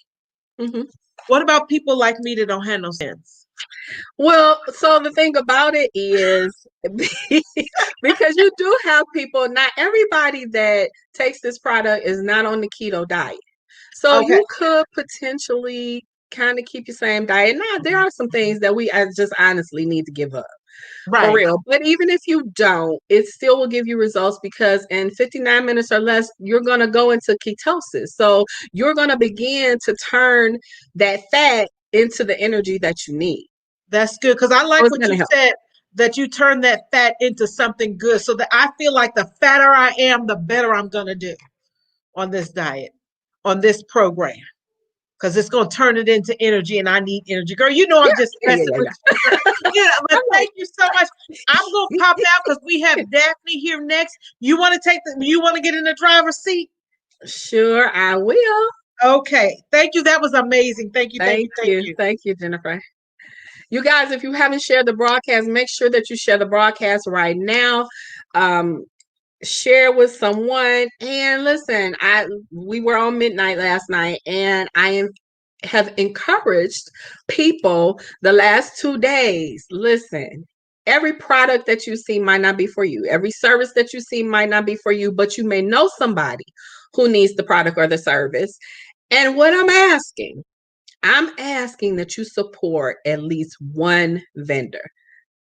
Mm-hmm. What about people like me that don't have no sense? Well, so the thing about it is, because you do have people, not everybody that takes this product is not on the keto diet. So you could potentially kind of keep your same diet. Now, there are some things that I just honestly need to give up. Right. For real. But even if you don't, it still will give you results, because in 59 minutes or less, you're going to go into ketosis. So you're going to begin to turn that fat into the energy that you need. That's good, because I like what you said, that you turn that fat into something good, so that I feel like the fatter I am, the better I'm going to do on this diet, on this program, because it's going to turn it into energy, and I need energy. Girl, I'm just messing with you. But thank you so much. I'm going to pop out because we have Daphne here next. You want to get in the driver's seat? Sure, I will. Okay. Thank you. That was amazing. Thank you. Thank you, Jennifer. You guys, if you haven't shared the broadcast, make sure that you share the broadcast right now. Share with someone. And listen, we were on midnight last night, and have encouraged people the last 2 days. Listen, every product that you see might not be for you. Every service that you see might not be for you, but you may know somebody who needs the product or the service. And what I'm asking that you support at least one vendor.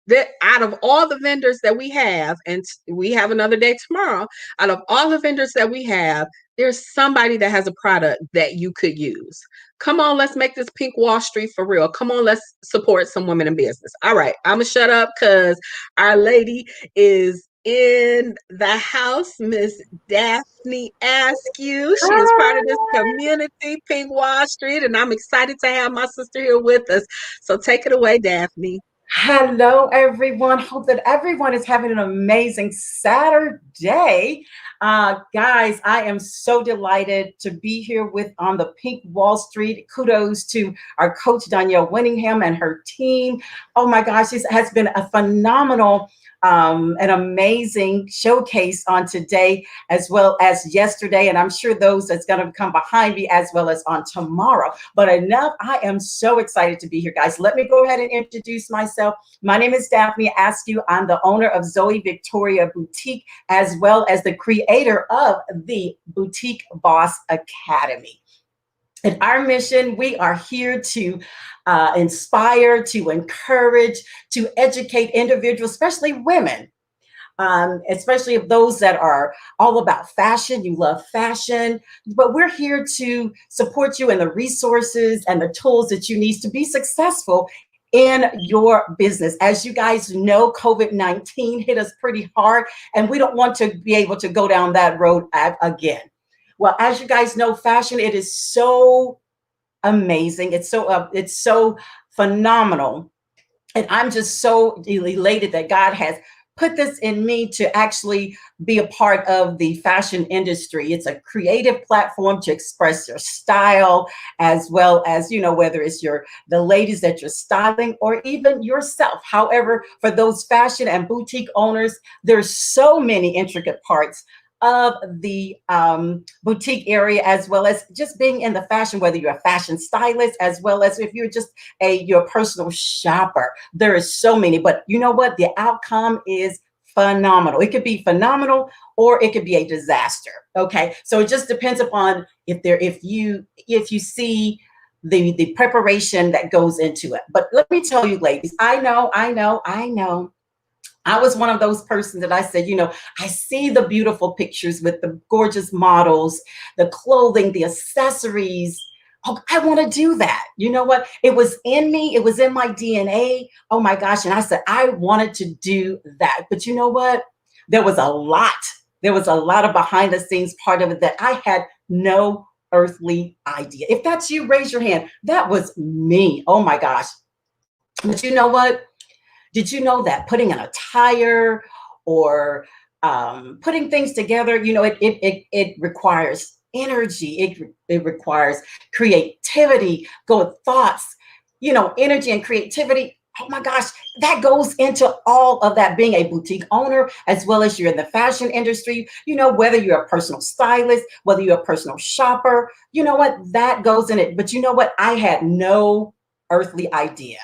That out of all the vendors that we have, and we have another day tomorrow, out of all the vendors that we have, there's somebody that has a product that you could use. Come on, let's make this Pink Wall Street for real. Come on, let's support some women in business. All right, I'm gonna shut up because our lady is in the house, Miss Daphne Askew. She is part of this community, Pink Wall Street, and I'm excited to have my sister here with us. So take it away, Daphne. Hello, everyone. Hope that everyone is having an amazing Saturday. Guys, I am so delighted to be here on the Pink Wall Street. Kudos to our coach, Danielle Winningham, and her team. Oh my gosh, this has been a phenomenal an amazing showcase on today as well as yesterday, and I'm sure those that's going to come behind me as well as on tomorrow. But enough, I am so excited to be here, guys. Let me go ahead and introduce myself. My name is Daphne Askew. I'm the owner of Zoe Victoria Boutique as well as the creator of the Boutique Boss Academy. And our mission, we are here to inspire, to encourage, to educate individuals, especially women, especially those that are all about fashion. You love fashion, but we're here to support you in the resources and the tools that you need to be successful in your business. As you guys know, COVID-19 hit us pretty hard, and we don't want to be able to go down that road again. Well, as you guys know, fashion, it is so amazing. It's so phenomenal. And I'm just so elated that God has put this in me to actually be a part of the fashion industry. It's a creative platform to express your style, as well as, whether it's the ladies that you're styling or even yourself. However, for those fashion and boutique owners, there's so many intricate parts of the boutique area, as well as just being in the fashion, whether you're a fashion stylist, as well as if you're just your personal shopper. There is so many, but you know what? The outcome is phenomenal. It could be phenomenal or it could be a disaster. Okay. So it just depends upon if you see the preparation that goes into it. But let me tell you, ladies, I know. I was one of those persons that I said, I see the beautiful pictures with the gorgeous models, the clothing, the accessories. Oh, I want to do that. You know what? It was in me. It was in my DNA. Oh my gosh. And I said, I wanted to do that. But you know what? There was a lot. There was a lot of behind the scenes part of it that I had no earthly idea. If that's you, raise your hand. That was me. Oh my gosh. But you know what? Did you know that putting an attire or putting things together, it requires energy. It requires creativity, good thoughts, energy and creativity. Oh my gosh, that goes into all of that, being a boutique owner, as well as you're in the fashion industry, whether you're a personal stylist, whether you're a personal shopper, you know what, that goes in it. But you know what? I had no earthly idea.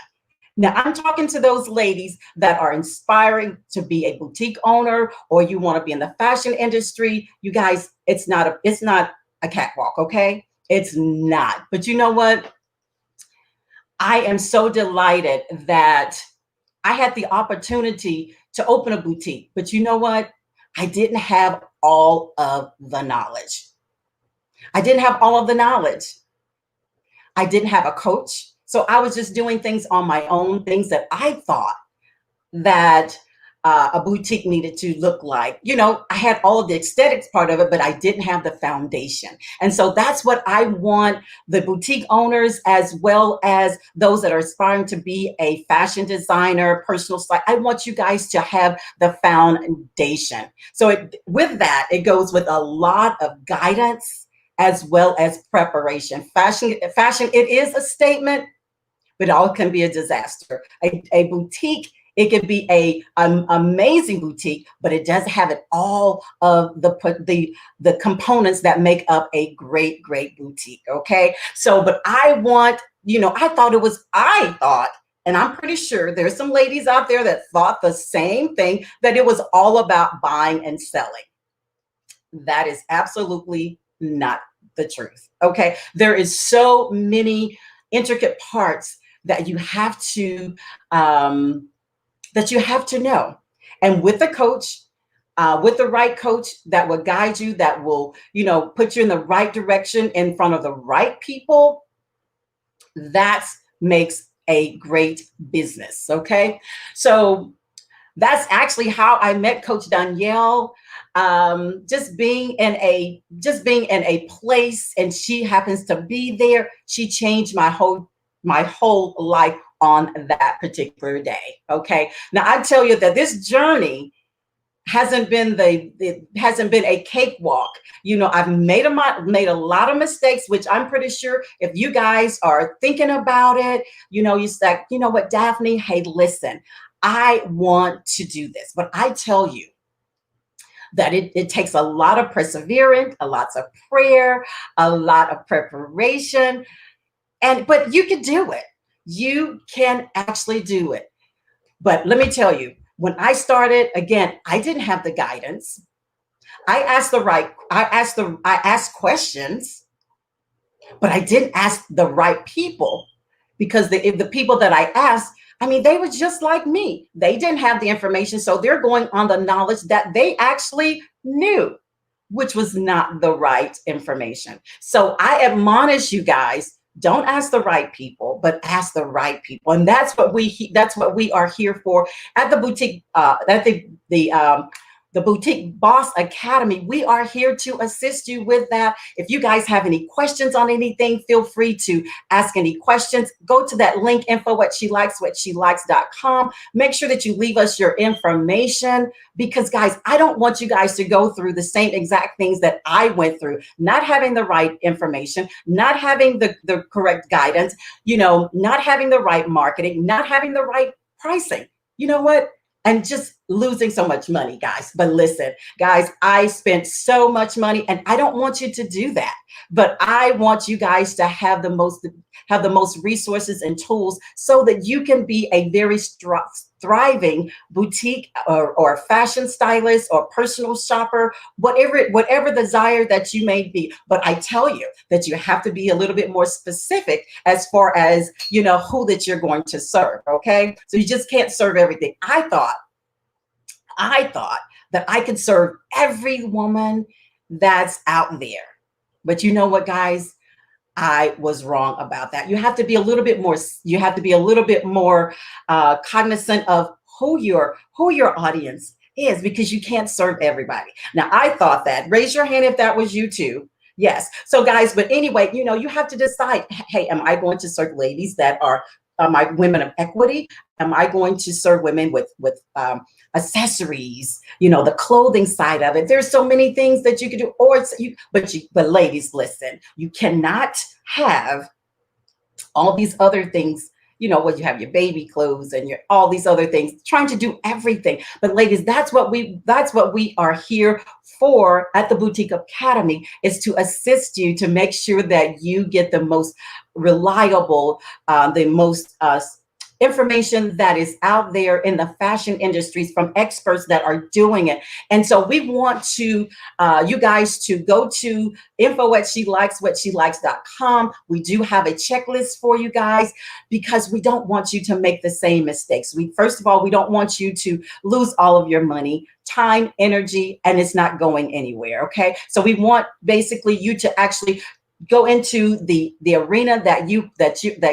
Now, I'm talking to those ladies that are inspiring to be a boutique owner, or you want to be in the fashion industry. You guys, it's not a catwalk, okay? It's not. But you know what? I am so delighted that I had the opportunity to open a boutique. But you know what? I didn't have all of the knowledge. I didn't have all of the knowledge. I didn't have a coach. So I was just doing things on my own, things that I thought that a boutique needed to look like. I had all of the aesthetics part of it, but I didn't have the foundation. And so that's what I want the boutique owners, as well as those that are aspiring to be a fashion designer, personal style. I want you guys to have the foundation. So with that, it goes with a lot of guidance as well as preparation. Fashion, it is a statement, but it all can be a disaster. A boutique, it could be a amazing boutique, but it doesn't have it all of the components that make up a great boutique. Okay, so but I want, I thought, and I'm pretty sure there's some ladies out there that thought the same thing, that it was all about buying and selling. That is absolutely not the truth. Okay, there is so many intricate parts that you have to know, and with a coach, with the right coach that will guide you, that will put you in the right direction in front of the right people, that makes a great business. Okay, so that's actually how I met Coach Danielle. Just being in a place, and she happens to be there. She changed my whole life on that particular day. Okay, now I tell you that this journey hasn't been a cakewalk. I've made a lot of mistakes, which I'm pretty sure if you guys are thinking about it, you say, you know what, Daphne, hey, listen, I want to do this, but I tell you that it takes a lot of perseverance, a lot of prayer, a lot of preparation, but you can do it. You can actually do it. But let me tell you, when I started, again, I didn't have the guidance. I asked questions, but I didn't ask the right people, because the people that I asked, they were just like me. They didn't have the information, so they're going on the knowledge that they actually knew, which was not the right information. So I admonish you guys, don't ask the right people, but ask the right people. And that's what we are here for at the boutique, at the Boutique Boss Academy. We are here to assist you with that. If you guys have any questions on anything, feel free to ask any questions. Go to that link, info@shelikes.com. Make sure that you leave us your information, because guys, I don't want you guys to go through the same exact things that I went through, not having the right information, not having the correct guidance, not having the right marketing, not having the right pricing. You know what? And just losing so much money, guys. But listen, guys, I spent so much money, and I don't want you to do that. But I want you guys to have the most resources and tools, so that you can be a very thriving boutique or fashion stylist or personal shopper, whatever desire that you may be. But I tell you that you have to be a little bit more specific as far as who that you're going to serve. Okay, so you just can't serve everything. I thought that I could serve every woman that's out there, but you know what, guys? I was wrong about that. You have to be a little bit more. You have to be a little bit more cognizant of who your audience is, because you can't serve everybody. Now, I thought that. Raise your hand if that was you too. Yes. So, guys, but anyway, you have to decide. Hey, am I going to serve ladies that are my women of equity? Am I going to serve women with accessories, the clothing side of it? There's so many things that you can do. But ladies, listen, you cannot have all these other things, you have your baby clothes and all these other things, trying to do everything. But ladies, that's what we are here for at the Boutique Academy, is to assist you to make sure that you get the most reliable, the most information that is out there in the fashion industries from experts that are doing it. And so we want to you guys to go to info@shelikeswhatshelikes.com. We do have a checklist for you guys, because we don't want you to make the same mistakes. First of all, we don't want you to lose all of your money, time, energy, and it's not going anywhere. Okay, so we want basically you to actually go into the arena that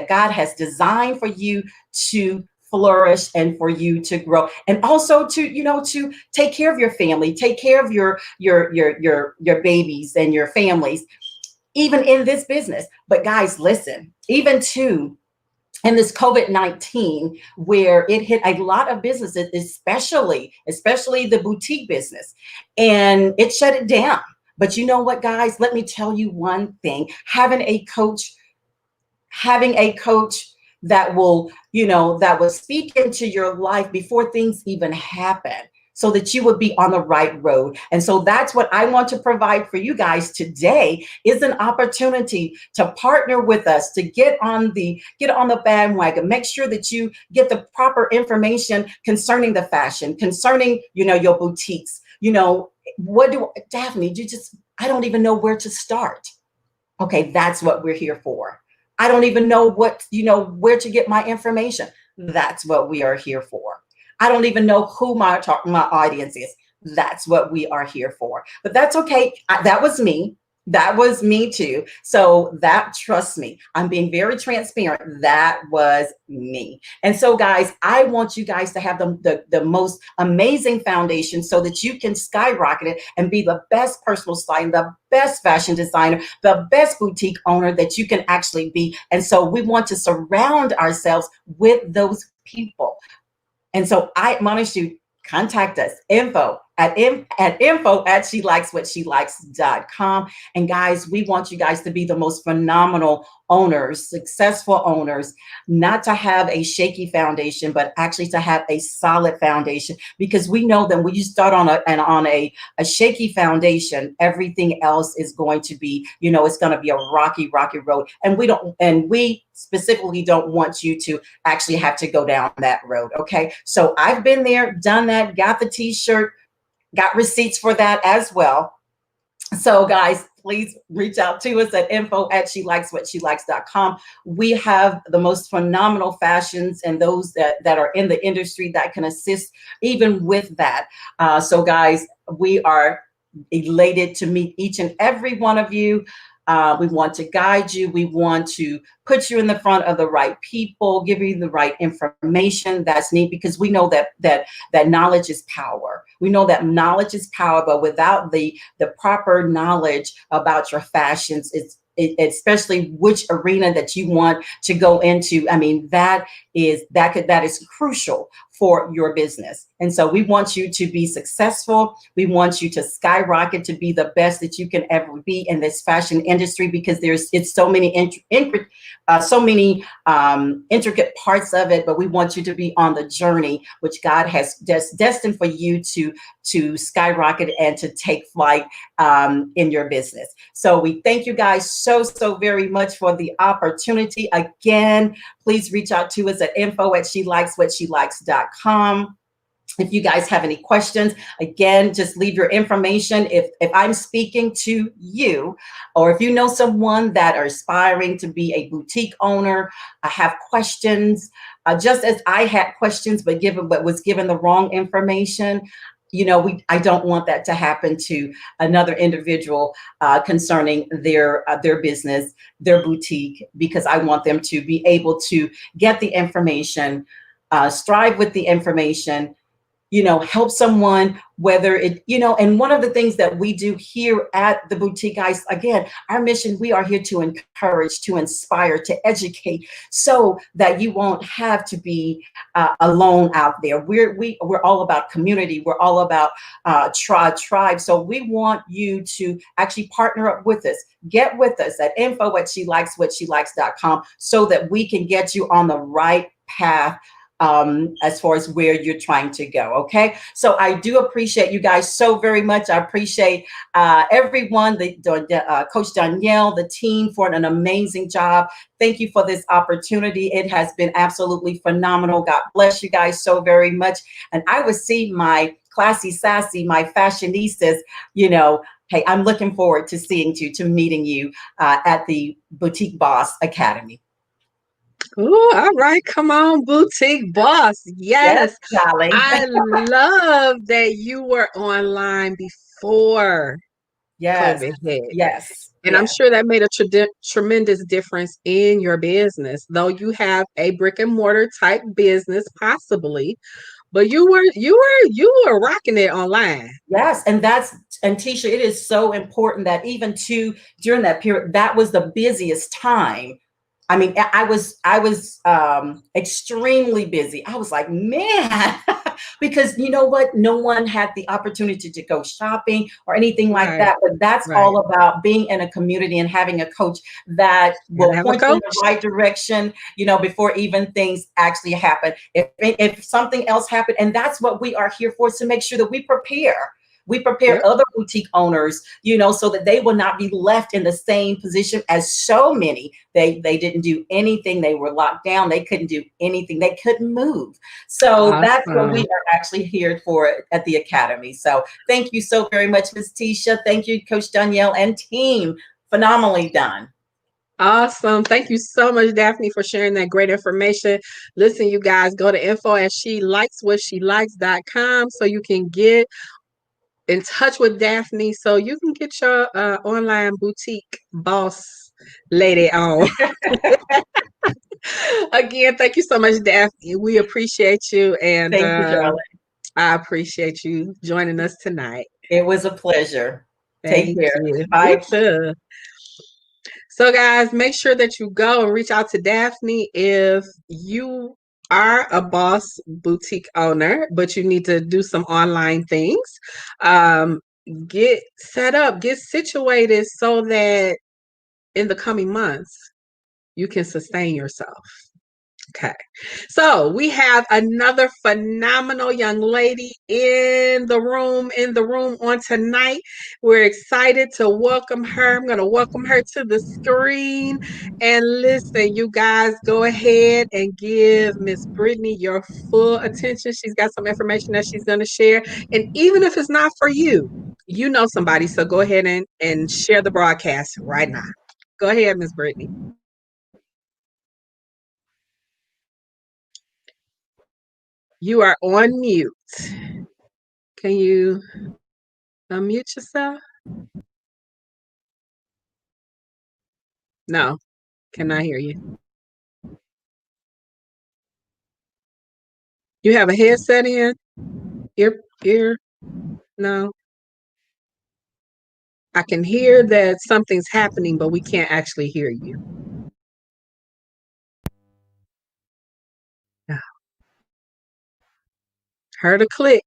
God has designed for you to flourish and for you to grow, and also to take care of your family, take care of your babies and your families, even in this business. But guys, listen, even too, in this COVID-19, where it hit a lot of businesses, especially the boutique business, and it shut it down. But you know what, guys? Let me tell you one thing. Having a coach that will, that will speak into your life before things even happen, so that you would be on the right road. And so that's what I want to provide for you guys today, is an opportunity to partner with us, to get on the bandwagon. Make sure that you get the proper information concerning the fashion, concerning, your boutiques. Daphne, I don't even know where to start. Okay, that's what we're here for. I don't even know where to get my information. That's what we are here for. I don't even know who my audience is. That's what we are here for. But that's okay. That was me. That was me too. So trust me, I'm being very transparent. That was me. And so guys, I want you guys to have the most amazing foundation so that you can skyrocket it and be the best personal stylist, the best fashion designer, the best boutique owner that you can actually be. And so we want to surround ourselves with those people. And so I admonish you, contact us, info at shelikeswhatshelikes.com. And guys, we want you guys to be the most phenomenal owners, successful owners, not to have a shaky foundation, but actually to have a solid foundation, because we know that when you start on a shaky foundation, everything else is going to be, it's going to be a rocky road. And we specifically don't want you to actually have to go down that road. Okay. So I've been there, done that, got the t-shirt, got receipts for that as well. So guys, please reach out to us at info@shelikeswhatshelikes.com. We have the most phenomenal fashions and those that are in the industry that can assist even with that. So guys, we are elated to meet each and every one of you. We want to guide you. We want to put you in the front of the right people, give you the right information that's needed, because we know that knowledge is power. We know that knowledge is power, but without the proper knowledge about your fashions, especially which arena that you want to go into, I mean, that is crucial for your business. And so we want you to be successful. We want you to skyrocket to be the best that you can ever be in this fashion industry, because it's so many intricate parts of it, but we want you to be on the journey which God has destined for you to skyrocket and to take flight in your business. So we thank you guys so very much for the opportunity. Again, please reach out to us at info@shelikeswhatshelikes.com. If you guys have any questions, again, just leave your information. If I'm speaking to you, or if you know someone that are aspiring to be a boutique owner, have questions, just as I had questions, but was given the wrong information, I don't want that to happen to another individual concerning their business, their boutique, because I want them to be able to get the information, strive with the information, help someone, whether it, and one of the things that we do here at the boutique, guys, again, our mission, we are here to encourage, to inspire, to educate, so that you won't have to be alone out there. We're all about community. We're all about tribe. So we want you to actually partner up with us. Get with us at info@shelikeswhatshelikes.com, so that we can get you on the right path as far as where you're trying to go. Okay. So I do appreciate you guys so very much. I appreciate everyone, Coach Danielle, the team, for an amazing job. Thank you for this opportunity. It has been absolutely phenomenal. God bless you guys so very much. And I will see my classy, sassy, my fashionistas, hey, I'm looking forward to meeting you at the Boutique Boss Academy. Ooh, all right. Come on, boutique boss. Yes. Darling. I love that you were online before Yes. COVID hit. Yes. And I'm sure that made a tremendous difference in your business, though you have a brick and mortar type business, possibly, but you were rocking it online. Yes. And Tisha, it is so important that even during that period, that was the busiest time. I mean, I was extremely busy. I was like, man, because you know what? No one had the opportunity to go shopping or anything like Right. that. But that's Right. all about being in a community and having a coach that will have a point you in coach. the right direction, you know, before even things actually happen. If something else happened, and that's what we are here for, is to make sure that we prepare. We prepare Yep. other boutique owners, you know, so that they will not be left in the same position as so many. They didn't do anything. They were locked down. They couldn't do anything. They couldn't move. So that's what we Awesome. are actually here for at the Academy. So thank you so very much, Ms. Tisha. Thank you, Coach Danielle and team. Phenomenally done. Awesome. Thank you so much, Daphne, for sharing that great information. Listen, you guys, go to info@shelikeswhatshelikes.com so you can get in touch with Daphne so you can get your online boutique boss lady on. Again, thank you so much, Daphne. We appreciate you, and Thank you, Charlotte. I appreciate you joining us tonight. It was a pleasure. Take Thank care. you. Bye. You too. So, guys, make sure that you go and reach out to Daphne if you are a boss boutique owner, but you need to do some online things. Get set up, get situated so that in the coming months you can sustain yourself. Okay. So we have another phenomenal young lady in the room on tonight. We're excited to welcome her. I'm going to welcome her to the screen. And listen, you guys, go ahead and give Miss Brittany your full attention. She's got some information that she's going to share. And even if it's not for you, you know somebody. So go ahead and share the broadcast right now. Go ahead, Miss Brittany. You are on mute. Can you unmute yourself? No, cannot hear you. You have a headset in? Ear? No. I can hear that something's happening, but we can't actually hear you. No. Heard a click.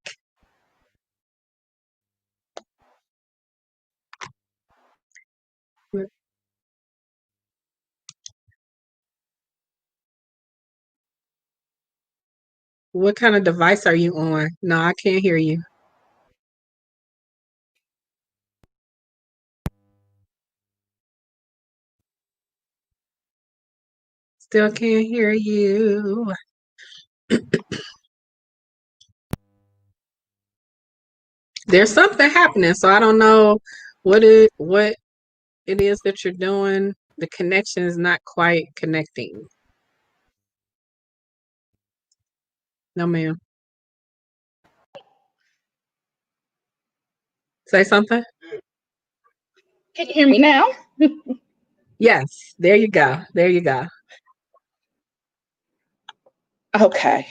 What kind of device are you on? No, I can't hear you. Still can't hear you. There's something happening, so I don't know what it is that you're doing. The connection is not quite connecting. No, ma'am. Say something. Can you hear me now? Yes, there you go. There you go. Okay.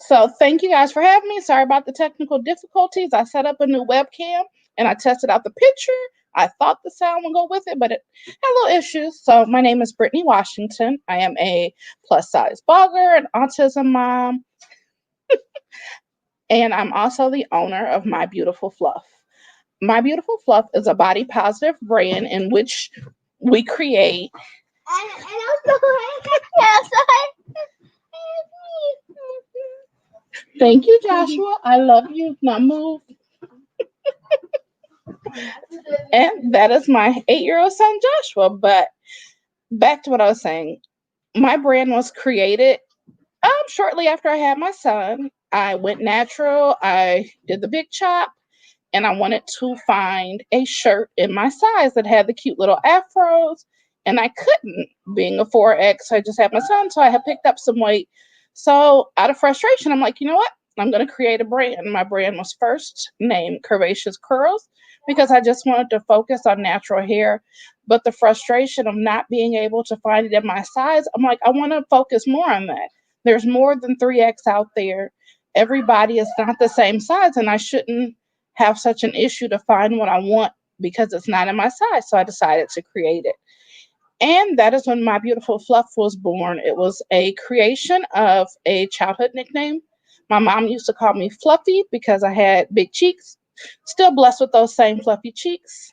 So thank you guys for having me. Sorry about the technical difficulties. I set up a new webcam and I tested out the picture. I thought the sound would go with it, but it had little issues. So my name is Brittany Washington. I am a plus size blogger, an autism mom, and I'm also the owner of My Beautiful Fluff. My Beautiful Fluff is a body positive brand in which we create. Thank you, Joshua. I love you. Now move. And that is my 8-year-old son, Joshua. But back to what I was saying. My brand was created shortly after I had my son. I went natural. I did the big chop. And I wanted to find a shirt in my size that had the cute little afros. And I couldn't, being a 4X. I just had my son, so I had picked up some weight. So out of frustration, I'm like, you know what? I'm going to create a brand. My brand was first named Curvaceous Curls because I just wanted to focus on natural hair. But the frustration of not being able to find it in my size, I'm like, I want to focus more on that. There's more than 3X out there. Everybody is not the same size, and I shouldn't have such an issue to find what I want because it's not in my size. So I decided to create it. And that is when My Beautiful Fluff was born. It was a creation of a childhood nickname. My mom used to call me Fluffy because I had big cheeks, still blessed with those same fluffy cheeks.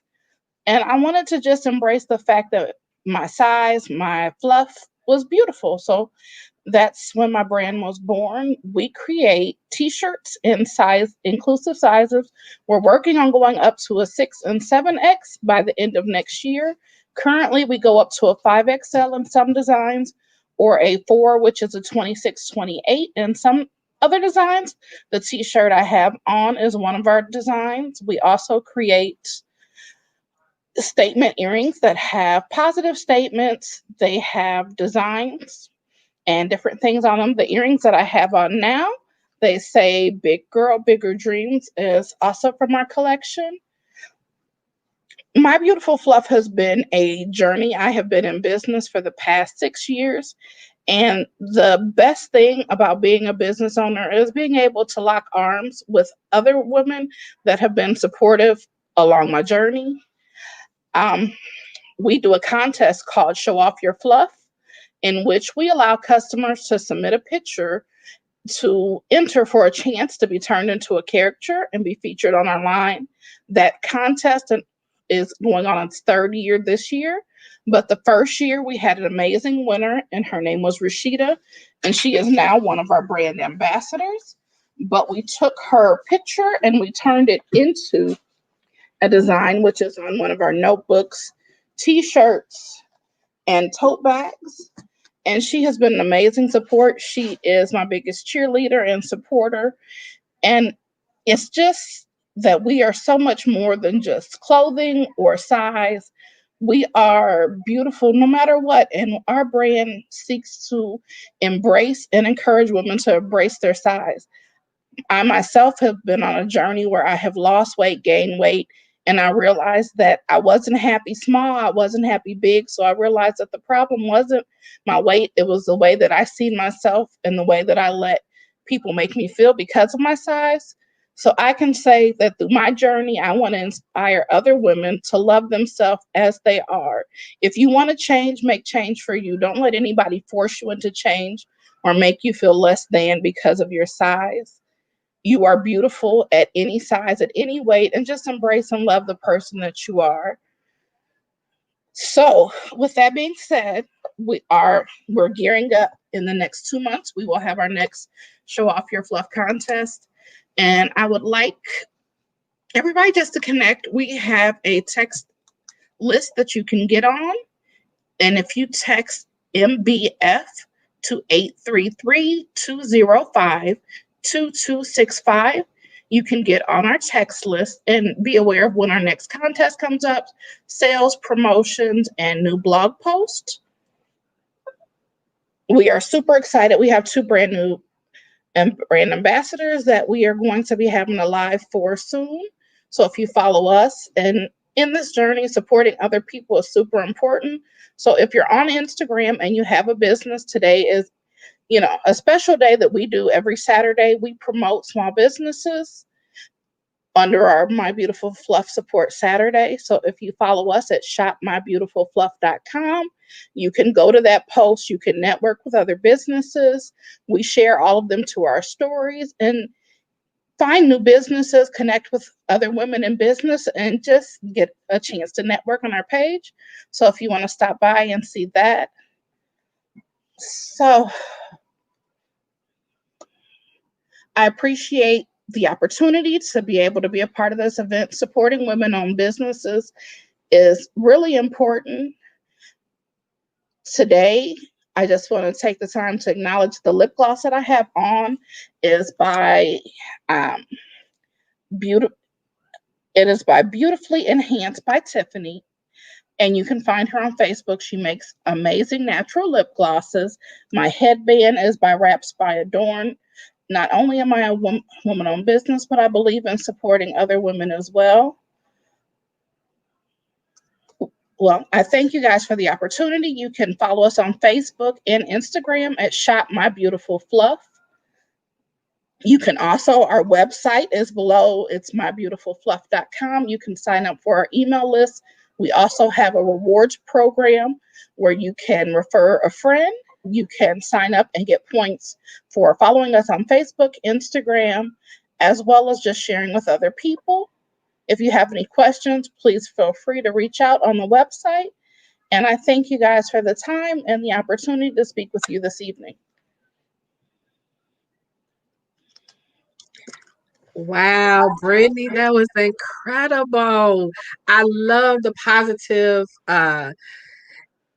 And I wanted to just embrace the fact that my size, my fluff was beautiful. So that's when my brand was born. We create t-shirts in size inclusive sizes. We're working on going up to a 6 and 7X by the end of next year. Currently, we go up to a 5XL in some designs, or a 4, which is a 26, 28 in some other designs. The t-shirt I have on is one of our designs. We also create statement earrings that have positive statements. They have designs and different things on them. The earrings that I have on now, they say Big Girl, Bigger Dreams is also from our collection. My Beautiful Fluff has been a journey. I have been in business for the past 6 years. And the best thing about being a business owner is being able to lock arms with other women that have been supportive along my journey. We do a contest called Show Off Your Fluff, in which we allow customers to submit a picture to enter for a chance to be turned into a character and be featured on our line. That contest is going on its third year this year. But the first year we had an amazing winner, and her name was Rashida, and she is now one of our brand ambassadors. But we took her picture and we turned it into a design, which is on one of our notebooks, t-shirts, and tote bags. And she has been an amazing support. She is my biggest cheerleader and supporter. And it's just that we are so much more than just clothing or size. We are beautiful no matter what. And our brand seeks to embrace and encourage women to embrace their size. I myself have been on a journey where I have lost weight, gained weight, and I realized that I wasn't happy small, I wasn't happy big. So I realized that the problem wasn't my weight, it was the way that I see myself and the way that I let people make me feel because of my size. So I can say that through my journey, I want to inspire other women to love themselves as they are. If you want to change, make change for you. Don't let anybody force you into change or make you feel less than because of your size. You are beautiful at any size, at any weight, and just embrace and love the person that you are. So, with that being said, we're gearing up. In the next 2 months, we will have our next Show Off Your Fluff contest. And I would like everybody just to connect. We have a text list that you can get on. And if you text MBF to 833-205-2265, you can get on our text list and be aware of when our next contest comes up, sales, promotions, and new blog posts. We are super excited. We have 2 brand new brand ambassadors that we are going to be having a live for soon. So if you follow us, and in this journey, supporting other people is super important. So if you're on Instagram and you have a business, today is, a special day that we do every Saturday. We promote small businesses under our My Beautiful Fluff Support Saturday. So if you follow us at shopmybeautifulfluff.com, you can go to that post. You can network with other businesses. We share all of them to our stories and find new businesses, connect with other women in business, and just get a chance to network on our page. So if you want to stop by and see that. So I appreciate the opportunity to be able to be a part of this event. Supporting women-owned businesses is really important. Today, I just want to take the time to acknowledge the lip gloss that I have on is by Beautifully Enhanced by Tiffany. And you can find her on Facebook. She makes amazing natural lip glosses. My headband is by Wraps by Adorn. Not only am I a woman-owned business, but I believe in supporting other women as well. Well, I thank you guys for the opportunity. You can follow us on Facebook and Instagram at Shop My Beautiful Fluff. You can also, our website is below. It's mybeautifulfluff.com. You can sign up for our email list We also have a rewards program where you can refer a friend. You can sign up and get points for following us on Facebook, Instagram, as well as just sharing with other people. If you have any questions, please feel free to reach out on the website. And I thank you guys for the time and the opportunity to speak with you this evening. Wow, Brittany, that was incredible. I love the positive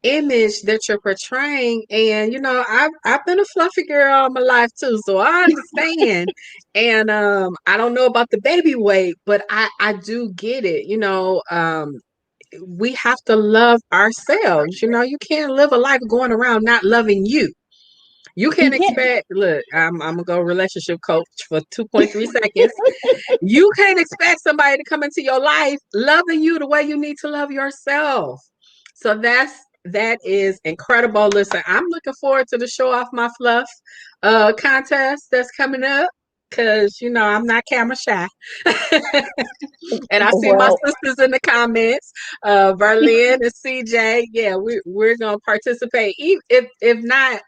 image that you're portraying. And I've been a fluffy girl all my life too, so I understand. And I don't know about the baby weight, but I do get it. We have to love ourselves. You can't live a life going around not loving you. You can't Yeah. expect, look, I'm gonna go relationship coach for 2.3 seconds. You can't expect somebody to come into your life loving you the way you need to love yourself. So that is incredible. Listen, I'm looking forward to the show off my fluff contest that's coming up, because I'm not camera shy. And I see my Well, sisters in the comments, Verlin and CJ. Yeah, we're gonna participate. If not,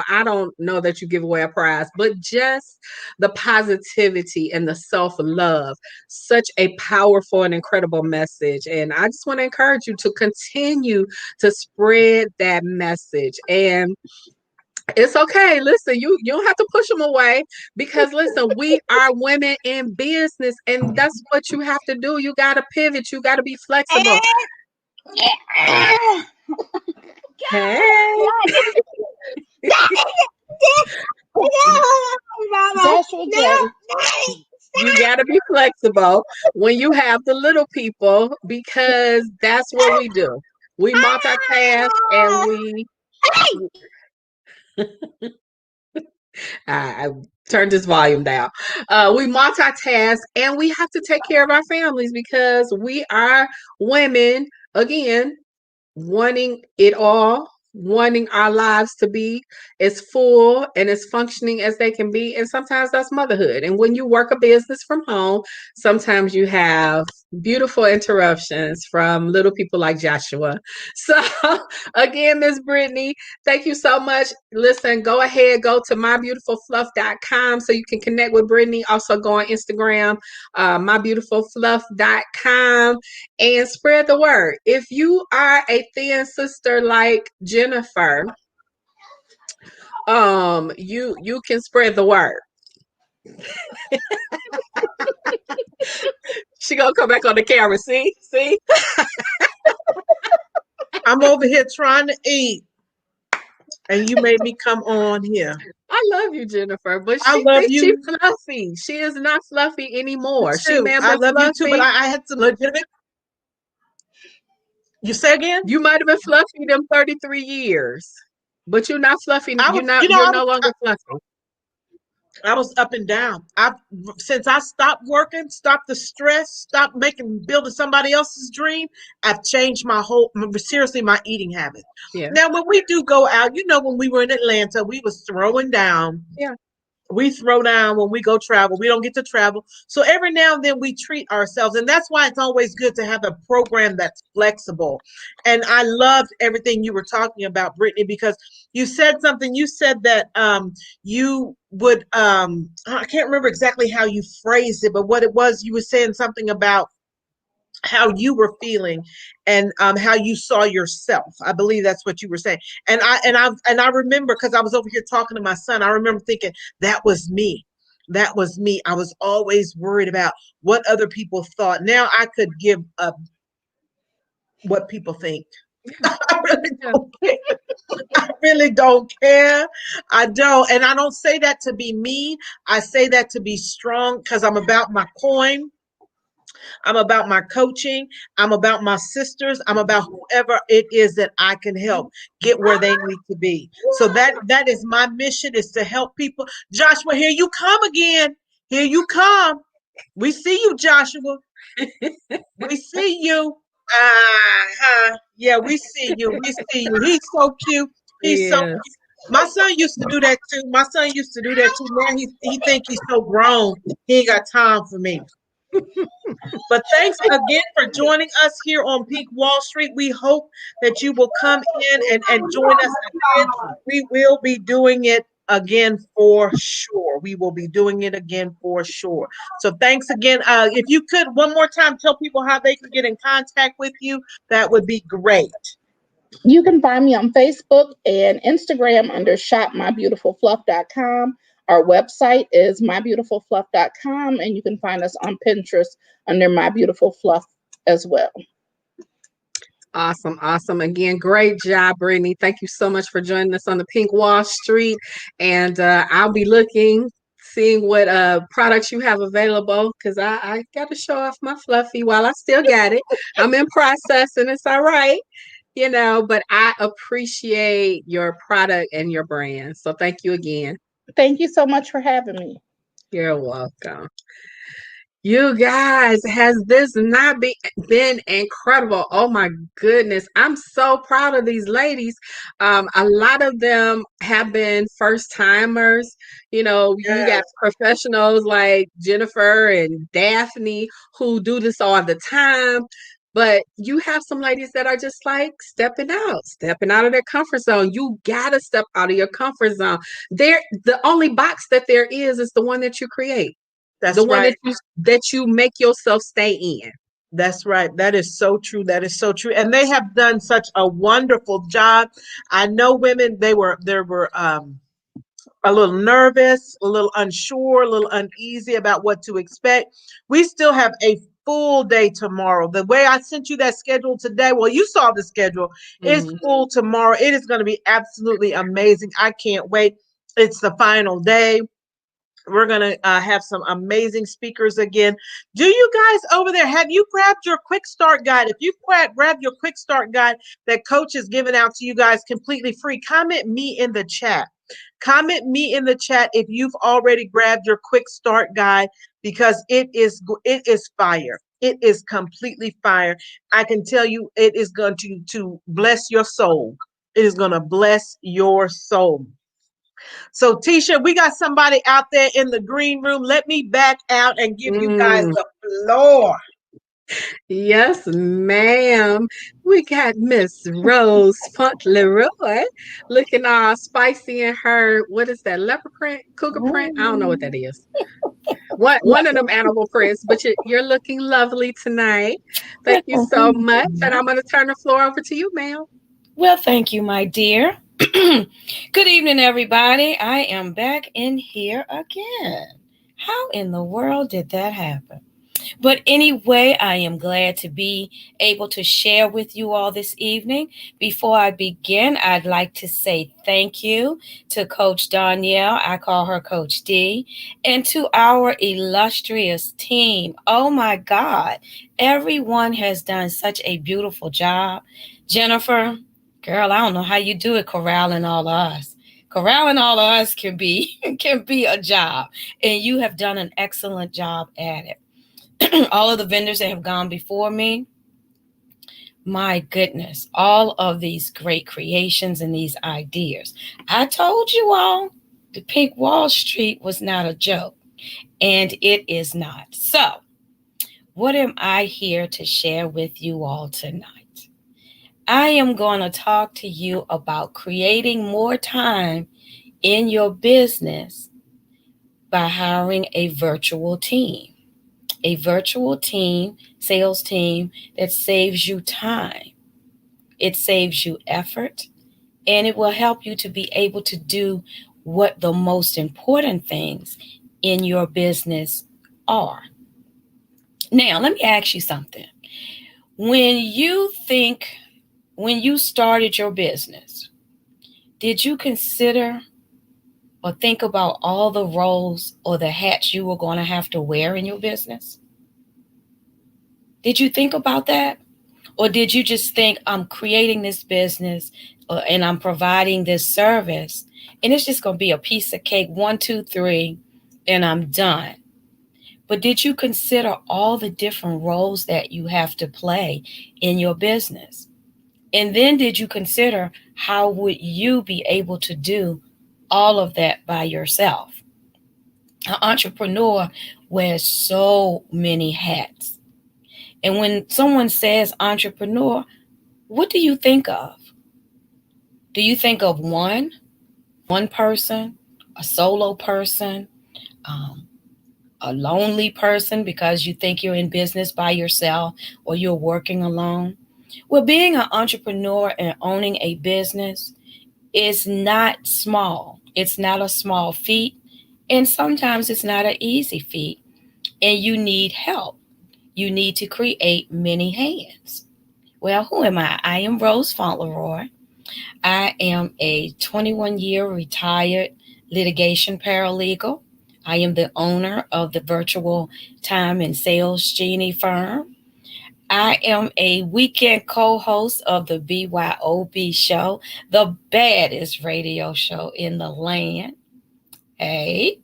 I don't know that you give away a prize, but just the positivity and the self-love, such a powerful and incredible message. And I just want to encourage you to continue to spread that message. And it's okay. Listen, you don't have to push them away, because listen, we are women in business, and that's what you have to do. You got to pivot. You got to be flexible. Hey. You got to be flexible when you have the little people, because that's what we do. We multitask and we I turned this volume down. We multitask and we have to take care of our families, because we are women, again, wanting it all, wanting our lives to be as full and as functioning as they can be. And sometimes that's motherhood. And when you work a business from home, sometimes you have beautiful interruptions from little people like Joshua. So again, Miss Brittany, thank you so much. Listen, go ahead, go to mybeautifulfluff.com so you can connect with Brittany. Also go on Instagram, mybeautifulfluff.com, and spread the word. If you are a thin sister like Jennifer, you can spread the word. She gonna come back on the camera. See? I'm over here trying to eat, and you made me come on here. I love you, Jennifer, but I she love thinks she's you fluffy. She is not fluffy anymore. She too. may have I been love you too, but fluffy. I had some legitimate. You say again? You might have been fluffy them 33 years, but you're not fluffy. I You're was, not. You're no longer fluffy. I was up and down. Since I stopped working, stopped the stress, stopped building somebody else's dream, I've changed my seriously my eating habits. Yeah. Now, when we do go out, when we were in Atlanta, we was throwing down. Yeah. We throw down when we go travel. We don't get to travel. So every now and then we treat ourselves. And that's why it's always good to have a program that's flexible. And I loved everything you were talking about, Brittany, because you said something. You said that you would, I can't remember exactly how you phrased it, but what it was, you were saying something about how you were feeling and how you saw yourself. I believe that's what you were saying. And I remember, because I was over here talking to my son, I remember thinking that was me. That was me. I was always worried about what other people thought. Now I could give up what people think. I really don't care. I really don't care. I don't. And I don't say that to be mean. I say that to be strong, because I'm about my coin. I'm about my coaching. I'm about my sisters. I'm about whoever it is that I can help get where they need to be. So that is my mission, is to help people. Joshua, here you come again. Here you come. We see you, Joshua. We see you. Yeah, we see you. We see you. He's so cute. He's so Yes. cute. My son used to do that too. My son used to do that too. Now he think he's so grown. He ain't got time for me. But thanks again for joining us here on Peak Wall Street. We hope that you will come in and join us again. We will be doing it again for sure. We will be doing it again for sure. So thanks again. If you could one more time tell people how they can get in contact with you, that would be great. You can find me on Facebook and Instagram under shopmybeautifulfluff.com. Our website is mybeautifulfluff.com, and you can find us on Pinterest under My Beautiful Fluff as well. Awesome, awesome. Again, great job, Brittany. Thank you so much for joining us on the Pink Wall Street. And I'll be seeing what products you have available, because I got to show off my fluffy while I still got it. I'm in process, and it's all right, but I appreciate your product and your brand. So thank you again. Thank you so much for having me. You're welcome. You guys, has this not been incredible? Oh my goodness. I'm so proud of these ladies. A lot of them have been first timers. You got professionals like Jennifer and Daphne who do this all the time. But you have some ladies that are just like stepping out of their comfort zone. You gotta step out of your comfort zone. The only box that there is the one that you create. That's the one right. that you make yourself stay in. That's right. That is so true. That is so true. And they have done such a wonderful job. I know women, they were a little nervous, a little unsure, a little uneasy about what to expect. We still have a full day tomorrow. The way I sent you that schedule today, well, you saw the schedule, is full tomorrow. It is going to be absolutely amazing. I can't wait. It's the final day. We're going to have some amazing speakers again. Do you guys over there, have you grabbed your quick start guide? If you've grabbed your quick start guide that Coach is giving out to you guys completely free, comment me in the chat. Comment me in the chat if you've already grabbed your quick start guide, because it is fire. It is completely fire. I can tell you it is going to bless your soul. It is going to bless your soul. So, Tisha, we got somebody out there in the green room. Let me back out and give you guys the floor. Yes, ma'am. We got Miss Rose Fauntleroy looking all spicy in her, what is that, leopard print, cougar print? I don't know what that is. One of them animal prints, but you're looking lovely tonight. Thank you so much. And I'm going to turn the floor over to you, ma'am. Well, thank you, my dear. Good evening, everybody. I am back in here again. How in the world did that happen? But anyway, I am glad to be able to share with you all this evening. Before I begin, I'd like to say thank you to Coach Danielle. I call her Coach D. And to our illustrious team. Oh my God. Everyone has done such a beautiful job. Jennifer, girl, I don't know how you do it, corralling all of us. Corralling all of us can be a job. And you have done an excellent job at it. All of the vendors that have gone before me, my goodness, all of these great creations and these ideas. I told you all the Pink Wall Street was not a joke, and it is not. So, what am I here to share with you all tonight? I am going to talk to you about creating more time in your business by hiring a virtual team. A virtual team, sales team that saves you time. It saves you effort, and it will help you to be able to do what the most important things in your business are. Now, let me ask you something. When you started your business, did you consider or think about all the roles or the hats you were going to have to wear in your business? Did you think about that? Or did you just think, I'm creating this business and I'm providing this service, and it's just going to be a piece of cake, 1, 2, 3, and I'm done? But did you consider all the different roles that you have to play in your business? And then did you consider how would you be able to do all of that by yourself? An entrepreneur wears so many hats. And when someone says entrepreneur, what do you think of? Do you think of one person, a solo person, um, a lonely person because you think you're in business by yourself or you're working alone? Well, being an entrepreneur and owning a business is not small. It's not a small feat. And sometimes it's not an easy feat. And you need help. You need to create many hands. Well, who am I? I am Rose Fauntleroy. I am a 21-year retired litigation paralegal. I am the owner of the virtual time and sales genie firm. I am a weekend co-host of the BYOB show, the baddest radio show in the land. Hey,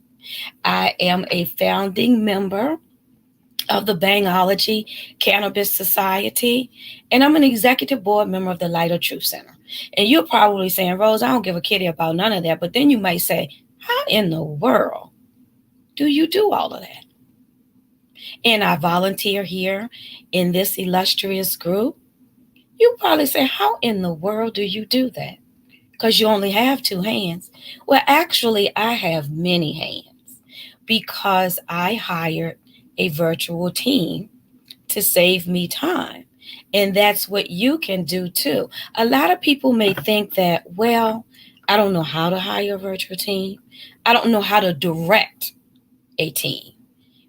I am a founding member of the Bangology Cannabis Society, and I'm an executive board member of the Light of Truth Center. And you're probably saying, Rose, I don't give a kitty about none of that. But then you might say, how in the world do you do all of that? And I volunteer here in this illustrious group. You probably say, how in the world do you do that? Because you only have two hands. Well, actually, I have many hands because I hired a virtual team to save me time. And that's what you can do too. A lot of people may think that, well, I don't know how to hire a virtual team. I don't know how to direct a team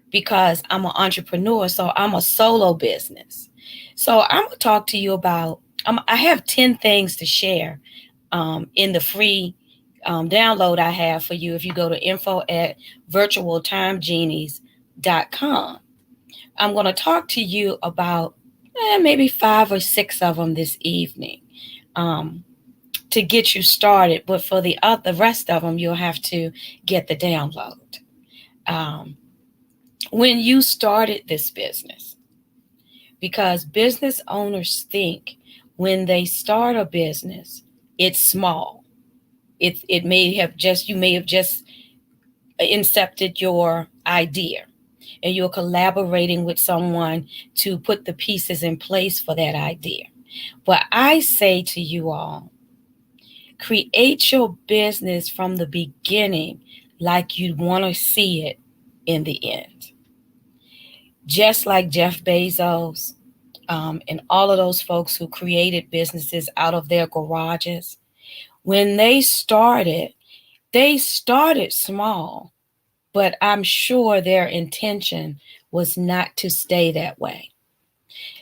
because I'm an entrepreneur, so I'm a solo business. So I'm going to talk to you about, I have 10 things to share in the free download I have for you if you go to info@virtualtimegenies.com. I'm going to talk to you about maybe 5 or 6 of them this evening to get you started. But for the rest of them, you'll have to get the download. When you started this business, because business owners think when they start a business, it's small. It may have just, you may have just incepted your idea and you're collaborating with someone to put the pieces in place for that idea. But I say to you all, create your business from the beginning like you want to see it in the end. Just like Jeff Bezos and all of those folks who created businesses out of their garages, when they started small, but I'm sure their intention was not to stay that way.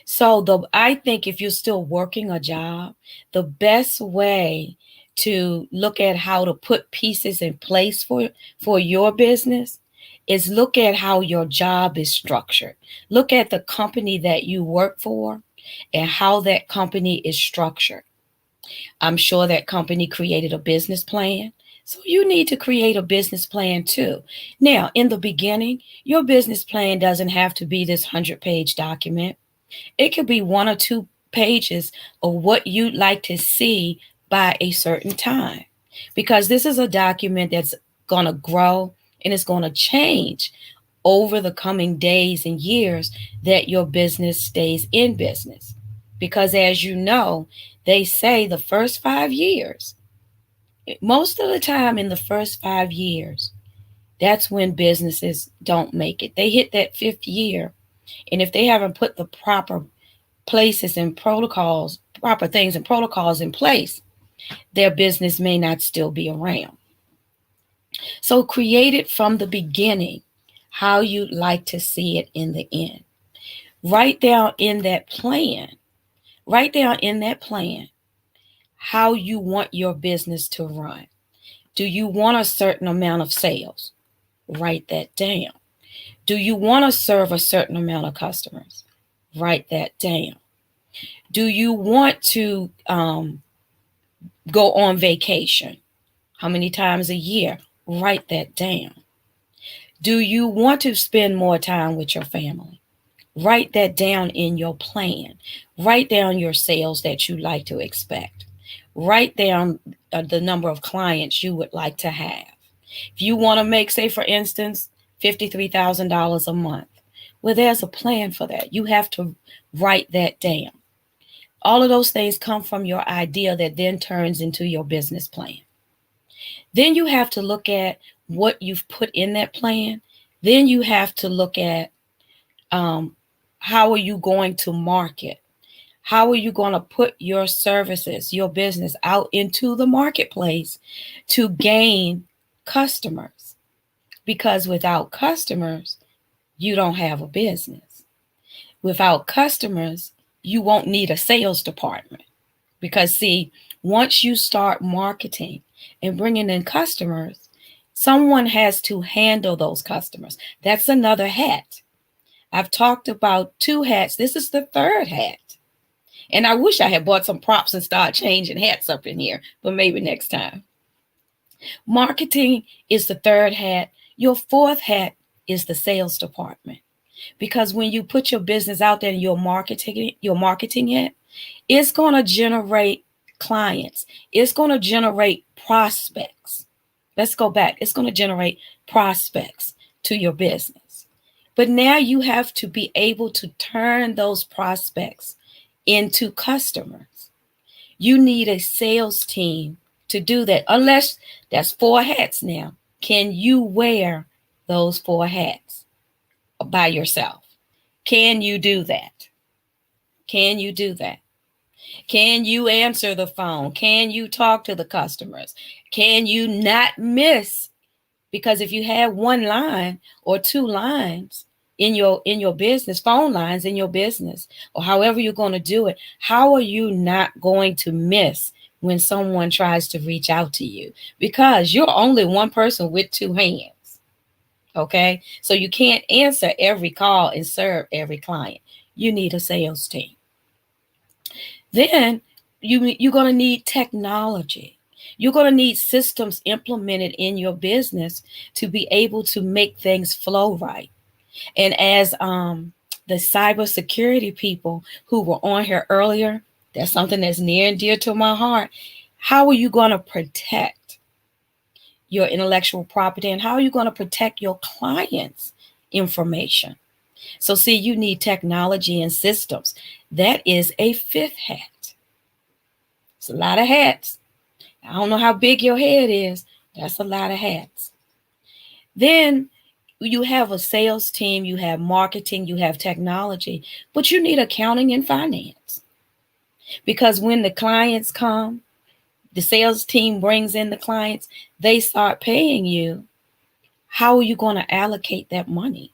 So I think if you're still working a job, the best way to look at how to put pieces in place for your business is look at how your job is structured. Look at the company that you work for and how that company is structured. I'm sure that company created a business plan. So you need to create a business plan too. Now, in the beginning, your business plan doesn't have to be this 100-page document. It could be 1 or 2 pages of what you'd like to see by a certain time, because this is a document that's going to grow and it's going to change over the coming days and years that your business stays in business. Because as you know, they say the first 5 years, most of the time in the first 5 years, that's when businesses don't make it. They hit that 5th year. And if they haven't put the proper places and protocols, proper things and protocols in place, their business may not still be around. So create it from the beginning, how you'd like to see it in the end. Write down in that plan how you want your business to run. Do you want a certain amount of sales? Write that down. Do you want to serve a certain amount of customers? Write that down. Do you want to go on vacation? How many times a year? Write that down. Do you want to spend more time with your family? Write that down in your plan. Write down your sales that you like to expect. Write down the number of clients you would like to have. If you want to make, say, for instance, $53,000 a month. Well, there's a plan for that. You have to write that down. All of those things come from your idea that then turns into your business plan. Then you have to look at what you've put in that plan. Then you have to look at how are you going to market? How are you going to put your services, your business out into the marketplace to gain customers? Because without customers, you don't have a business. Without customers, you won't need a sales department. Because see, once you start marketing and bringing in customers, someone has to handle those customers. That's another hat. I've talked about 2 hats. This is the 3rd hat. And I wish I had bought some props and started changing hats up in here, but maybe next time. Marketing is the 3rd hat. Your 4th hat is the sales department. Because when you put your business out there and you're marketing it, it's going to generate clients. It's going to generate prospects. Let's go back. It's going to generate prospects to your business. But now you have to be able to turn those prospects into customers. You need a sales team to do that, unless that's 4 hats now. Can you wear those 4 hats by yourself? Can you do that? Can you do that? Can you answer the phone? Can you talk to the customers? Can you not miss? Because if you have 1 line or 2 lines in your business, phone lines in your business, or however you're going to do it, how are you not going to miss when someone tries to reach out to you? Because you're only one person with 2 hands. Okay? So you can't answer every call and serve every client. You need a sales team. Then you're going to need technology. You're going to need systems implemented in your business to be able to make things flow right. And as the cybersecurity people who were on here earlier, that's something that's near and dear to my heart. How are you going to protect your intellectual property, and how are you going to protect your clients' information? So see, you need technology and systems. That is a 5th hat. It's a lot of hats. I don't know how big your head is. That's a lot of hats. Then you have a sales team, you have marketing, you have technology, but you need accounting and finance. Because when the clients come, the sales team brings in the clients, they start paying you. How are you going to allocate that money?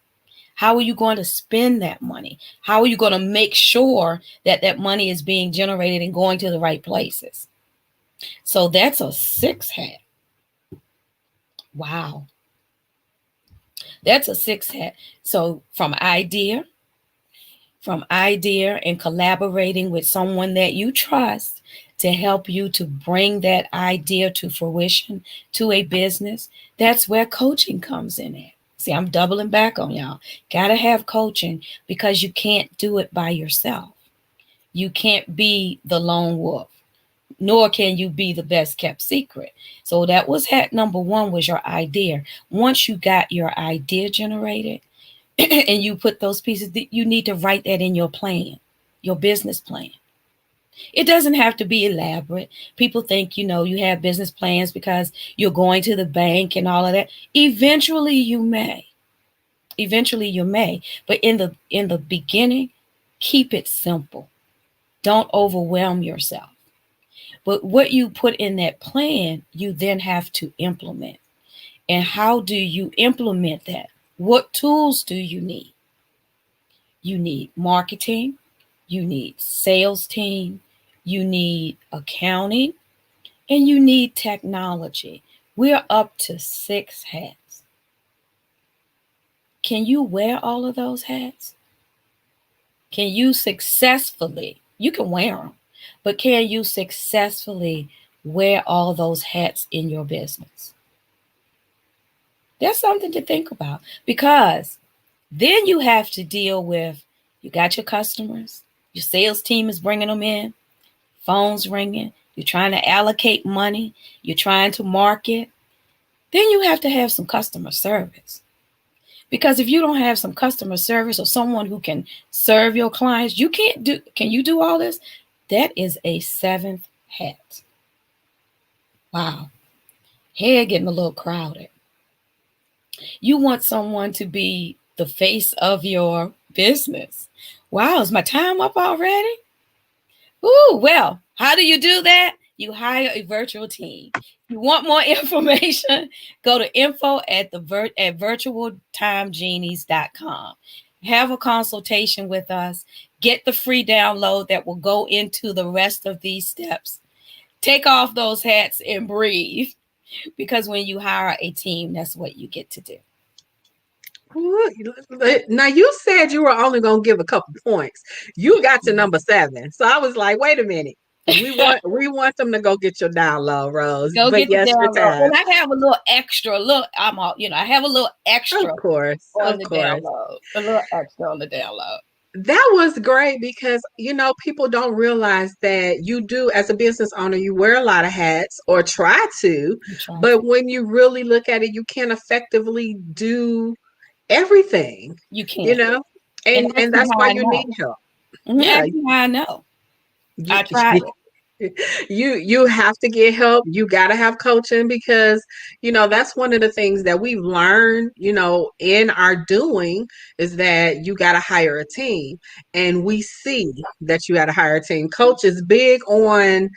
How are you going to spend that money? How are you going to make sure that that money is being generated and going to the right places? So that's a 6th hat. Wow. That's a 6th hat. So from idea and collaborating with someone that you trust to help you to bring that idea to fruition, to a business, that's where coaching comes in at. See, I'm doubling back on y'all. Got to have coaching, because you can't do it by yourself. You can't be the lone wolf, nor can you be the best kept secret. So that was hat number 1, was your idea. Once you got your idea generated and you put those pieces, you need to write that in your plan, your business plan. It doesn't have to be elaborate. People think, you have business plans because you're going to the bank and all of that. Eventually you may. But in the beginning, keep it simple. Don't overwhelm yourself. But what you put in that plan, you then have to implement. And how do you implement that? What tools do you need? You need marketing, you need sales team, you need accounting, and you need technology. We're up to 6 hats. Can you wear all of those hats? Can you successfully, you can wear them, but can you successfully wear all those hats in your business? That's something to think about, because then you have to deal with, you got your customers, your sales team is bringing them in, phones ringing, you're trying to allocate money, you're trying to market. Then you have to have some customer service. Because if you don't have some customer service or someone who can serve your clients, can you do all this? That is a seventh hat. Wow. Head getting a little crowded. You want someone to be the face of your business. Wow, is my time up already? Ooh, well, how do you do that? You hire a virtual team. If you want more information, go to info@virtualtimegenies.com. Have a consultation with us. Get the free download that will go into the rest of these steps. Take off those hats and breathe, because when you hire a team, that's what you get to do. Now you said you were only going to give a couple points. You got to number 7. So I was like, wait a minute. We want them to go get your download, Rose. Go but get the your download. time. And I have a little extra. Look, I have a little extra Of course. download. A little extra on the download. That was great because, people don't realize that you do, as a business owner, you wear a lot of hats or try to. But when you really look at it, you can't effectively do everything. You can't. And that's why you need help. Yeah. I know. I tried it. You have to get help. You got to have coaching because, that's one of the things that we've learned, in our doing is that you got to hire a team. And we see that you got to hire a team. Coach is big on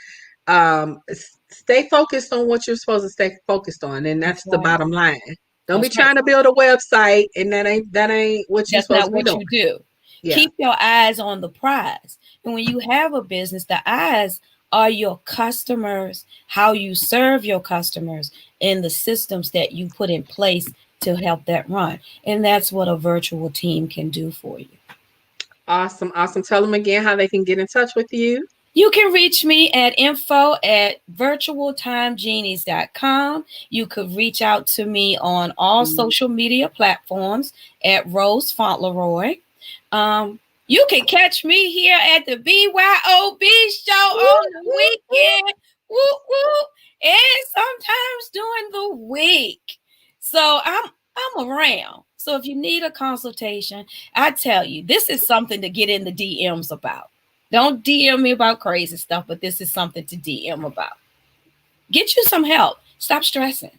stay focused on what you're supposed to stay focused on. And that's the bottom line. Don't be trying to build a website and that ain't what you're supposed to be doing. That's not what you do. Yeah. Keep your eyes on the prize. And when you have a business, the eyes are your customers, how you serve your customers, and the systems that you put in place to help that run. And that's what a virtual team can do for you. Awesome. Tell them again how they can get in touch with you. You can reach me at info@virtualtimegenies.com. You could reach out to me on all social media platforms at Rose Fauntleroy. You can catch me here at the BYOB show on the weekend. Woo, woo. And sometimes during the week. So I'm around. So if you need a consultation, I tell you, this is something to get in the DMs about. Don't DM me about crazy stuff, but this is something to DM about. Get you some help. Stop stressing.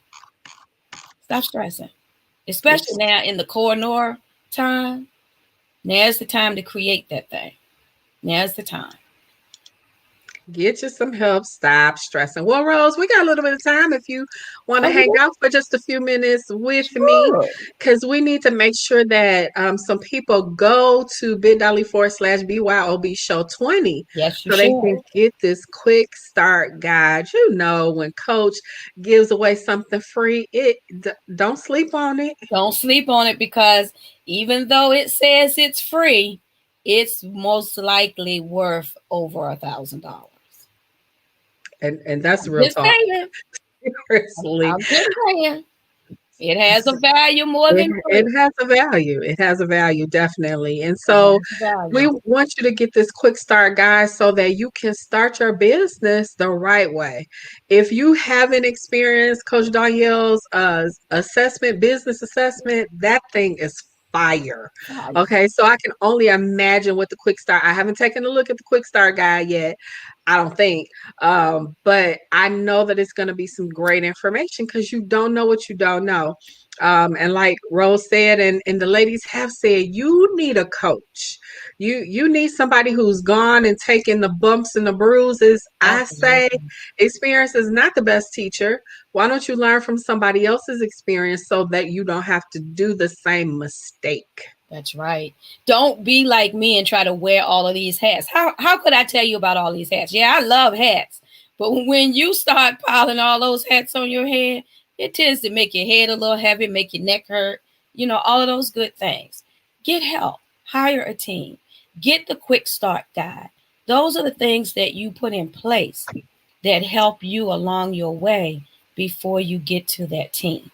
Especially now in the corner time. Now's the time to create that thing. Now's the time. Get you some help. Stop stressing. Well, Rose, we got a little bit of time if you want to hang out for just a few minutes with me, because we need to make sure that some people go to bit.ly/BYOB show 20. Yes, so they can get this quick start guide. When Coach gives away something free, don't sleep on it. Don't sleep on it, because even though it says it's free, it's most likely worth over $1,000. And that's real talk. Seriously. I'm just saying. It has a value more than free. It has a value. It has a value, definitely. And so we want you to get this quick start guide so that you can start your business the right way. If you haven't experienced Coach Danielle's business assessment, that thing is fire. Okay, so I can only imagine what the quick start. I haven't taken a look at the quick start guide yet, I don't think, but I know that it's going to be some great information because you don't know what you don't know. And like Rose said, and the ladies have said, you need a coach. You need somebody who's gone and taken the bumps and the bruises. Absolutely. I say experience is not the best teacher. Why don't you learn from somebody else's experience so that you don't have to do the same mistake? That's right. Don't be like me and try to wear all of these hats. How could I tell you about all these hats? Yeah, I love hats. But when you start piling all those hats on your head, it tends to make your head a little heavy, make your neck hurt, all of those good things. Get help. Hire a team. Get the quick start guide. Those are the things that you put in place that help you along your way before you get to that team.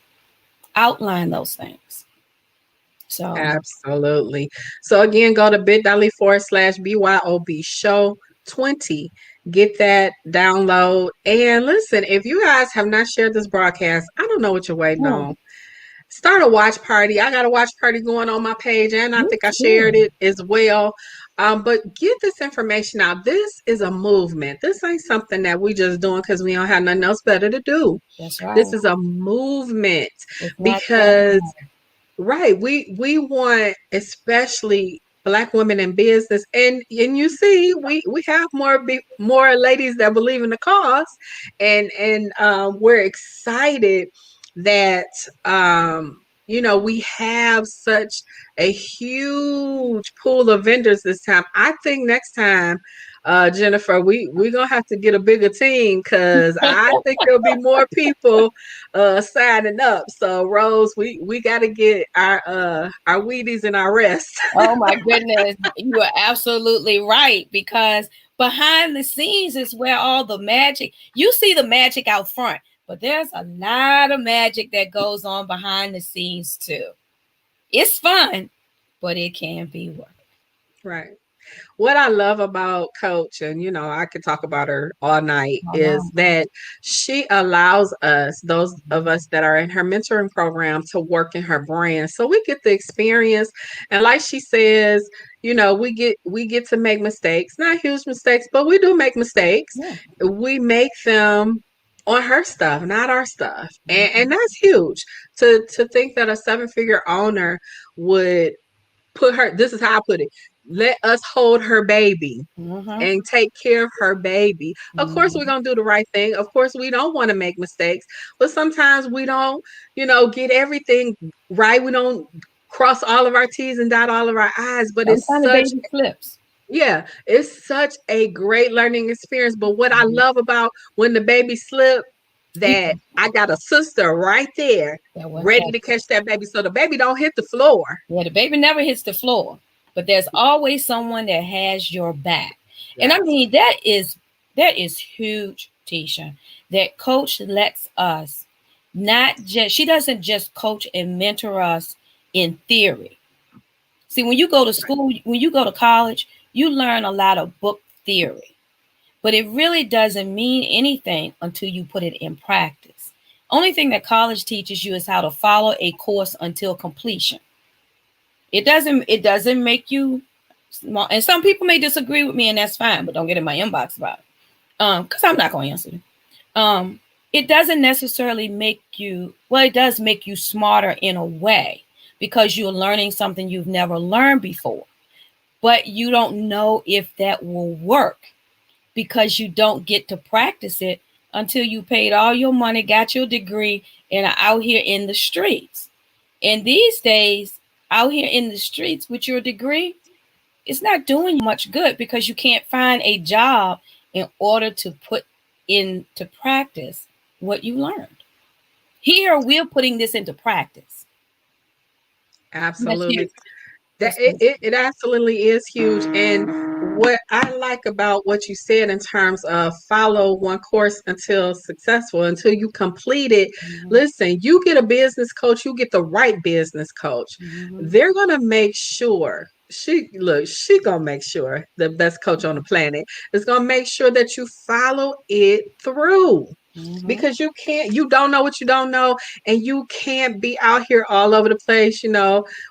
Outline those things. So absolutely. So again, go to bit.ly/BYOB show 20. Get that download. And listen, if you guys have not shared this broadcast, I don't know what you're waiting on. start a watch party. I got a watch party going on my page, and I Me think I shared too. it as well. But get this information out. This is a movement. This ain't something that we just doing because we don't have nothing else better to do. That's right. This is a movement It's not because right, we want especially Black women in business, and you see, we have more ladies that believe in the cause, and we're excited that we have such a huge pool of vendors this time. I think next time, Jennifer, we're gonna have to get a bigger team because I think there'll be more people signing up. So Rose, we got to get our Wheaties and our rest. Oh my goodness, you are absolutely right, because behind the scenes is where all the magic, you see the magic out front, but there's a lot of magic that goes on behind the scenes too. It's fun, but it can be work. Right. What I love about Coach, and I could talk about her all night, is that she allows us, those of us that are in her mentoring program, to work in her brand. So we get the experience. And like she says, we get to make mistakes, not huge mistakes, but we do make mistakes. Yeah. We make them on her stuff, not our stuff. And that's huge to think that a 7-figure owner would put her, this is how I put it, let us hold her baby and take care of her baby. Of course, we're going to do the right thing. Of course, we don't want to make mistakes, but sometimes we don't, get everything right. We don't cross all of our T's and dot all of our I's, but it's Sometimes the such, baby flips. yeah, it's such a great learning experience. But what I love about when the baby slipped, that I got a sister right there ready to catch that baby, so the baby don't hit the floor. Yeah, the baby never hits the floor, but there's always someone that has your back. Yes. And I mean, that is huge, Tisha, that Coach lets us she doesn't just coach and mentor us in theory. See, when you go to school, when you go to college, you learn a lot of book theory, but it really doesn't mean anything until you put it in practice. Only thing that college teaches you is how to follow a course until completion. It doesn't make you smart. And some people may disagree with me, and that's fine, but don't get in my inbox about it. Because I'm not going to answer you. It doesn't necessarily make you, well, it does make you smarter in a way, because you're learning something you've never learned before. But you don't know if that will work, because you don't get to practice it until you paid all your money, got your degree, and are out here in the streets. And these days, out here in the streets with your degree, it's not doing you much good, because you can't find a job in order to put into practice what you learned. Here, we're putting this into practice. Absolutely. It absolutely is huge. And what I like about what you said in terms of follow one course until successful, until you complete it. Listen, you get a business coach, you get the right business coach. They're going to make sure, she gonna make sure, the best coach on the planet is going to make sure that you follow it through. Because you don't know what you don't know, and you can't be out here all over the place.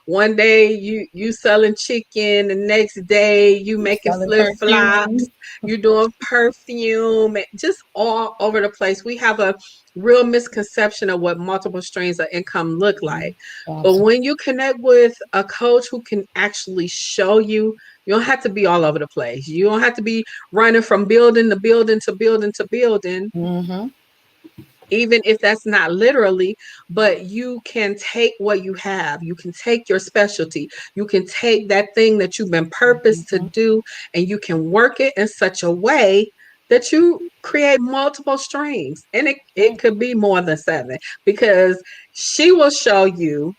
One day you selling chicken, the next day you making flip flops, you're doing perfume, just all over the place. We have a real misconception of what multiple streams of income look like. But when you connect with a coach who can actually show you, you don't have to be all over the place. You don't have to be running from building to building to building to building. Even if that's not literally, but you can take what you have. You can take your specialty. You can take that thing that you've been purposed to do, and you can work it in such a way that you create multiple streams. And it could be more than 7, because she will show you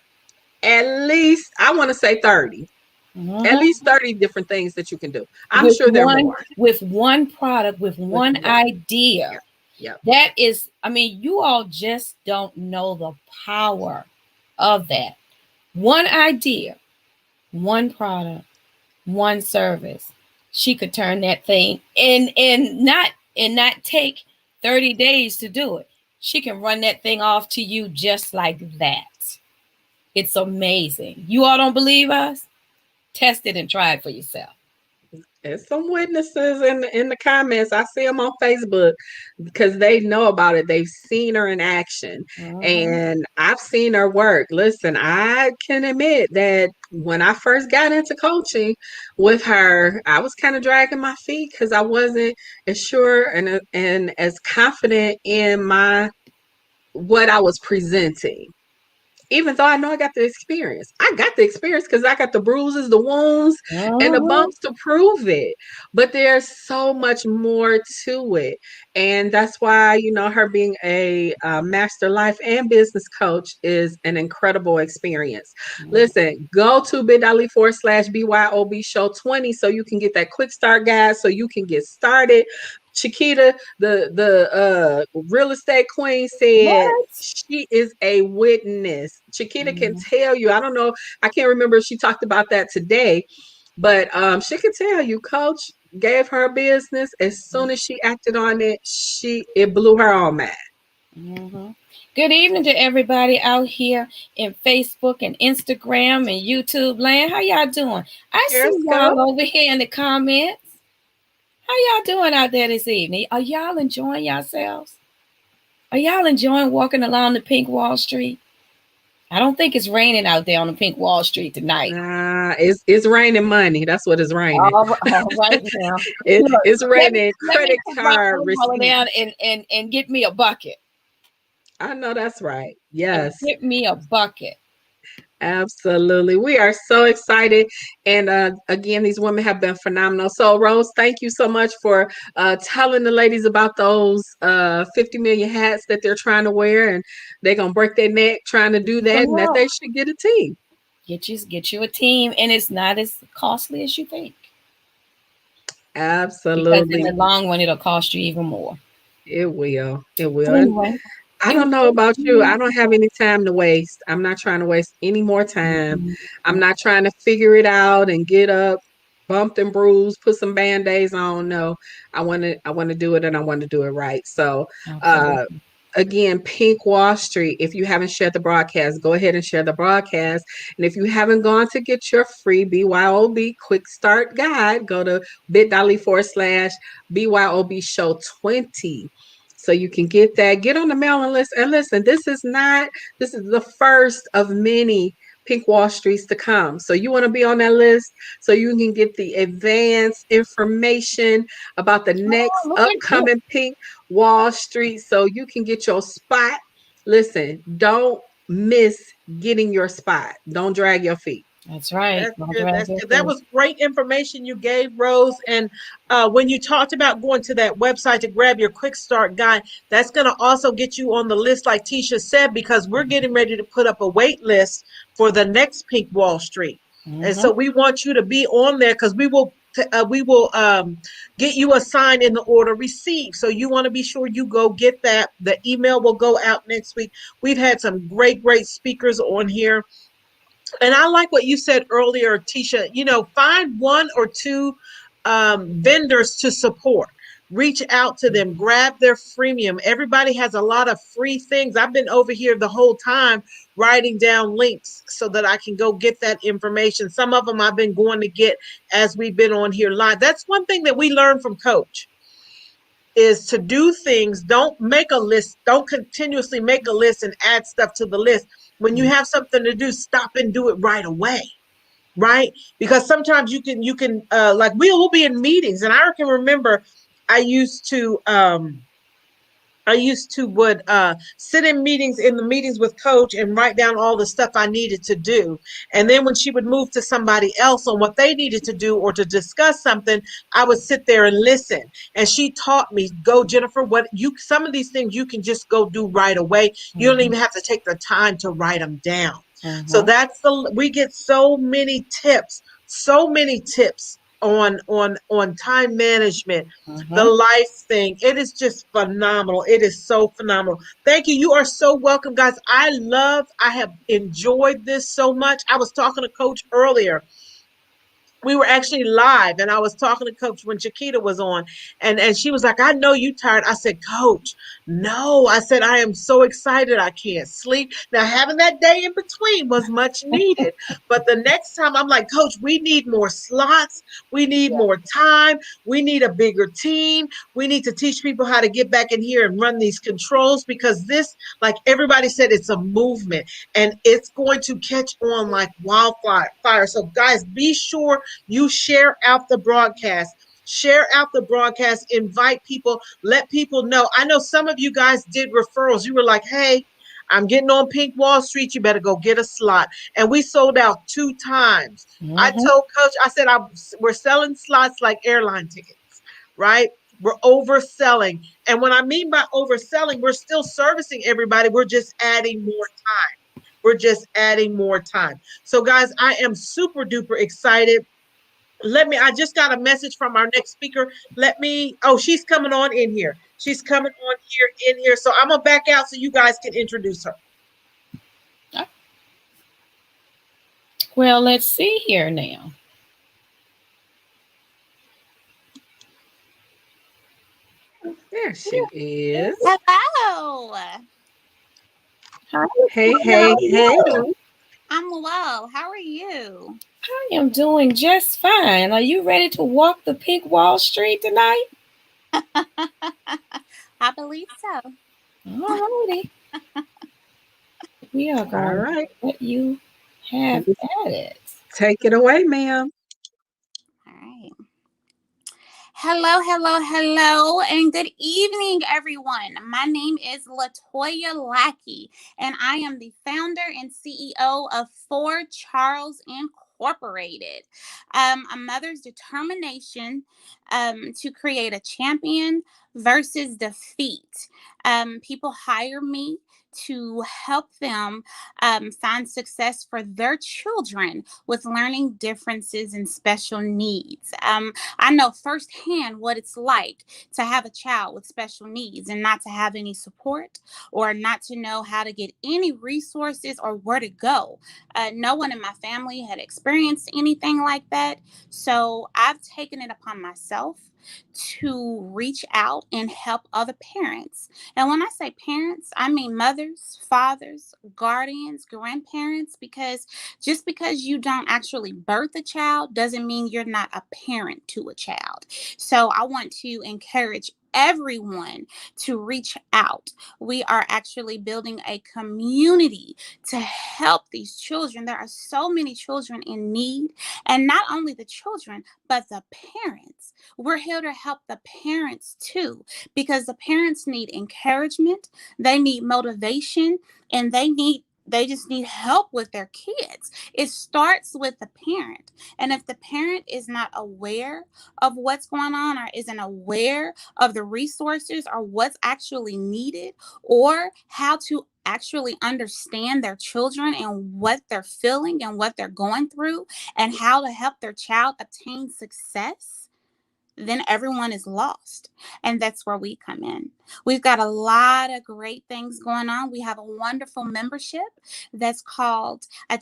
at least, I want to say 30. At least 30 different things that you can do. I'm sure there are more. With one product, with one idea. Yep. That is, I mean, you all just don't know the power of that. One idea, one product, one service. She could turn that thing and not take 30 days to do it. She can run that thing off to you just like that. It's amazing. You all don't believe us? Test it and try it for yourself. There's some witnesses in the comments. I see them on Facebook because they know about it. They've seen her in action, and I've seen her work. Listen, I can admit that when I first got into coaching with her, I was kind of dragging my feet because I wasn't as sure and as confident in my what I was presenting. Even though I know I got the experience. I got the experience because I got the bruises, the wounds, and the bumps to prove it. But there's so much more to it. And that's why, her being a master life and business coach is an incredible experience. Listen, go to bit.ly/BYOB show 20 so you can get that quick start guide so you can get started. Chiquita, the real estate queen, said she is a witness. Chiquita can tell you. I don't know. I can't remember if she talked about that today, but she can tell you. Coach gave her a business. As soon as she acted on it, it blew her all mad. Good evening to everybody out here in Facebook and Instagram and YouTube land. How y'all doing? I see y'all over here in the comments. How y'all doing out there this evening? Are y'all enjoying yourselves? Are y'all enjoying walking along the pink Wall Street? I don't think it's raining out there on the pink Wall Street tonight. It's raining money. That's what it's raining. All right now. It's raining credit card receipts. Down and get me a bucket. I know that's right. Yes. And get me a bucket. Absolutely. We are so excited. And again, these women have been phenomenal. So, Rose, thank you so much for telling the ladies about those 50 million hats that they're trying to wear. And they're going to break their neck trying to do that. And that they should get a team. Get you a team. And it's not as costly as you think. Absolutely. Because in the long run, it'll cost you even more. It will. It will. Anyway. I don't know about you. I don't have any time to waste. I'm not trying to waste any more time. I'm not trying to figure it out and get up, bumped and bruised, put some band-aids on. No, I want to do it, and I want to do it right. So, again, Pink Wall Street. If you haven't shared the broadcast, go ahead and share the broadcast. And if you haven't gone to get your free BYOB quick start guide, go to bit.ly/BYOB show 20. So you can get that, get on the mailing list. And listen, this is the first of many Pink Wall Streets to come. So you want to be on that list so you can get the advanced information about the next upcoming Pink Wall Street so you can get your spot. Listen, don't miss getting your spot. Don't drag your feet. That's right. That's good. That was great information you gave, Rose. And when you talked about going to that website to grab your quick start guide, that's going to also get you on the list, like Tisha said, because we're getting ready to put up a wait list for the next Pink Wall Street. And so we want you to be on there because we will get you assigned in the order received. So you want to be sure you go get that. The email will go out next week. We've had some great speakers on here. And I like what you said earlier, Tisha, find one or two vendors to support. Reach out to them, grab their freemium. Everybody has a lot of free things. I've been over here the whole time writing down links so that I can go get that information. Some of them I've been going to get as we've been on here live. That's one thing that we learned from Coach is to do things. Don't make a list. Don't continuously make a list and add stuff to the list. When you have something to do, stop and do it right away, right? Because sometimes you can like we will be in meetings, and I can remember I used to would sit in the meetings with Coach and write down all the stuff I needed to do. And then when she would move to somebody else on what they needed to do or to discuss something, I would sit there and listen. And she taught me, go, Jennifer, some of these things you can just go do right away. You don't even have to take the time to write them down. So we get so many tips on time management, the life thing. It is just phenomenal. It is so phenomenal. Thank you. You are so welcome, guys. I have enjoyed this so much. I was talking to Coach earlier. we were actually live, and I was talking to Coach when Chiquita was on, and she was like, I know you tired. I said, Coach, no. I said, I am so excited I can't sleep. Now, having that day in between was much needed. But the next time I'm like, Coach, we need more slots. We need more time. We need a bigger team. We need to teach people how to get back in here and run these controls, because this, like everybody said, it's a movement and it's going to catch on like wildfire. So guys, be sure you share out the broadcast. Share out the broadcast, invite people, let people know. I know some of you guys did referrals. You were like, hey, I'm getting on Pink Wall Street. You better go get a slot. And we sold out 2 times. I told Coach, I said, we're selling slots like airline tickets, right? We're overselling. And when I mean by overselling, we're still servicing everybody. We're just adding more time. We're just adding more time. So guys, I am super duper excited. I just got a message from our next speaker. She's coming on in here. She's coming on in here. So I'm gonna back out so you guys can introduce her. Well, let's see here now. There she is. Hello. Hi. Hey. I'm well. How are you? I am doing just fine. Are you ready to walk the Pink Wall Street tonight? I believe so. All righty. We are going to let you have at it. Take it away, ma'am. All right. Hello, and good evening, everyone. My name is Latoya Lackey, and I am the founder and CEO of For Charles Incorporated. A mother's determination to create a champion versus defeat. People hire me to help them find success for their children with learning differences and special needs. I know firsthand what it's like to have a child with special needs and not to have any support, or not to know how to get any resources or where to go. No one in my family had experienced anything like that. So I've taken it upon myself to reach out and help other parents. And when I say parents, I mean mothers, fathers, guardians, grandparents, because just because you don't actually birth a child doesn't mean you're not a parent to a child. So I want to encourage everyone to reach out. We are actually building a community to help these children. There are so many children in need, and not only the children, but the parents. We're here to help the parents too, because the parents need encouragement, they need motivation, and they just need help with their kids. It starts with the parent. And if the parent is not aware of what's going on, or isn't aware of the resources or what's actually needed, or how to actually understand their children and what they're feeling and what they're going through, and how to help their child obtain success, then everyone is lost. And that's where we come in. We've got a lot of great things going on. We have a wonderful membership that's called a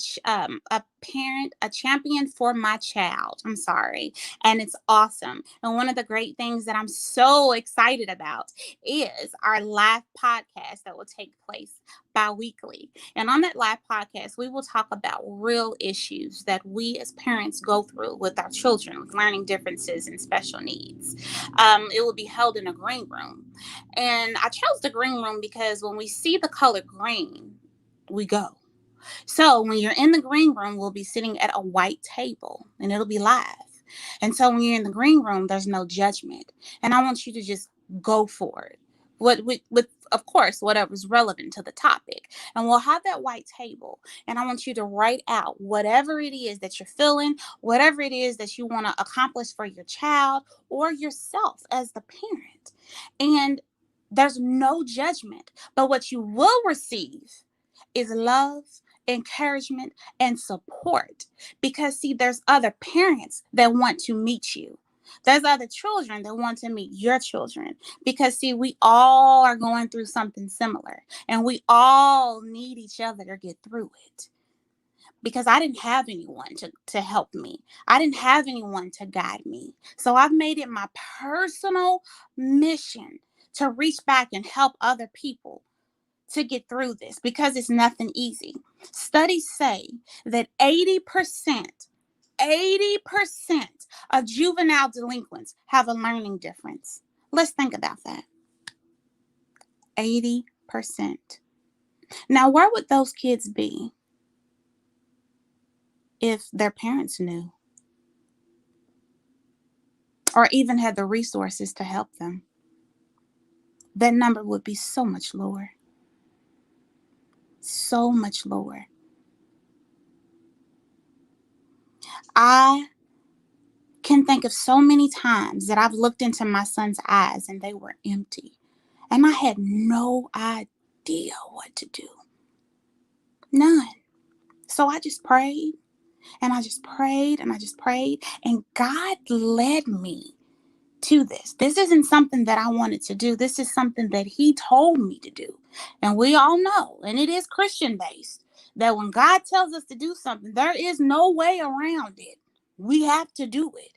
champion for my child. I'm sorry. And it's awesome. And one of the great things that I'm so excited about is our live podcast that will take place bi-weekly. And on that live podcast, we will talk about real issues that we as parents go through with our children with learning differences and special needs. It will be held in a green room. And I chose the green room because when we see the color green, we go. So when you're in the green room, we'll be sitting at a white table and it'll be live. And so when you're in the green room, there's no judgment. And I want you to just go for it. With of course, whatever's relevant to the topic. And we'll have that white table. And I want you to write out whatever it is that you're feeling, whatever it is that you want to accomplish for your child or yourself as the parent. And there's no judgment. But what you will receive is love, encouragement, and support. Because, see, there's other parents that want to meet you. There's other children that want to meet your children. Because, see, we all are going through something similar. And we all need each other to get through it. because I didn't have anyone to help me. I didn't have anyone to guide me. So I've made it my personal mission to reach back and help other people to get through this, because it's nothing easy. Studies say that 80% of juvenile delinquents have a learning difference. Let's think about that. 80%. Now, where would those kids be if their parents knew or even had the resources to help them? That number would be so much lower. So much lower. I can think of so many times that I've looked into my son's eyes and they were empty. And I had no idea what to do. None. So I just prayed and I just prayed and I just prayed. And God led me to this. This isn't something that I wanted to do. This is something that He told me to do. And we all know, and it is Christian based, that when God tells us to do something, there is no way around it. We have to do it.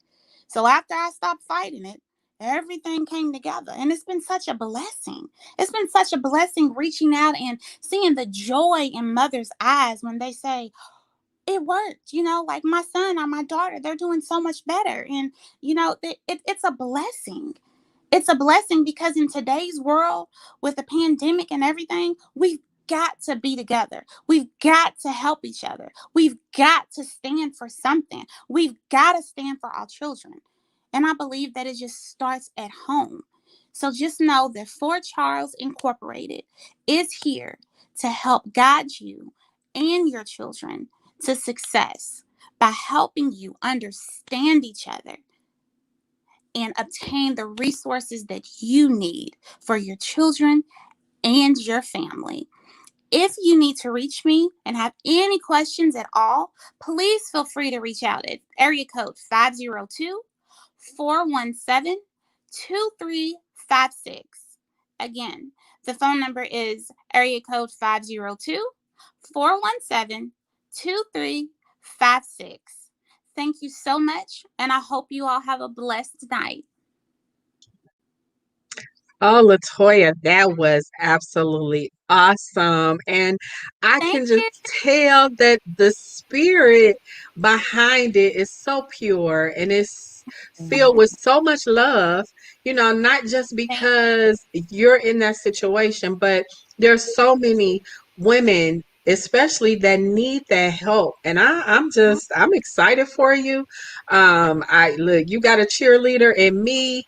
So after I stopped fighting it, everything came together. And it's been such a blessing. It's been such a blessing reaching out and seeing the joy in mothers' eyes when they say, it worked, like my son or my daughter, they're doing so much better. And, it's a blessing. It's a blessing because in today's world with the pandemic and everything, we've got to be together. We've got to help each other. We've got to stand for something. We've got to stand for our children. And I believe that it just starts at home. So just know that Fort Charles Incorporated is here to help guide you and your children to success by helping you understand each other and obtain the resources that you need for your children and your family. If you need to reach me and have any questions at all, please feel free to reach out at area code 502-417-2356. Again, the phone number is area code 502-417-2356. Thank you so much, and I hope you all have a blessed night. Oh, Latoya, that was absolutely awesome. And I can Thank just you. tell that the spirit behind it is so pure and it's filled with so much love, not just because you're in that situation, but there's so many women especially that need that help. And I'm excited for you. I look, you got a cheerleader in me.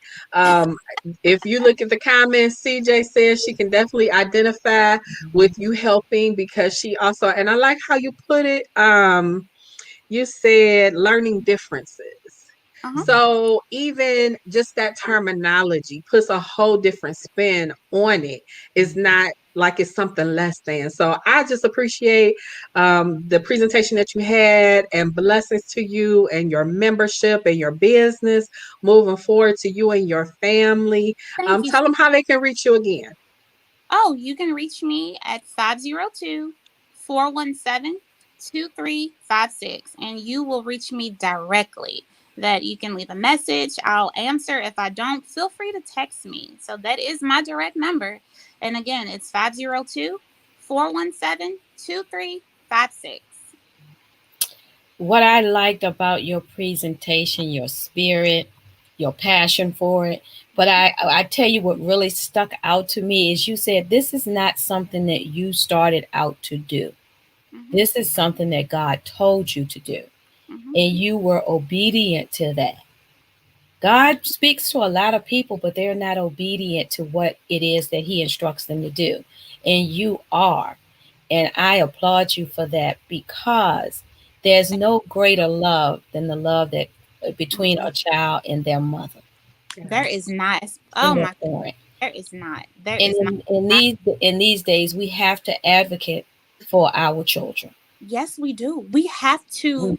If you look at the comments, CJ says she can definitely identify with you helping because she also, and I like how you put it, you said learning differences. So even just that terminology puts a whole different spin on it. It's not like it's something less than. So I just appreciate the presentation that you had, and blessings to you and your membership and your business moving forward, to you and your family. Thank you. Tell them how they can reach you again. Oh, you can reach me at 502-417-2356, and you will reach me directly. That you can leave a message. I'll answer. If I don't, feel free to text me. So that is my direct number. And again, it's 502-417-2356. What I liked about your presentation, your spirit, your passion for it. But I tell you what really stuck out to me is you said this is not something that you started out to do. This is something that God told you to do. And you were obedient to that. God speaks to a lot of people, but they're not obedient to what it is that He instructs them to do. And you are. And I applaud you for that, because there's no greater love than the love that between a child and their mother. There is not. Oh my God. There is not. There is not. In these days, we have to advocate for our children. Yes, we do. We have to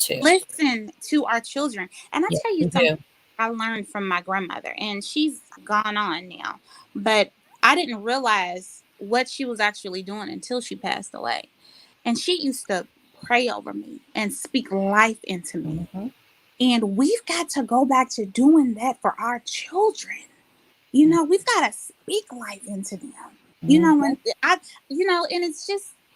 listen to our children. And I tell you something I learned from my grandmother, and she's gone on now, but I didn't realize what she was actually doing until she passed away. And she used to pray over me and speak life into me. Mhm. And we've got to go back to doing that for our children. You know, we've got to speak life into them. You know, when and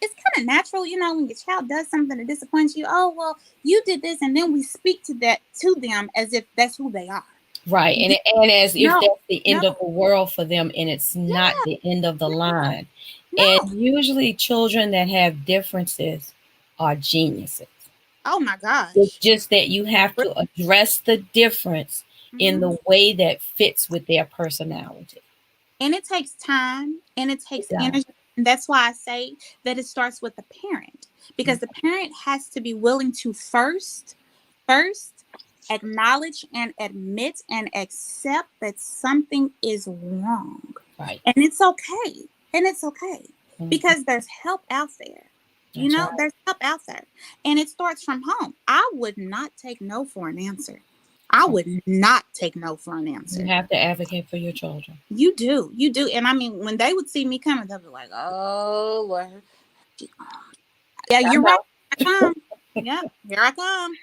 it's kind of natural, when your child does something that disappoints you. Oh, well, you did this, and then we speak to them as if that's who they are. Right. And as if No, that's the end no, of the world for them, and it's not yeah, the end of the line. And no. usually children that have differences are geniuses. Oh my It's gosh. just that you have to address the difference in Mhm. the way that fits with their personality. And it takes time and it It takes does. energy. And that's why I say that it starts with the parent, because the parent has to be willing to first acknowledge and admit and accept that something is wrong. Right. And it's okay. And it's okay Mhm. because there's help out there. That's right. There's help out there. And it starts from home. I would not take no for an answer. I would not take no for an You answer. have to advocate for your children. You do. And I mean, when they would see me coming, they'll be like, "Oh, Lord. Yeah, I you're right. know. I come. Yeah, here I come."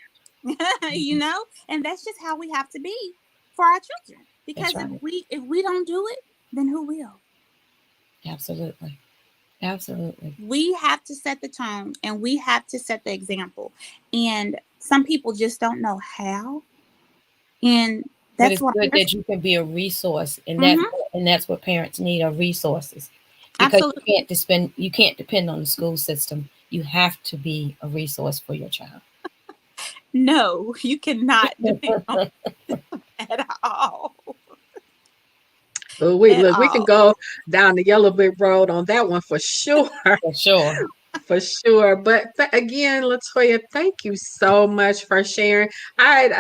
And that's just how we have to be for our children. That's Because if right. we don't do it, then who will? Absolutely. Absolutely. We have to set the tone and we have to set the example. And some people just don't know how. And But that's it's what I'm good here that you can be a resource, and for. that's what parents need, are resources. Because Absolutely. you can't depend on the school system. You have to be a resource for your child. No, you cannot depend on it at all. But wait, At look, we can all. go down the yellow brick road on that one for sure. For sure. For sure. But again, Latoya, thank you so much for sharing. I had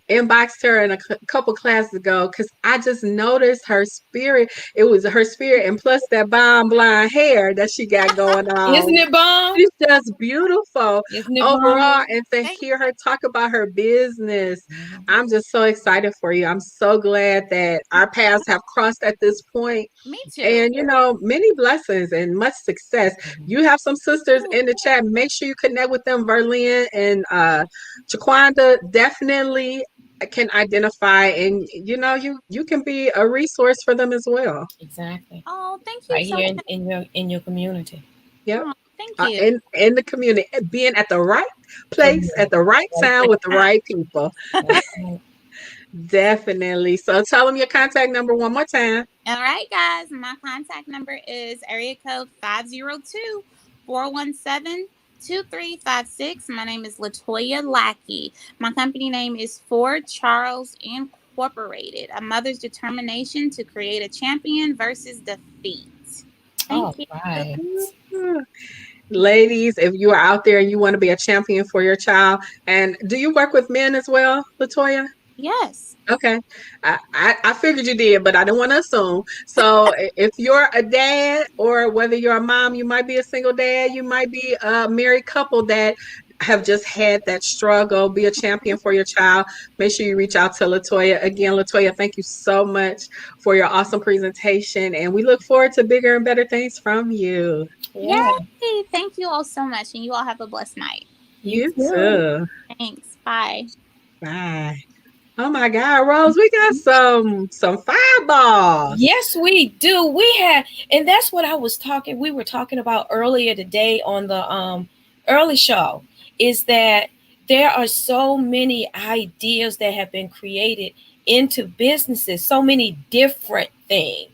inboxed her in a couple classes ago because I just noticed her spirit. It was her spirit, and plus that bomb blonde hair that she got going Isn't on. it bomb? She's just beautiful Isn't it bomb? overall. And to Thank hear her talk about her business, Mhm. I'm just so excited for you. I'm so glad that our paths have crossed at this point. Me too. And many blessings and much success. You have some sisters in the chat. Make sure you connect with them. Verlin and Jaquanda definitely can identify, and you can be a resource for them as well. Exactly. Oh, thank you Right so here much. in your community. Yep. Oh, thank you. In the community, being at the right place at the right time with the right people. That's right. Definitely. So tell them your contact number one more time. All right, guys. My contact number is area code 502-417-2356. My name is Latoya Lackey. My company name is For Charles Incorporated. A mother's determination to create a champion versus defeat. All Thank you. right. Ladies, if you are out there and you want to be a champion for your child, and do you work with men as well, Latoya? Yes. Okay. I figured you did, but I didn't want to assume. So if you're a dad, or whether you're a mom, you might be a single dad, you might be a married couple that have just had that struggle, be a champion for your child. Make sure you reach out to Latoya. Again, Latoya, thank you so much for your awesome presentation. And we look forward to bigger and better things from you. Yeah. Yay. Thank you all so much. And you all have a blessed night. You You too. too. Thanks. Bye. Bye. Oh my God, Rose, we got some fireballs. Yes, we do. And that's what we were talking about earlier today on the early show, is that there are so many ideas that have been created into businesses, so many different things.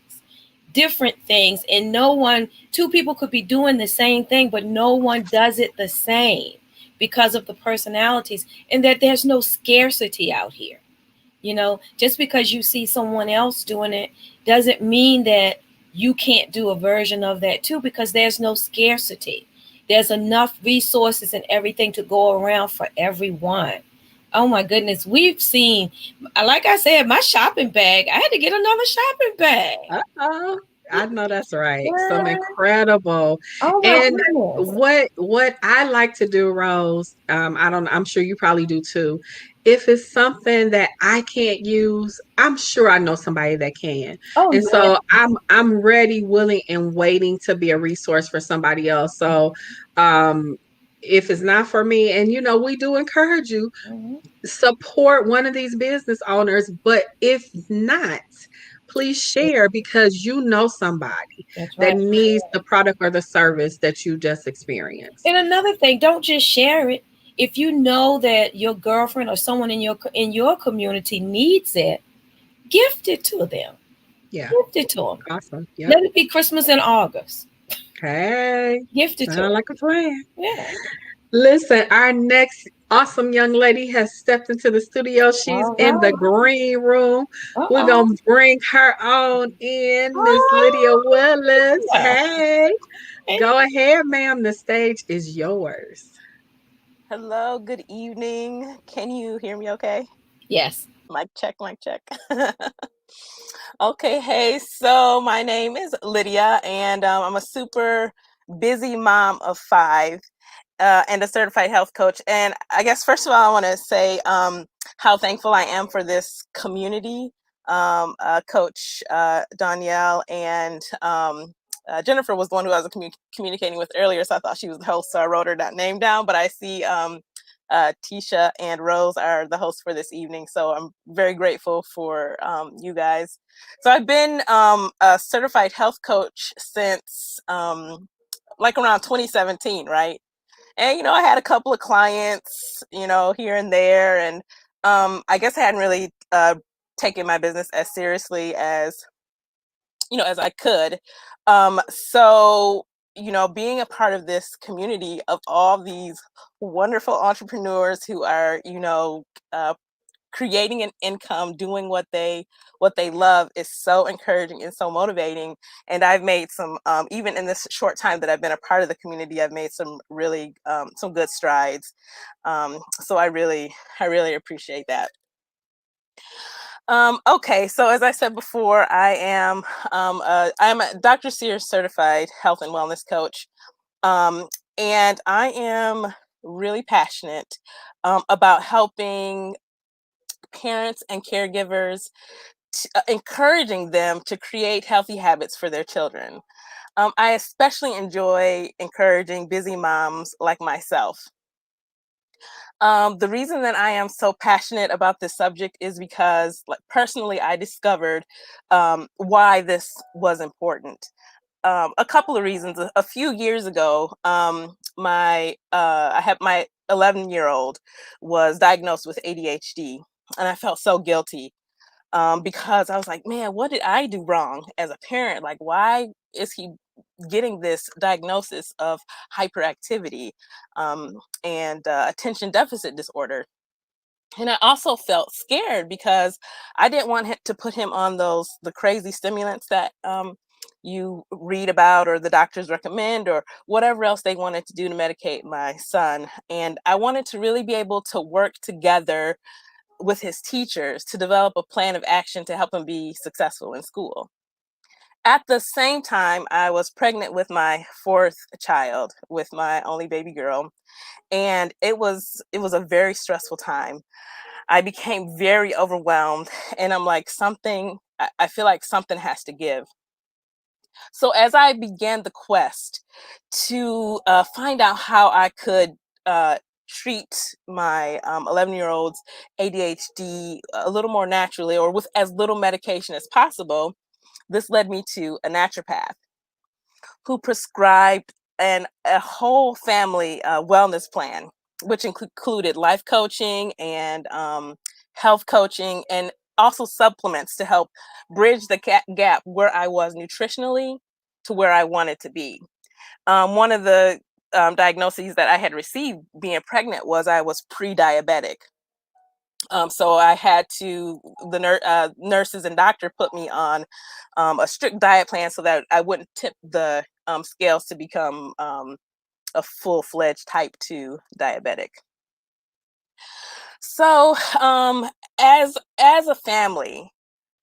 And two people could be doing the same thing, but no one does it the same because of the personalities, and that there's no scarcity out here. Just because you see someone else doing it doesn't mean that you can't do a version of that too, because there's no scarcity. There's enough resources and everything to go around for everyone. Oh my goodness. We've seen, like I said, my shopping bag, I had to get another shopping bag. Uh-oh. I know that's right. Yeah. Some incredible. Oh my And goodness. what I like to do, Rose, I'm sure you probably do too. If it's something that I can't use, I'm sure I know somebody that can. Oh And yeah. so I'm ready, willing, and waiting to be a resource for somebody else. So if it's not for me, and we do encourage you, Mhm. support one of these business owners. But if not, please share, because somebody That's that right. needs the product or the service that you just experienced. And another thing, don't just share it. If you know that your girlfriend or someone in your community needs it, gift it to them. Yeah. Gift it to them. Awesome. Yeah. Let it be Christmas in August. Hey, Gift it to sound them. like a plan. Yeah. Listen, our next awesome young lady has stepped into the studio. She's All in the right. green room. We're Uh-oh. going to bring her on in, Miss Lydia Oh, Willis. yeah. Hey, Hey. go ahead, ma'am. The stage is yours. Hello, good evening. Can you hear me okay? Yes. Mic check, mic check. Okay, hey, so my name is Lydia, and I'm a super busy mom of 5 and a certified health coach. And I guess, first of all, I want to say how thankful I am for this community. Coach Danielle and Jennifer was the one who I was communicating with earlier, so I thought she was the host, so I wrote her that name down. But I see Tisha and Rose are the hosts for this evening, so I'm very grateful for you guys. So I've been a certified health coach since like around 2017, right? And I had a couple of clients, here and there, and I guess I hadn't really taken my business as seriously as as I could. So being a part of this community of all these wonderful entrepreneurs who are uh, creating an income, doing what they love, is so encouraging and so motivating. And I've made some even in this short time that I've been a part of the community, I've made some really some good strides. So I really appreciate that. Okay, so as I said before, I'm a Dr. Sears certified health and wellness coach, um, and I am really passionate about helping parents and caregivers, encouraging them to create healthy habits for their children. I especially enjoy encouraging busy moms like myself. The reason that I am so passionate about this subject is because, like, personally, I discovered why this was important. A couple of reasons. A few years ago, I had my 11-year-old was diagnosed with ADHD, and I felt so guilty because I was like, man, what did I do wrong as a parent? Like, why is he getting this diagnosis of hyperactivity and attention deficit disorder? And I also felt scared because I didn't want to put him on the crazy stimulants that you read about or the doctors recommend or whatever else they wanted to do to medicate my son. And I wanted to really be able to work together with his teachers to develop a plan of action to help him be successful in school. At the same time, I was pregnant with my 4th child, with my only baby girl, and it was a very stressful time. I became very overwhelmed, and I'm like, I feel like something has to give. So as I began the quest to find out how I could treat my 11-year-old's ADHD a little more naturally or with as little medication as possible, this led me to a naturopath who prescribed a whole family wellness plan, which included life coaching and health coaching, and also supplements to help bridge the gap where I was nutritionally to where I wanted to be. One of the diagnoses that I had received being pregnant was I was pre-diabetic. So I had to, nurses and doctor put me on a strict diet plan so that I wouldn't tip the scales to become a full-fledged type 2 diabetic. So as a family,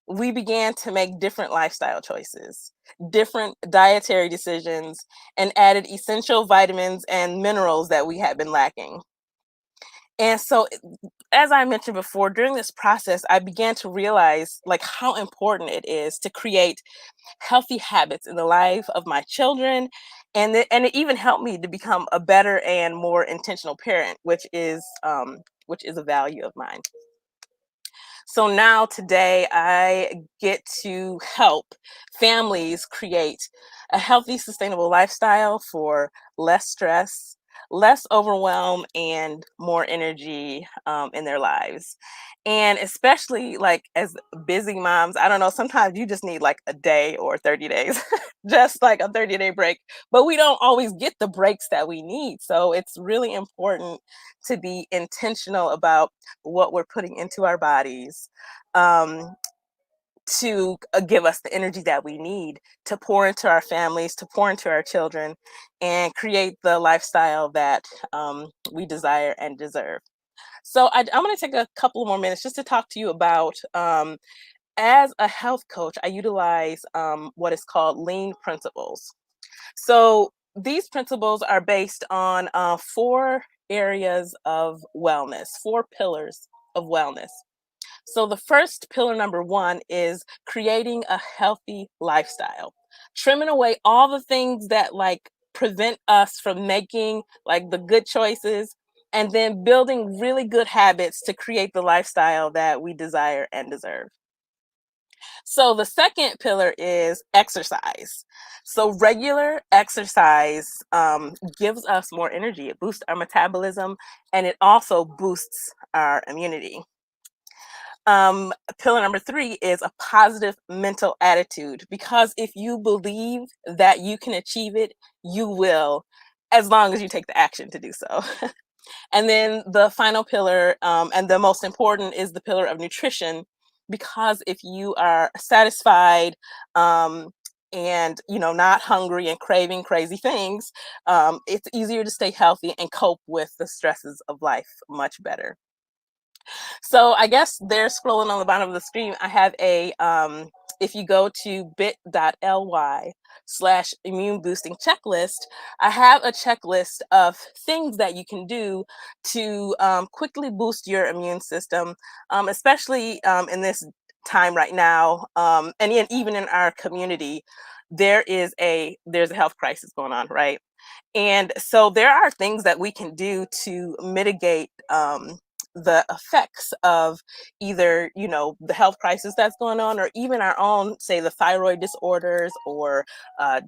we began to make different lifestyle choices, different dietary decisions, and added essential vitamins and minerals that we had been lacking. And so, as I mentioned before, during this process, I began to realize like how important it is to create healthy habits in the life of my children and it even helped me to become a better and more intentional parent, which is a value of mine. So now today I get to help families create a healthy, sustainable lifestyle for less stress, less overwhelm, and more energy in their lives. And especially like as busy moms, I don't know, sometimes you just need like a day or 30 days, just like a 30-day break. But we don't always get the breaks that we need. So it's really important to be intentional about what we're putting into our bodies, um, to give us the energy that we need to pour into our families, to pour into our children, and create the lifestyle that we desire and deserve. So I'm going to take a couple more minutes just to talk to you about, as a health coach, I utilize what is called lean principles. So these principles are based on 4 areas of wellness, 4 pillars of wellness. So the first pillar, number 1, is creating a healthy lifestyle, trimming away all the things that like prevent us from making like the good choices, and then building really good habits to create the lifestyle that we desire and deserve. So the second pillar is exercise. So regular exercise gives us more energy. It boosts our metabolism, and it also boosts our immunity. Pillar number 3 is a positive mental attitude, because if you believe that you can achieve it, you will, as long as you take the action to do so. And then the final pillar, and the most important, is the pillar of nutrition, because if you are satisfied, and not hungry and craving crazy things, it's easier to stay healthy and cope with the stresses of life much better. So I guess they're scrolling on the bottom of the screen. I have if you go to bit.ly/immune boosting checklist, I have a checklist of things that you can do to quickly boost your immune system, especially in this time right now, and even in our community, there's a health crisis going on, right? And so there are things that we can do to mitigate the effects of either, the health crisis that's going on, or even our own, say, the thyroid disorders, or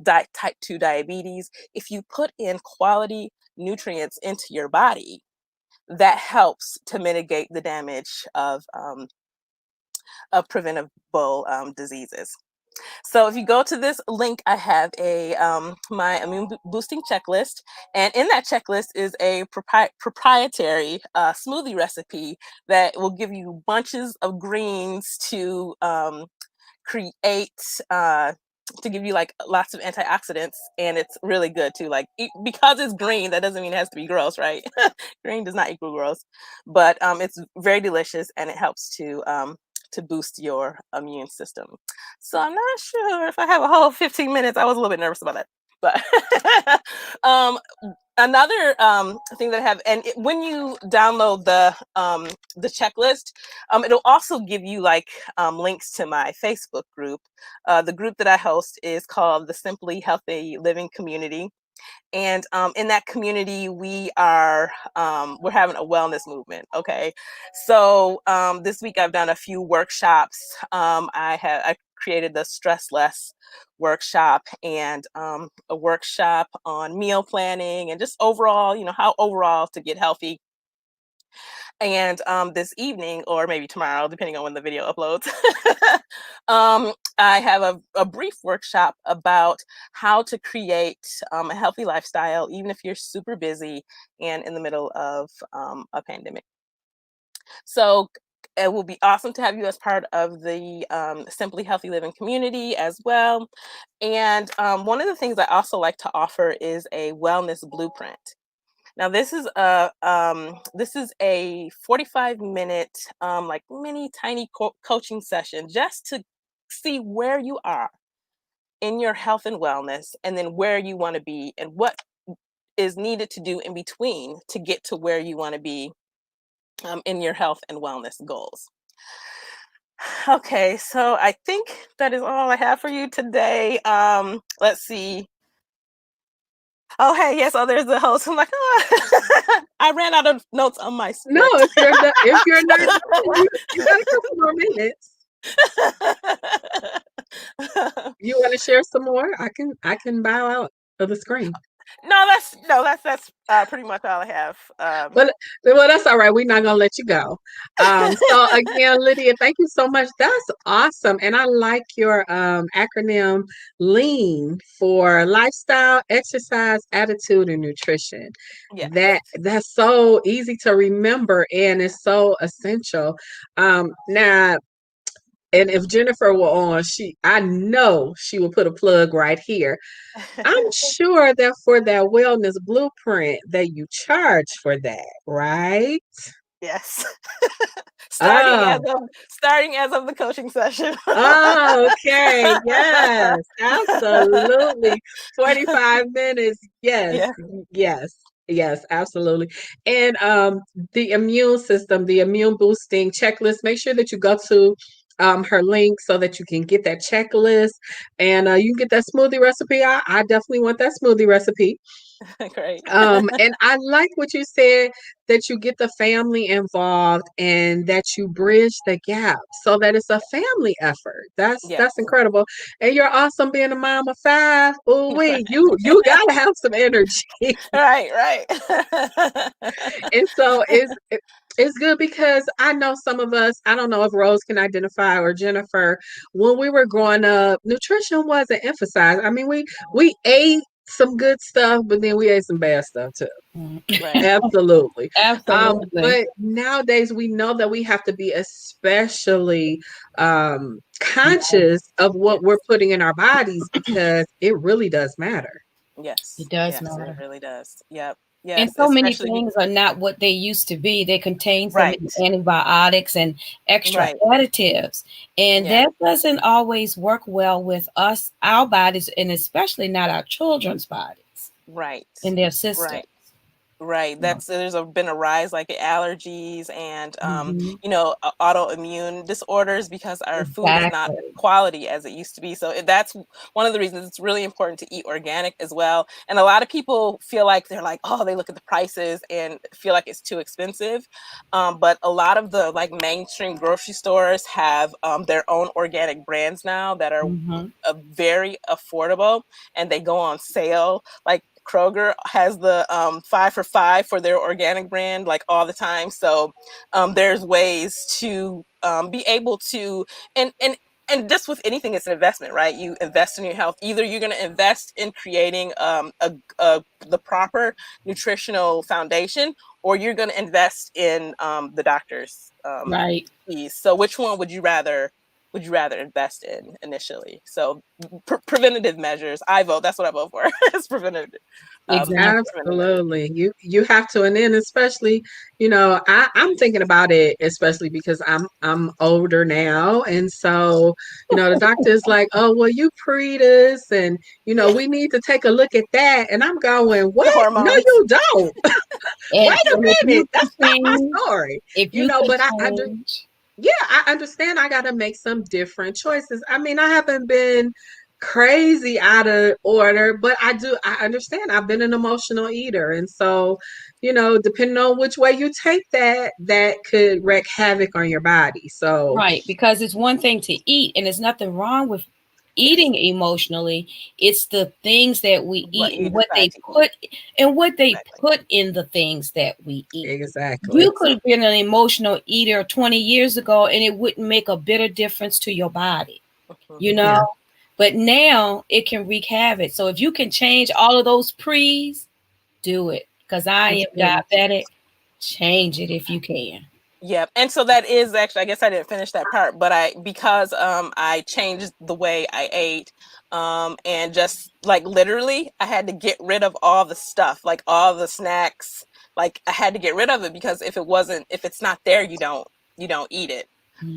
type 2 diabetes. If you put in quality nutrients into your body, that helps to mitigate the damage of preventable diseases. So if you go to this link, I have my immune boosting checklist, and in that checklist is a proprietary smoothie recipe that will give you bunches of greens to create to give you like lots of antioxidants, and it's really good too. Like, because it's green, that doesn't mean it has to be gross, right? Green does not equal gross, but it's very delicious, and it helps to boost your immune system. So I'm not sure if I have a whole 15 minutes. I was a little bit nervous about that, but another thing that I have, and when you download the checklist, it'll also give you like links to my Facebook group. The group that I host is called the Simply Healthy Living Community. And in that community, we're having a wellness movement. Okay, so this week I've done a few workshops. I created the Stress Less workshop, and a workshop on meal planning, and just overall, how overall to get healthy. And this evening, or maybe tomorrow, depending on when the video uploads, I have a brief workshop about how to create a healthy lifestyle, even if you're super busy and in the middle of a pandemic. So it will be awesome to have you as part of the Simply Healthy Living community as well. And one of the things I also like to offer is a wellness blueprint. Now this is a 45-minute like mini tiny coaching session, just to see where you are in your health and wellness, and then where you want to be, and what is needed to do in between to get to where you want to be in your health and wellness goals. Okay, so I think that is all I have for you today. Let's see. Oh, hey, yes. Oh, there's the host. I'm like, oh. I ran out of notes on my No, script. if you're not done, you got a couple more minutes. You want to share some more? I can bow out of the screen. That's pretty much all I have. Well, that's all right. We're not gonna let you go. So again, Lydia, thank you so much. That's awesome, and I like your acronym LEAN for lifestyle, exercise, attitude, and nutrition. Yes. That's so easy to remember, and it's so essential. Now, and if Jennifer were on, I know she would put a plug right here. I'm sure that for that wellness blueprint that you charge for that, right? Yes. Oh, starting as of the coaching session. oh, okay. Yes, absolutely. 25 minutes. Yes, Yeah. yes, yes, absolutely. And the immune system, the immune boosting checklist, make sure that you go to her link so that you can get that checklist and you can get that smoothie recipe. I definitely want that smoothie recipe. Great. And I like what you said, that you get the family involved and that you bridge the gap so that it's a family effort. That's Yes. incredible. And you're awesome being a mom of 5. Oh wait, you gotta have some energy. Right. And so it's good because I know some of us, I don't know if Rose can identify or Jennifer, when we were growing up, nutrition wasn't emphasized. I mean, we ate some good stuff, but then we ate some bad stuff too. Right. Absolutely. Absolutely. But nowadays we know that we have to be especially conscious of what we're putting in our bodies because it really does matter. Yes. It does Yes, matter. it really does. Yep. And Yes, so many especially things are not what they used to be. They contain so right. many antibiotics and extra Right. additives. And Yeah. that doesn't always work well with us, our bodies, and especially not our children's bodies Right. in their system. Right. Right. Been a rise like allergies and Mhm. autoimmune disorders because our food is not Exactly. quality as it used to be. So that's one of the reasons it's really important to eat organic as well. And a lot of people feel like they're like, oh, they look at the prices and feel like it's too expensive. But a lot of the like mainstream grocery stores have their own organic brands now that are Mhm. very affordable and they go on sale. Like Kroger has the 5 for 5 for their organic brand like all the time. So there's ways to be able to and just with anything, it's an investment, right? You invest in your health. Either you're going to invest in creating the proper nutritional foundation, or you're going to invest in the doctor's Right. fees. So which one would you rather invest in initially? So preventative measures. That's what I vote for. It's preventative. Exactly. Preventative measures. Absolutely. You have to, and then especially, I'm thinking about it, especially because I'm older now. And so, the doctor is like, oh, well, you pre this, and we need to take a look at that. And I'm going, The what? No, hormones. you don't. Wait a And if minute. you That's could not my change, story. if you could But change, yeah, I understand I got to make some different choices. I mean, I haven't been crazy out of order, but I understand I've been an emotional eater. And so, depending on which way you take that could wreak havoc on your body. So, right, because it's one thing to eat, and there's nothing wrong with eating emotionally. It's the things that we What eat you and what decide they to eat. put and what they Exactly. put in the things that we eat. exactly. You could have been an emotional eater 20 years ago and it wouldn't make a bit of difference to your body, you know? Yeah. But now it can wreak havoc. So if you can change all of those pre's, do it. Because I am diabetic. Change it if you can. Yeah, and so that is actually, I guess I didn't finish that part, but because I changed the way I ate, and just like literally I had to get rid of all the stuff, like all the snacks, like I had to get rid of it because if it's not there, you don't eat it.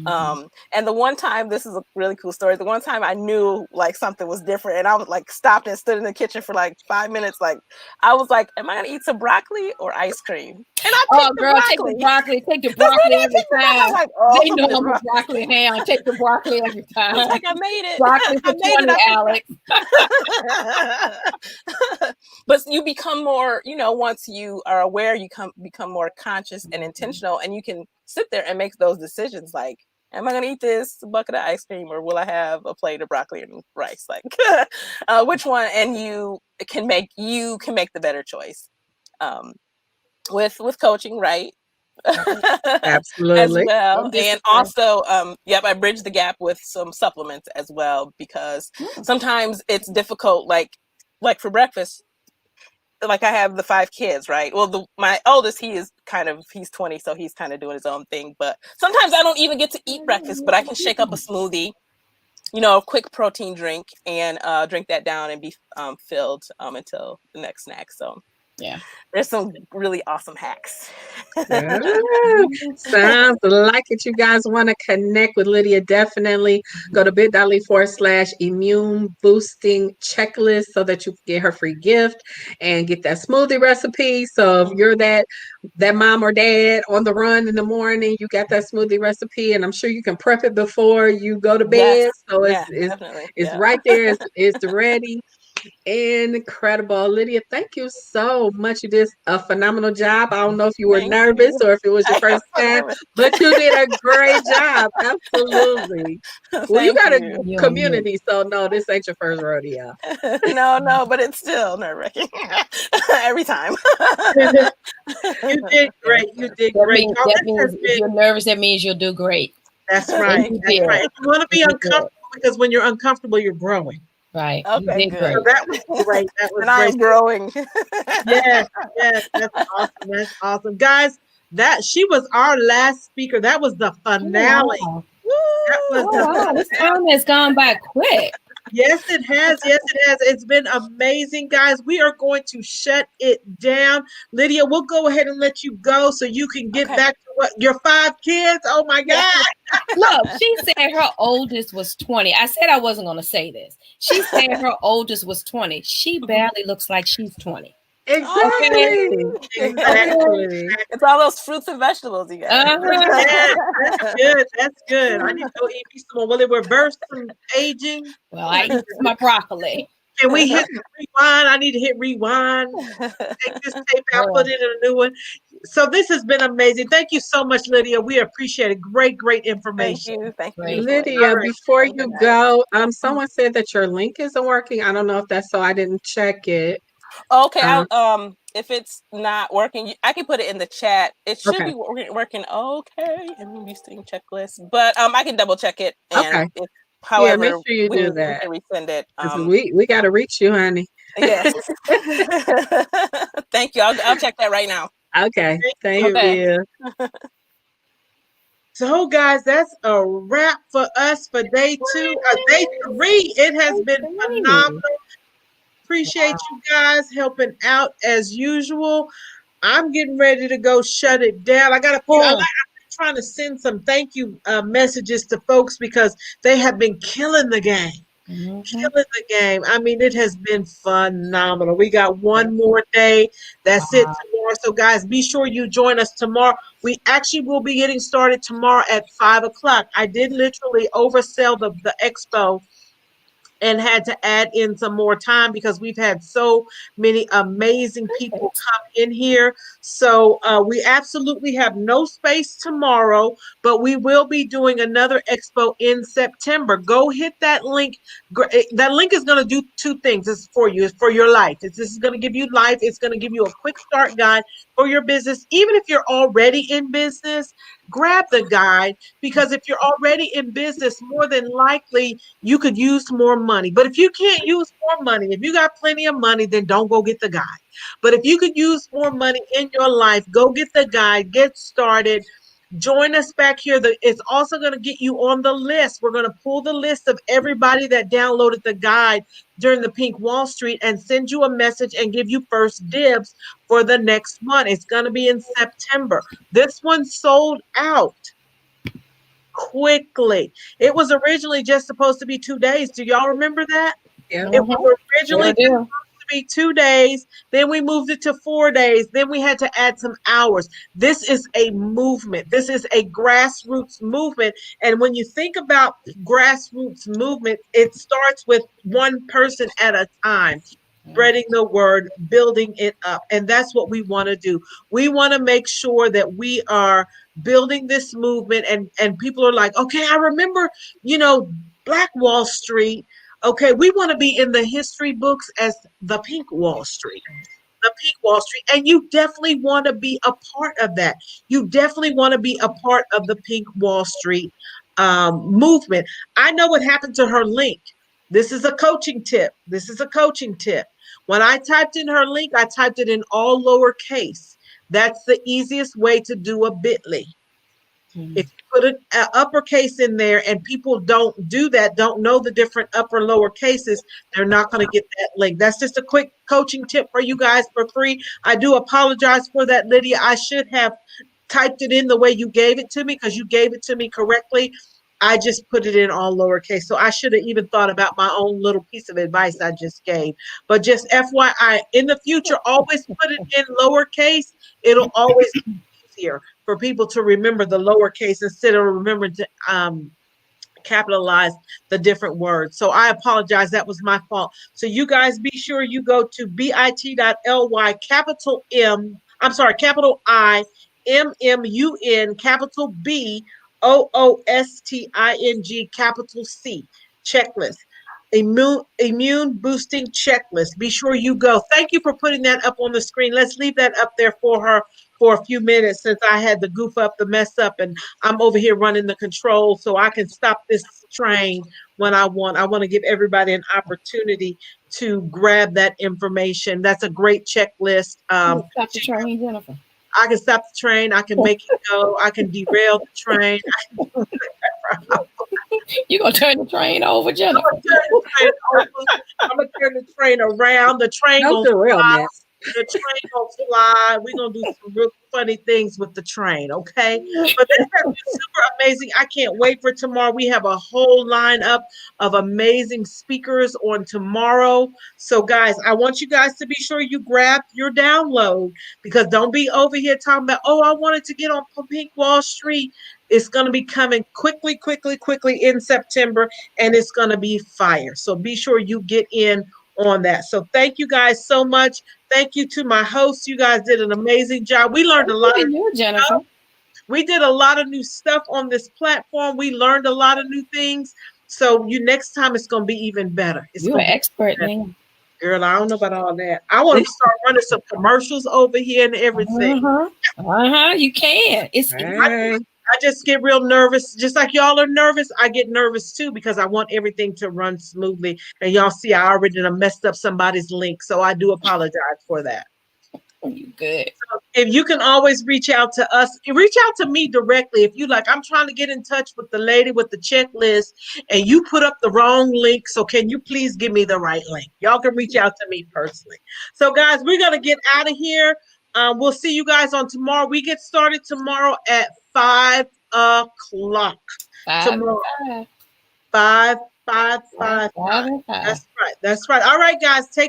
And the one time, this is a really cool story. The one time I knew like something was different and I was like stopped and stood in the kitchen for like 5 minutes. Like I was like, am I gonna eat some broccoli or ice cream? And I Oh, picked the girl, take the broccoli. broccoli. Take the That's right, broccoli I every picked the broccoli. I time. was like, oh, They know Miss I'm a Ross. broccoli ham. Take the broccoli every I was time. like, I made it. Broccoli I for made it. 20, I Alex. But you become more, once you are aware, you become more conscious and intentional, and you can sit there and make those decisions like, am I going to eat this bucket of ice cream, or will I have a plate of broccoli and rice? Like, which one? And you can make the better choice with coaching, right? As Absolutely. well. And And discipline. also, I bridge the gap with some supplements as well, because sometimes it's difficult, like for breakfast. Like, I have the 5 kids, right? Well, my oldest, he's 20, so he's kind of doing his own thing. But sometimes I don't even get to eat breakfast, but I can shake up a smoothie, a quick protein drink, and drink that down and be filled until the next snack. So yeah, there's some really awesome hacks. Sounds like it. You guys want to connect with Lydia, definitely go to bit.ly/immune boosting checklist so that you can get her free gift and get that smoothie recipe. So if you're that mom or dad on the run in the morning, you got that smoothie recipe, and I'm sure you can prep it before you go to bed. Yes. So Yeah, definitely. it's Yeah. right there. It's ready. Incredible. Lydia, thank you so much. You did a phenomenal job. I don't know if you were Thank nervous you. or if it was your I first am so time, nervous. but you did a great job. Absolutely. Well, you Thank got you. a community, so no, this ain't your first rodeo. No, but it's still nerve-wracking every time. You did great. You did that great. means Y'all, that this has means if been, you're nervous, that means you'll do great. that's And right. you That's did. right. You want to be You did. uncomfortable, because when you're uncomfortable, you're growing. Right. You Okay, did good. great. So that was great. That was And I great. am growing. Yes, yes, that's awesome. That's awesome. Guys, she was our last speaker. That was the finale. Oh, That was wow. the Oh, wow. This finale. time has gone by quick. Yes, it has. Yes, it has. It's been amazing, guys. We are going to shut it down. Lydia, we'll go ahead and let you go so you can get Okay. back to your 5 kids. Oh my Yes. God. Look, she said her oldest was 20. I said I wasn't going to say this. She said her oldest was 20. She barely looks like she's 20. Exactly. Exactly. It's all those fruits and vegetables you got. Yes, that's good. That's good. I need to go eat me some more. Will it reverse some aging? Well, I eat my broccoli. Can we hit rewind? I need to hit rewind. Take this tape out, put it in a new one. So this has been amazing. Thank you so much, Lydia. We appreciate it. Great Thank information. you. Thank you. Great. Lydia, All right. before Have a good you night. go, someone said that your link isn't working. I don't know if that's so. I didn't check it. Okay, I'll if it's not working, I can put it in the chat. It should Okay. be working okay. And boosting checklist, but I can double check it, and Okay. if, Yeah, make however, sure you we do can that. resend it. 'Cause we got to reach you, honey. Yes. Thank you. I'll check that right now. Okay. Thank Okay. you. So, guys, that's a wrap for us for day 2. Day 3. It has been phenomenal. Appreciate you guys helping out as usual. I'm getting ready to go shut it down. I got a few. I'm trying to send some thank you messages to folks because they have been killing the game. Killing the game. I mean, it has been phenomenal. We got one more day. That's it tomorrow. So, guys, be sure you join us tomorrow. We actually will be getting started tomorrow at 5 o'clock. I did literally oversell the expo and had to add in some more time because we've had so many amazing people come in here. So we absolutely have no space tomorrow, but we will be doing another expo in September. Go hit that link. That link is going to do 2 things. It's for you. It's for your life. This is going to give you life. It's going to give you a quick start guide for your business. Even if you're already in business, grab the guide, because if you're already in business, more than likely you could use more money. But if you can't use more money, if you got plenty of money, then don't go get the guide. But if you could use more money in your life, go get the guide, get started. Join us back here. It's also going to get you on the list. We're going to pull the list of everybody that downloaded the guide during the Pink Wall Street and send you a message and give you first dibs for the next one. It's going to be in September. This one sold out quickly. It was originally just supposed to be 2 days. Do y'all remember that? Yeah. It was originally just supposed to be 2 days. Then we moved it to 4 days. Then we had to add some hours. This is a movement. This is a grassroots movement. And when you think about grassroots movement, it starts with one person at a time, spreading the word, building it up. And that's what we want to do. We want to make sure that we are building this movement, and people are like, okay, I remember, Black Wall Street. Okay, we want to be in the history books as the Pink Wall Street. The Pink Wall Street. And you definitely want to be a part of that. You definitely want to be a part of the Pink Wall Street movement. I know what happened to her link. This is a coaching tip. This is a coaching tip. When I typed in her link, I typed it in all lowercase. That's the easiest way to do a bit.ly. If you put an uppercase in there and people don't do that, don't know the different upper lower cases, they're not going to get that link. That's just a quick coaching tip for you guys for free. I do apologize for that, Lydia. I should have typed it in the way you gave it to me because you gave it to me correctly. I just put it in all lowercase. So I should have even thought about my own little piece of advice I just gave. But just FYI, in the future, always put it in lowercase. It'll always be easier for people to remember the lowercase instead of remembering to capitalize the different words. So I apologize. That was my fault. So you guys be sure you go to bit.ly, capital I, MMUN, capital B, OOSTING, capital C, checklist. Immune boosting checklist. Be sure you go. Thank you for putting that up on the screen. Let's leave that up there for her for a few minutes since I had to goof up, the mess up, and I'm over here running the control so I can stop this train when I want. I want to give everybody an opportunity to grab that information. That's a great checklist. Stop the train, Jennifer. I can stop the train. I can make it go. I can derail the train. You're going to turn the train over, Jennifer. I'm going to turn the train around. The train No going to derailment. fly. The train going to fly. We're going to do some real funny things with the train, okay? But this has been super amazing. I can't wait for tomorrow. We have a whole lineup of amazing speakers on tomorrow. So, guys, I want you guys to be sure you grab your download, because don't be over here talking about, oh, I wanted to get on Pink Wall Street. It's going to be coming quickly in September, and it's going to be fire. So be sure you get in on that. So thank you guys so much. Thank you to my hosts. You guys did an amazing job. We learned a lot of new stuff. We did a lot of new stuff on this platform. We learned a lot of new things. So next time it's going to be even better. You're an expert, man. Girl, I don't know about all that. I want to start running some commercials over here and everything. You can. I just get real nervous. Just like y'all are nervous, I get nervous too, because I want everything to run smoothly. And y'all see, I already done messed up somebody's link. So I do apologize for that. You good. So if you can always reach out to us, reach out to me directly. If you like, I'm trying to get in touch with the lady with the checklist and you put up the wrong link. So can you please give me the right link? Y'all can reach out to me personally. So guys, we're going to get out of here. We'll see you guys on tomorrow. We get started tomorrow at 5 o'clock. Tomorrow. 5. That's right. All right, guys. Take